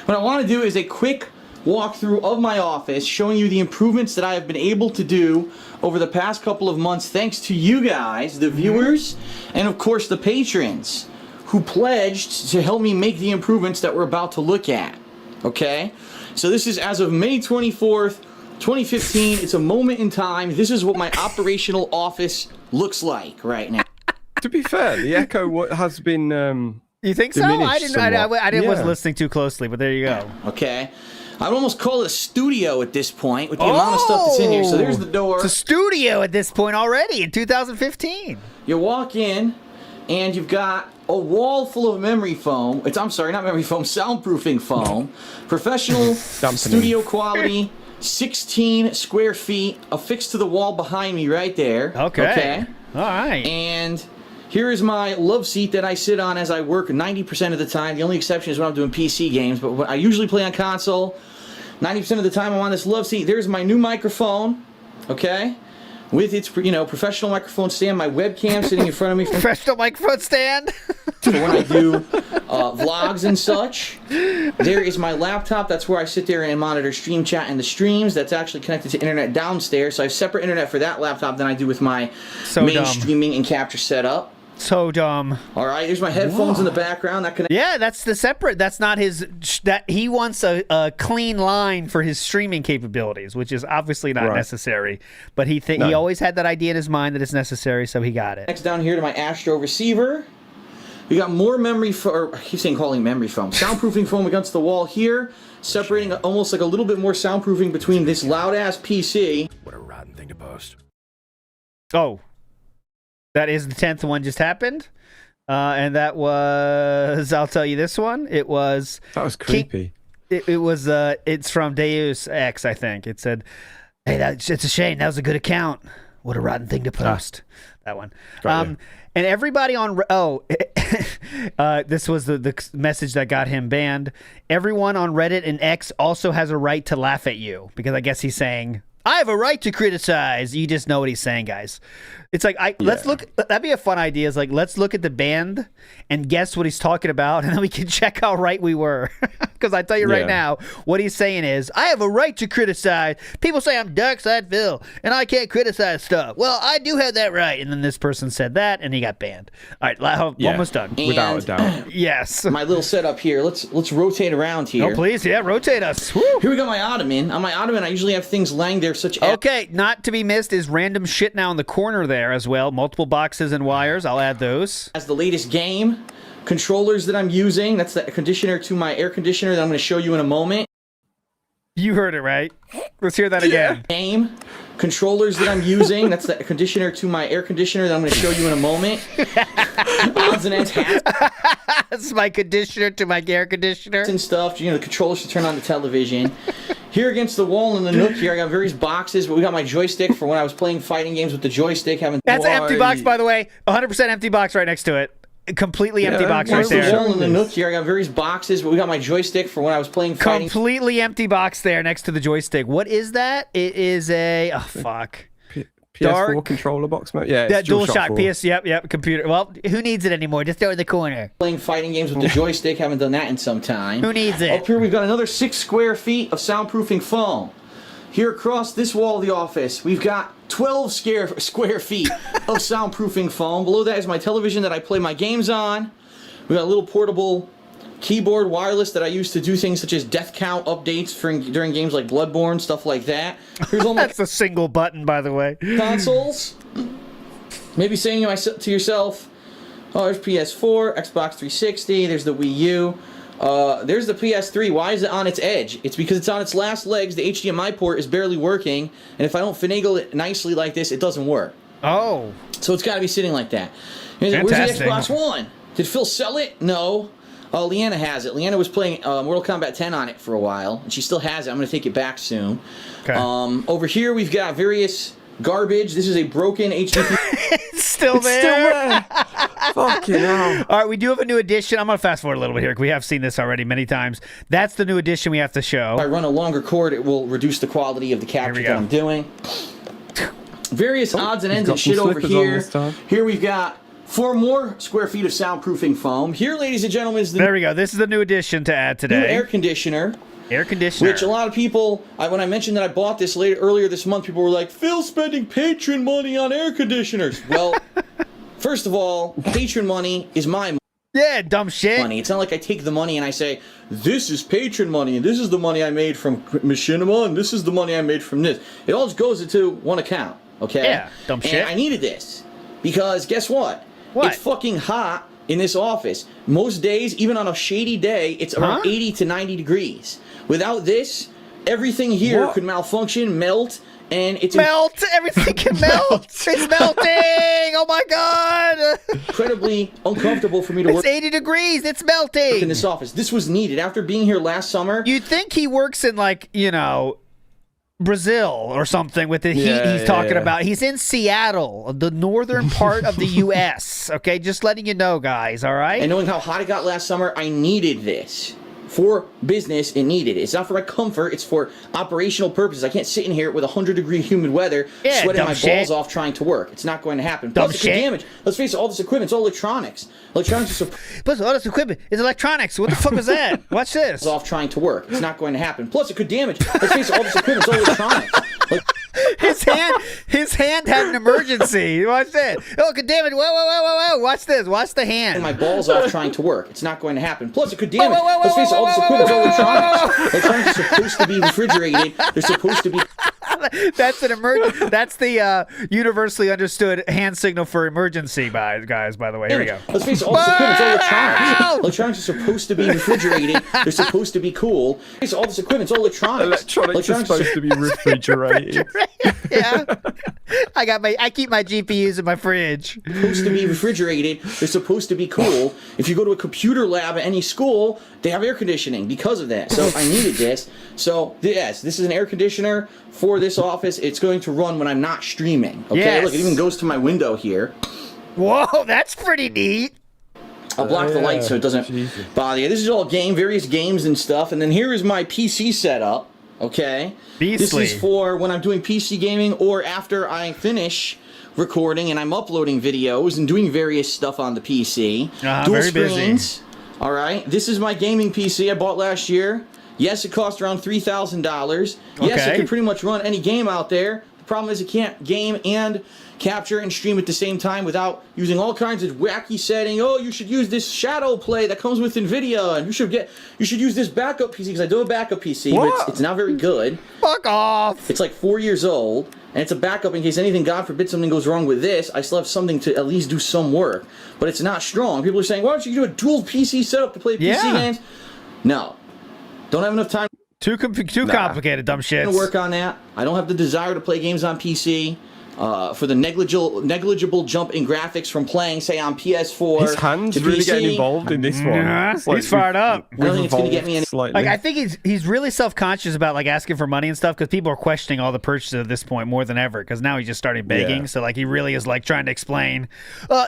I want to do is a quick walkthrough of my office, showing you the improvements that I have been able to do over the past couple of months, thanks to you guys, the viewers, and of course the patrons, who pledged to help me make the improvements that we're about to look at. Okay? So this is as of May 24th, 2015. It's a moment in time. This is what my operational office looks like right now. To be fair, the echo has been you think so? I wasn't listening too closely, but there you go. Okay. I'd almost call it a studio at this point with the amount of stuff that's in here. So there's the door. It's a studio at this point already in 2015. You walk in and you've got a wall full of memory foam. I'm sorry, not memory foam, soundproofing foam. Professional studio quality, 16 square feet affixed to the wall behind me right there. Okay. All right. And here is my love seat that I sit on as I work 90% of the time. The only exception is when I'm doing PC games, but when I usually play on console. 90% of the time I'm on this love seat. There's my new microphone, okay? With its, professional microphone stand, my webcam sitting in front of me. Professional microphone stand? For when I do vlogs and such. There is my laptop. That's where I sit there and monitor stream chat and the streams. That's actually connected to internet downstairs. So I have separate internet for that laptop than I do with my main streaming and capture setup. So dumb. All right, there's my headphones in the background. Yeah, that's the separate. That's not his. That he wants a clean line for his streaming capabilities, which is obviously not necessary. But he always had that idea in his mind that it's necessary, so he got it. Next down here to my Astro receiver. We got more memory foam. I keep saying calling memory foam. Soundproofing foam against the wall here, separating almost like a little bit more soundproofing between this loud ass PC. What a rotten thing to post. Oh. That is the 10th one just happened. And that was, I'll tell you this one. It was... That was creepy. It's from Deus Ex, I think. It said, hey, it's a shame. That was a good account. What a rotten thing to post. That one. And everybody on... this was the message that got him banned. Everyone on Reddit and X also has a right to laugh at you. Because I guess he's saying... I have a right to criticize. You just know what he's saying, guys. It's like, let's look. That'd be a fun idea. Is like, let's look at the band and guess what he's talking about, and then we can check how right we were. Because I tell you right now, what he's saying is, I have a right to criticize. People say I'm Darkside Phil, and I can't criticize stuff. Well, I do have that right. And then this person said that, and he got banned. All right, almost done. Without a doubt. Yes. My little setup here. Let's rotate around here. Oh, please, rotate us. Woo. Here we got my ottoman. On my ottoman, I usually have things laying there, such as... Okay, not to be missed is random shit now in the corner there as well. Multiple boxes and wires. I'll add those. As the latest game controllers that I'm using. That's the conditioner to my air conditioner that I'm going to show you in a moment. You heard it right. Let's hear that again. Game controllers that I'm using. That's the conditioner to my air conditioner that I'm going to show you in a moment. Odds and ends, hats. That's my conditioner to my air conditioner. And stuff, the controllers to turn on the television. Here against the wall in the nook here, I got various boxes, but we got my joystick for when I was playing fighting games with the joystick. That's an empty box, by the way. 100% empty box right next to it. Completely empty box right there. The wall in the nook here, I got various boxes, but we got my joystick for when I was playing fighting. Completely empty box there next to the joystick. What is that? It is a fuck. PS4 Dark controller box mode. Yeah, that it's DualShock PS. Yep. Computer. Well, who needs it anymore? Just throw it in the corner. Playing fighting games with the joystick. Haven't done that in some time. Who needs it? Up here, we've got another 6 square feet of soundproofing foam. Here across this wall of the office, we've got 12 square feet of soundproofing foam. Below that is my television that I play my games on. We got a little portable keyboard wireless that I use to do things such as death count updates during games like Bloodborne, stuff like that. Here's all my That's a single button, by the way. consoles. Maybe saying to yourself, oh, there's PS4, Xbox 360, there's the Wii U. There's the PS3. Why is it on its edge? It's because it's on its last legs. The HDMI port is barely working, and if I don't finagle it nicely like this, it doesn't work. Oh. So it's got to be sitting like that. Where's the Xbox One? Did Phil sell it? No. Oh, Leanna has it. Leanna was playing Mortal Kombat 10 on it for a while, and she still has it. I'm going to take it back soon. Okay. Over here, we've got various garbage. This is a broken HDMI. It's still there. Fucking hell. All right, we do have a new edition. I'm going to fast forward a little bit here because we have seen this already many times. That's the new edition we have to show. If I run a longer cord, it will reduce the quality of the capture that I'm doing. Various odds and ends and shit over here. Here we've got 4 more square feet of soundproofing foam. Here, ladies and gentlemen, is the there we go. This is the new addition to add today. new air conditioner. Air conditioner. Which a lot of people, when I mentioned that I bought this earlier this month, people were like, Phil's spending patron money on air conditioners. Well, first of all, patron money is my money. Yeah, dumb shit. Money. It's not like I take the money and I say, this is patron money, and this is the money I made from Machinima, and this is the money I made from this. It all just goes into one account, okay? Yeah, dumb shit. And I needed this, because guess what? What? It's fucking hot in this office. Most days, even on a shady day, it's around 80 to 90 degrees. Without this, everything here could malfunction, melt, and it's melt. Everything can melt. It's melting. Oh my god. Incredibly uncomfortable for me to work. It's 80 degrees. It's melting in this office. This was needed after being here last summer. You'd think he works in Brazil or something with the heat he's talking about. He's in Seattle, the northern part of the U.S. Okay, just letting you know, guys. All right. And knowing how hot it got last summer, I needed this. For business, it needed it. It's not for my comfort. It's for operational purposes. I can't sit in here with 100-degree humid weather, sweating my balls off trying to work. It's not going to happen. Plus, it could damage. Let's face it, all this equipment, it's all electronics. Electronics are... Plus, all this equipment is electronics. What the fuck was that? Watch this. Off trying to work. It's not going to happen. Plus, it could damage. Let's face it, all this equipment, it's all electronics. His hand had an emergency. Watch that. Oh, it could damage. Whoa. Watch this. Watch the hand. And my balls off trying to work. It's not going to happen. Plus, it could damage. Let's face it, all this equipment is all electronics. Electronics are supposed to be refrigerated. They're supposed to be... That's an emergency. That's the universally understood hand signal for emergency, guys. By the way, here we go. Let's face it, all this equipment's all electronics. Electronics are supposed to be refrigerated. They're supposed to be cool. All this equipment's all electronics. Electronics are supposed to be refrigerated. Yeah, I keep my GPUs in my fridge. Supposed to be refrigerated. They're supposed to be cool. If you go to a computer lab at any school, they have air conditioning because of that. So I needed this. So yes, this is an air conditioner for this office. It's going to run when I'm not streaming. Okay, yes. Look, it even goes to my window here. Whoa, that's pretty neat. I'll block the light so it doesn't bother you. This is all various games and stuff. And then here is my PC setup. Okay, Beastly. This is for when I'm doing PC gaming or after I finish recording and I'm uploading videos and doing various stuff on the PC. Dual very screens. Busy. All right, this is my gaming PC I bought last year. Yes, it cost around $3,000. Yes, it can pretty much run any game out there. The problem is it can't game and capture and stream at the same time without using all kinds of wacky setting. Oh, you should use this shadow play that comes with NVIDIA, and you should use this backup PC, because I do have a backup PC, but it's not very good. Fuck off! It's like 4 years old, and it's a backup in case anything, God forbid, something goes wrong with this. I still have something to at least do some work, but it's not strong. People are saying, why don't you do a dual PC setup to play PC games? No. Don't have enough time. Too complicated, dumb shit. I'm gonna work on that. I don't have the desire to play games on PC. For the negligible jump in graphics from playing, say, on PS4 His hands to really PC, getting involved in this one. Yeah, It's like he's fired up. I don't think it's gonna get me any. Slightly. Like, I think he's really self-conscious about like asking for money and stuff because people are questioning all the purchases at this point more than ever because now he just started begging. Yeah. So like he really is like trying to explain,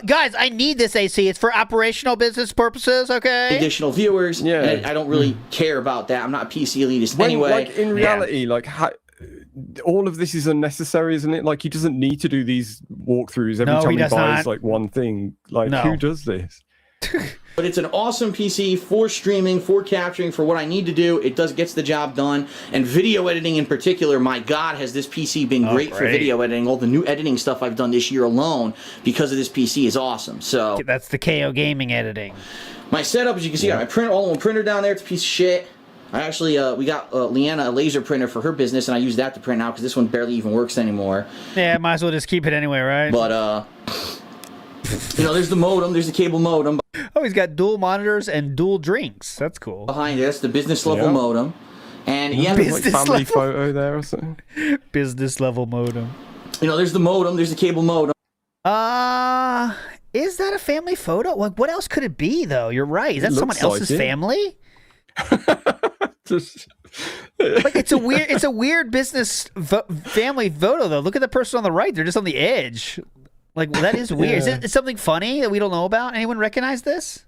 guys, I need this AC. It's for operational business purposes, okay? Additional viewers. Yeah. And I don't really care about that. I'm not a PC elitist When, anyway. like in reality, like all of this is unnecessary, isn't it? Like he doesn't need to do these walkthroughs every time he does buys not. like one thing. Like who does this? But it's an awesome PC for streaming, for capturing, for what I need to do. It gets the job done. And video editing in particular, my God, has this PC been great for video editing. All the new editing stuff I've done this year alone because of this PC is awesome. So that's the KO gaming editing. My setup, as you can see, I got my all-in-one printer down there. It's a piece of shit. I actually, we got Leanna a laser printer for her business, and I use that to print now because this one barely even works anymore. Yeah, might as well just keep it anyway, right? But, there's the modem. There's the cable modem. Oh, he's got dual monitors and dual drinks. That's cool. Behind it, that's the business level modem. And Like family photo there or something. Business level modem. There's the modem. There's the cable modem. Is that a family photo? Like, what else could it be, though? You're right. Is that someone else's family? Like it's a weird business family photo though. Look at the person on the right; they're just on the edge. Like that is weird. Is it something funny that we don't know about? Anyone recognize this?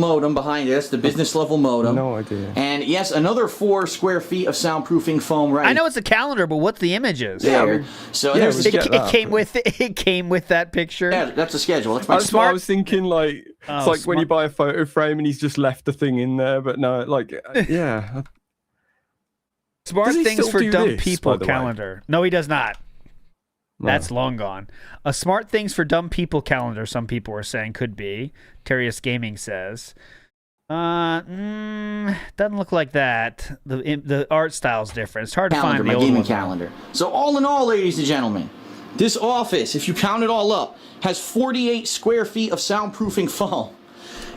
Modem behind it. That's the business level modem. No idea. And yes, another 4 square feet of soundproofing foam. Right. I know it's a calendar, but what's the images? There. So there's it came with that picture. Yeah, that's the schedule. That's That's what I was thinking. Like it's like when you buy a photo frame and he's just left the thing in there, but no, like yeah. Smart things for dumb people by the calendar. No, he does not. That's long gone. A smart things for dumb people calendar, some people are saying could be. Terrius Gaming says. Doesn't look like that. The art style's different. It's hard to find the my old gaming one. calendar. So all in all, ladies and gentlemen, this office, if you count it all up, has 48 square feet of soundproofing foam.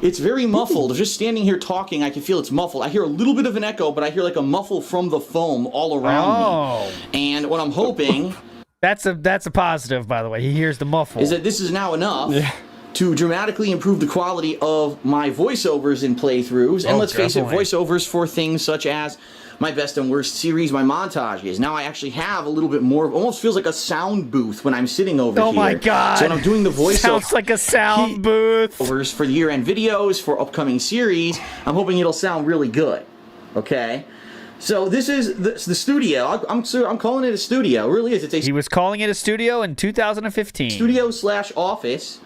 It's very muffled. Just standing here talking, I can feel it's muffled. I hear a little bit of an echo, but I hear like a muffle from the foam all around me. And what I'm hoping... That's a positive, by the way. He hears the muffle. Is that this is now enough to dramatically improve the quality of my voiceovers in playthroughs. And let's face it, voiceovers for things such as my best and worst series, my montages. Now I actually have a little bit more, almost feels like a sound booth when I'm sitting over here. Oh my God. So when I'm doing the voiceover. Sounds like a sound booth. For the year-end videos, for upcoming series, I'm hoping it'll sound really good. Okay? So this is the studio. I'm calling it a studio. It really is. He was calling it a studio in 2015. Studio/office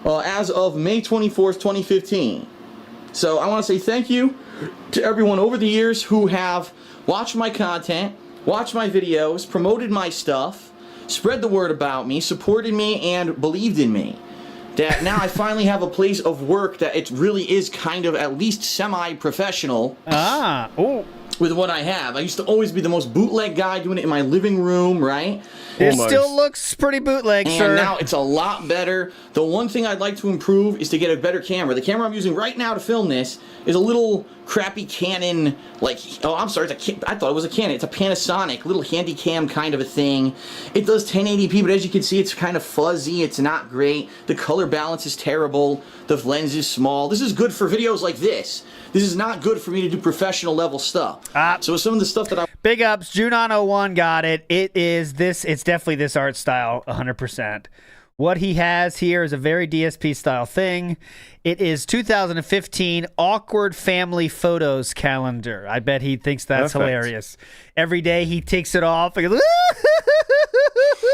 as of May 24th, 2015. So I want to say thank you to everyone over the years who have watched my content, watched my videos, promoted my stuff, spread the word about me, supported me, and believed in me. That now I finally have a place of work that it really is kind of at least semi-professional. With what I have. I used to always be the most bootleg guy doing it in my living room, right? It still looks pretty bootleg, and sir. And now it's a lot better. The one thing I'd like to improve is to get a better camera. The camera I'm using right now to film this is a little crappy Canon, I thought it was a Canon. It's a Panasonic, little handy cam kind of a thing. It does 1080p, but as you can see, it's kind of fuzzy. It's not great. The color balance is terrible. The lens is small. This is good for videos like this. This is not good for me to do professional level stuff. So some of the stuff that I... Big ups. Junon01 got it. It's definitely this art style, 100%. What he has here is a very DSP style thing. It is 2015 Awkward Family Photos Calendar. I bet he thinks that's hilarious. Every day he takes it off and goes,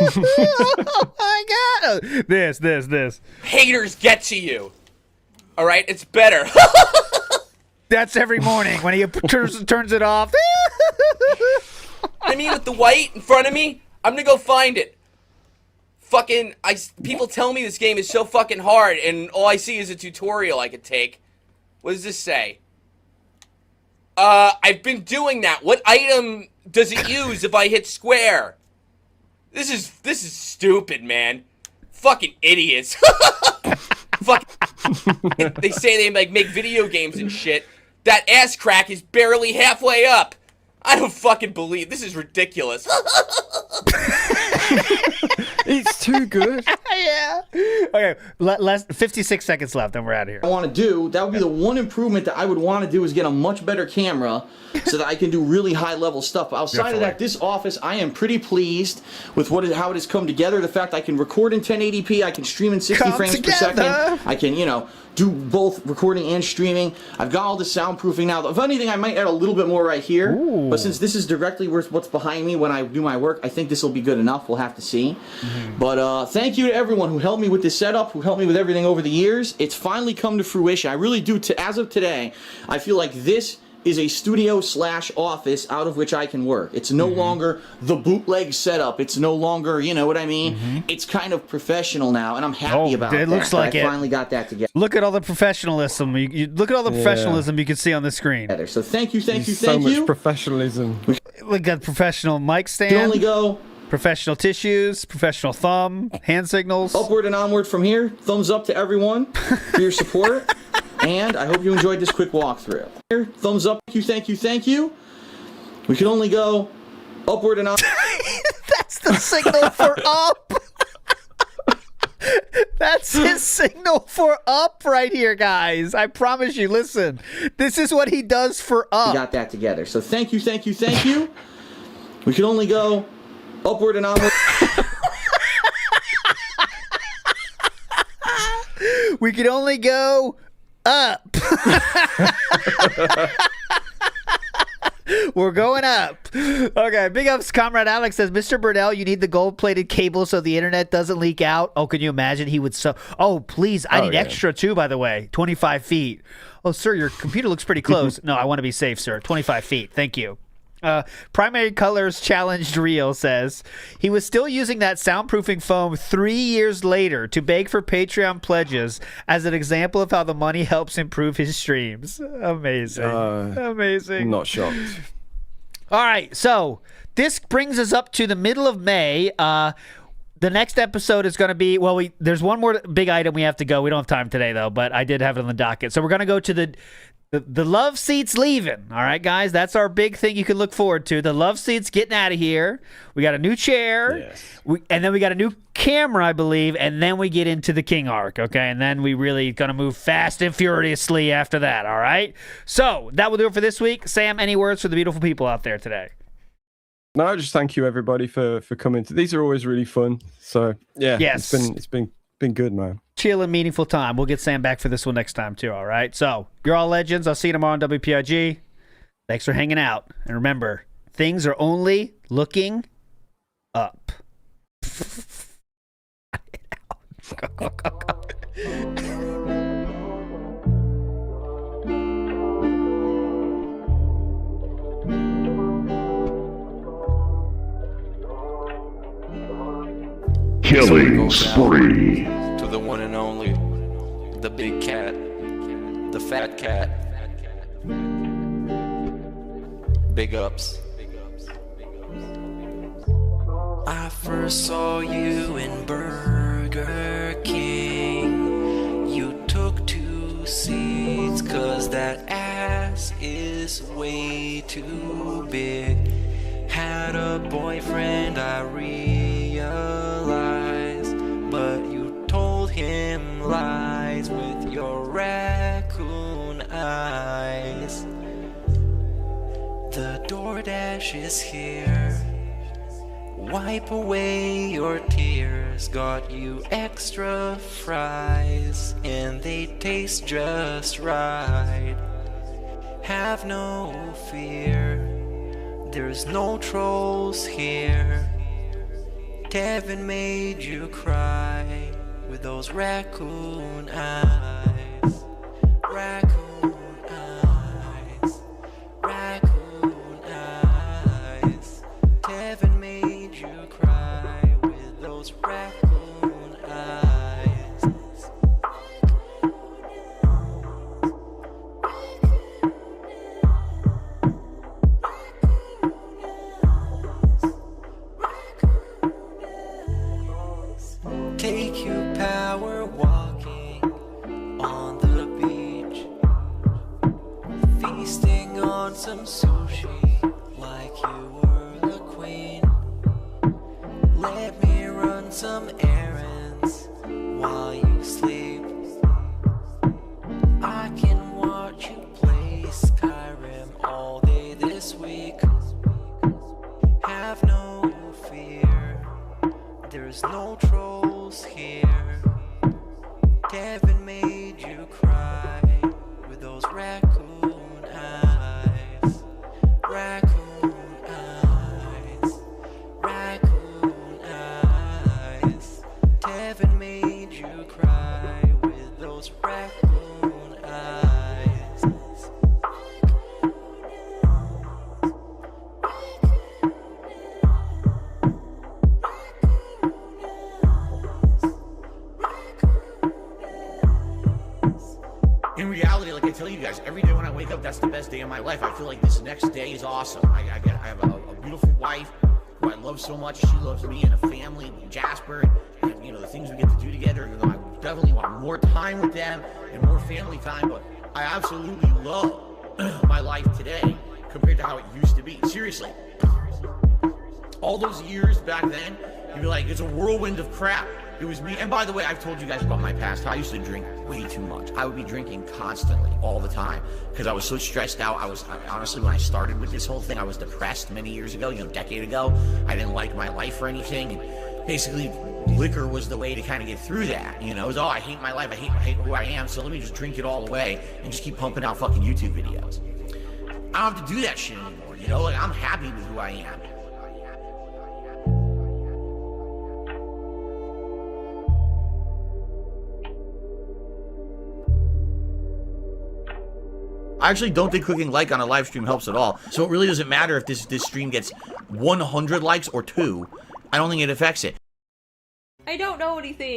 oh my God. This. Haters get to you. All right? It's better. That's every morning when he turns it off. I mean, with the white in front of me, I'm gonna go find it. People tell me this game is so fucking hard, and all I see is a tutorial I could take. What does this say? I've been doing that. What item does it use if I hit square? This is stupid, man. Fucking idiots. They say they make video games and shit. That ass crack is barely halfway up. I don't fucking believe this is ridiculous. It's too good. Yeah. Okay, less 56 seconds left, and we're out of here. I want to do, that would be the one improvement that I would want to do, is get a much better camera so that I can do really high level stuff. But outside of that, this office, I am pretty pleased with how it has come together. The fact I can record in 1080p, I can stream in 60 frames per second. I can, do both recording and streaming. I've got all the soundproofing now. If anything, I might add a little bit more right here. Ooh. But since this is directly what's behind me when I do my work, I think this will be good enough. We'll have to see. Mm-hmm. But thank you to everyone who helped me with this setup, who helped me with everything over the years. It's finally come to fruition. I really do. As of today, I feel like this is a studio/office out of which I can work. It's no longer the bootleg setup. It's no longer, you know what I mean? It's kind of professional now, and I'm happy about that. It looks like I finally got that together. Look at all the professionalism. You look at all the professionalism you can see on the screen. So thank you. So much professionalism. Look at professional mic stand. You can only go professional tissues, professional thumb, hand signals. Upward and onward from here. Thumbs up to everyone for your support. And I hope you enjoyed this quick walkthrough. Here, thumbs up. Thank you. We can only go upward and onward. That's the signal for up. That's his signal for up right here, guys. I promise you. Listen, this is what he does for up. We got that together. So thank you. We can only go upward and onward. We can only go up. We're going up. Okay, big ups. Comrade Alex says, Mr. Burnell, you need the gold-plated cable so the internet doesn't leak out. Oh, can you imagine? He would Oh, please. I need extra too, by the way. 25 feet. Oh, sir, your computer looks pretty close. No, I want to be safe, sir. 25 feet. Thank you. Primary Colors Challenged Real says he was still using that soundproofing foam 3 years later to beg for Patreon pledges as an example of how the money helps improve his streams. Amazing. Amazing. I'm not shocked. All right, so this brings us up to the middle of May. The next episode is going to be, there's one more big item we have to go. We don't have time today, though, but I did have it on the docket. So we're going to go to the love seat's leaving. All right, guys, that's our big thing you can look forward to. The love seat's getting out of here. We got a new chair. Yes. And then we got a new camera, I believe, and then we get into the King Arc, okay? And then we really going to move fast and furiously after that, all right? So that will do it for this week. Sam, any words for the beautiful people out there today? No, just thank you, everybody, for coming. These are always really fun. So, yeah, yes. It's been good, man. Chill and meaningful time. We'll get Sam back for this one next time, too, all right? So, you're all legends. I'll see you tomorrow on WPIG. Thanks for hanging out. And remember, things are only looking up. Killing spree. To the one and only, the big cat, the fat cat. Big ups. I first saw you in Burger King. You took 2 seats, 'cause that ass is way too big. Had a boyfriend, I realized, but you told him lies with your raccoon eyes. The DoorDash is here. Wipe away your tears. Got you extra fries, and they taste just right. Have no fear, there's no trolls here. Kevin made you cry with those raccoon eyes. Raccoon eyes. Raccoon eyes. Kevin made you cry with those raccoon eyes. Take you power walking on the beach, feasting on some sushi like some errands while you sleep. I can watch you play Skyrim all day this week. Have no fear, there's no trolls here. Kevin made you cry with those raccoon eyes. Raccoon eyes. Raccoon eyes. Kevin made you cry with those raccoon eyes. In reality, like I tell you guys, every day when I wake up, that's the best day of my life. I feel like this next day is awesome. I have a beautiful wife who I love so much. She loves me and a family, Jasper, and you know the things we get to do together. You know, I definitely want more time with them and more family time. But I absolutely love my life today compared to how it used to be. Seriously, all those years back then, you'd be like, it's a whirlwind of crap. It was me. And by the way, I've told you guys about my past. I used to drink way too much. I would be drinking constantly, all the time, because I was so stressed out. Honestly, when I started with this whole thing, I was depressed many years ago, a decade ago. I didn't like my life or anything. And basically, liquor was the way to kind of get through that. It was, I hate my life. I hate who I am. So let me just drink it all away and just keep pumping out fucking YouTube videos. I don't have to do that shit anymore. Like I'm happy with who I am. I actually don't think clicking like on a live stream helps at all. So it really doesn't matter if this stream gets 100 likes or 2. I don't think it affects it. I don't know anything.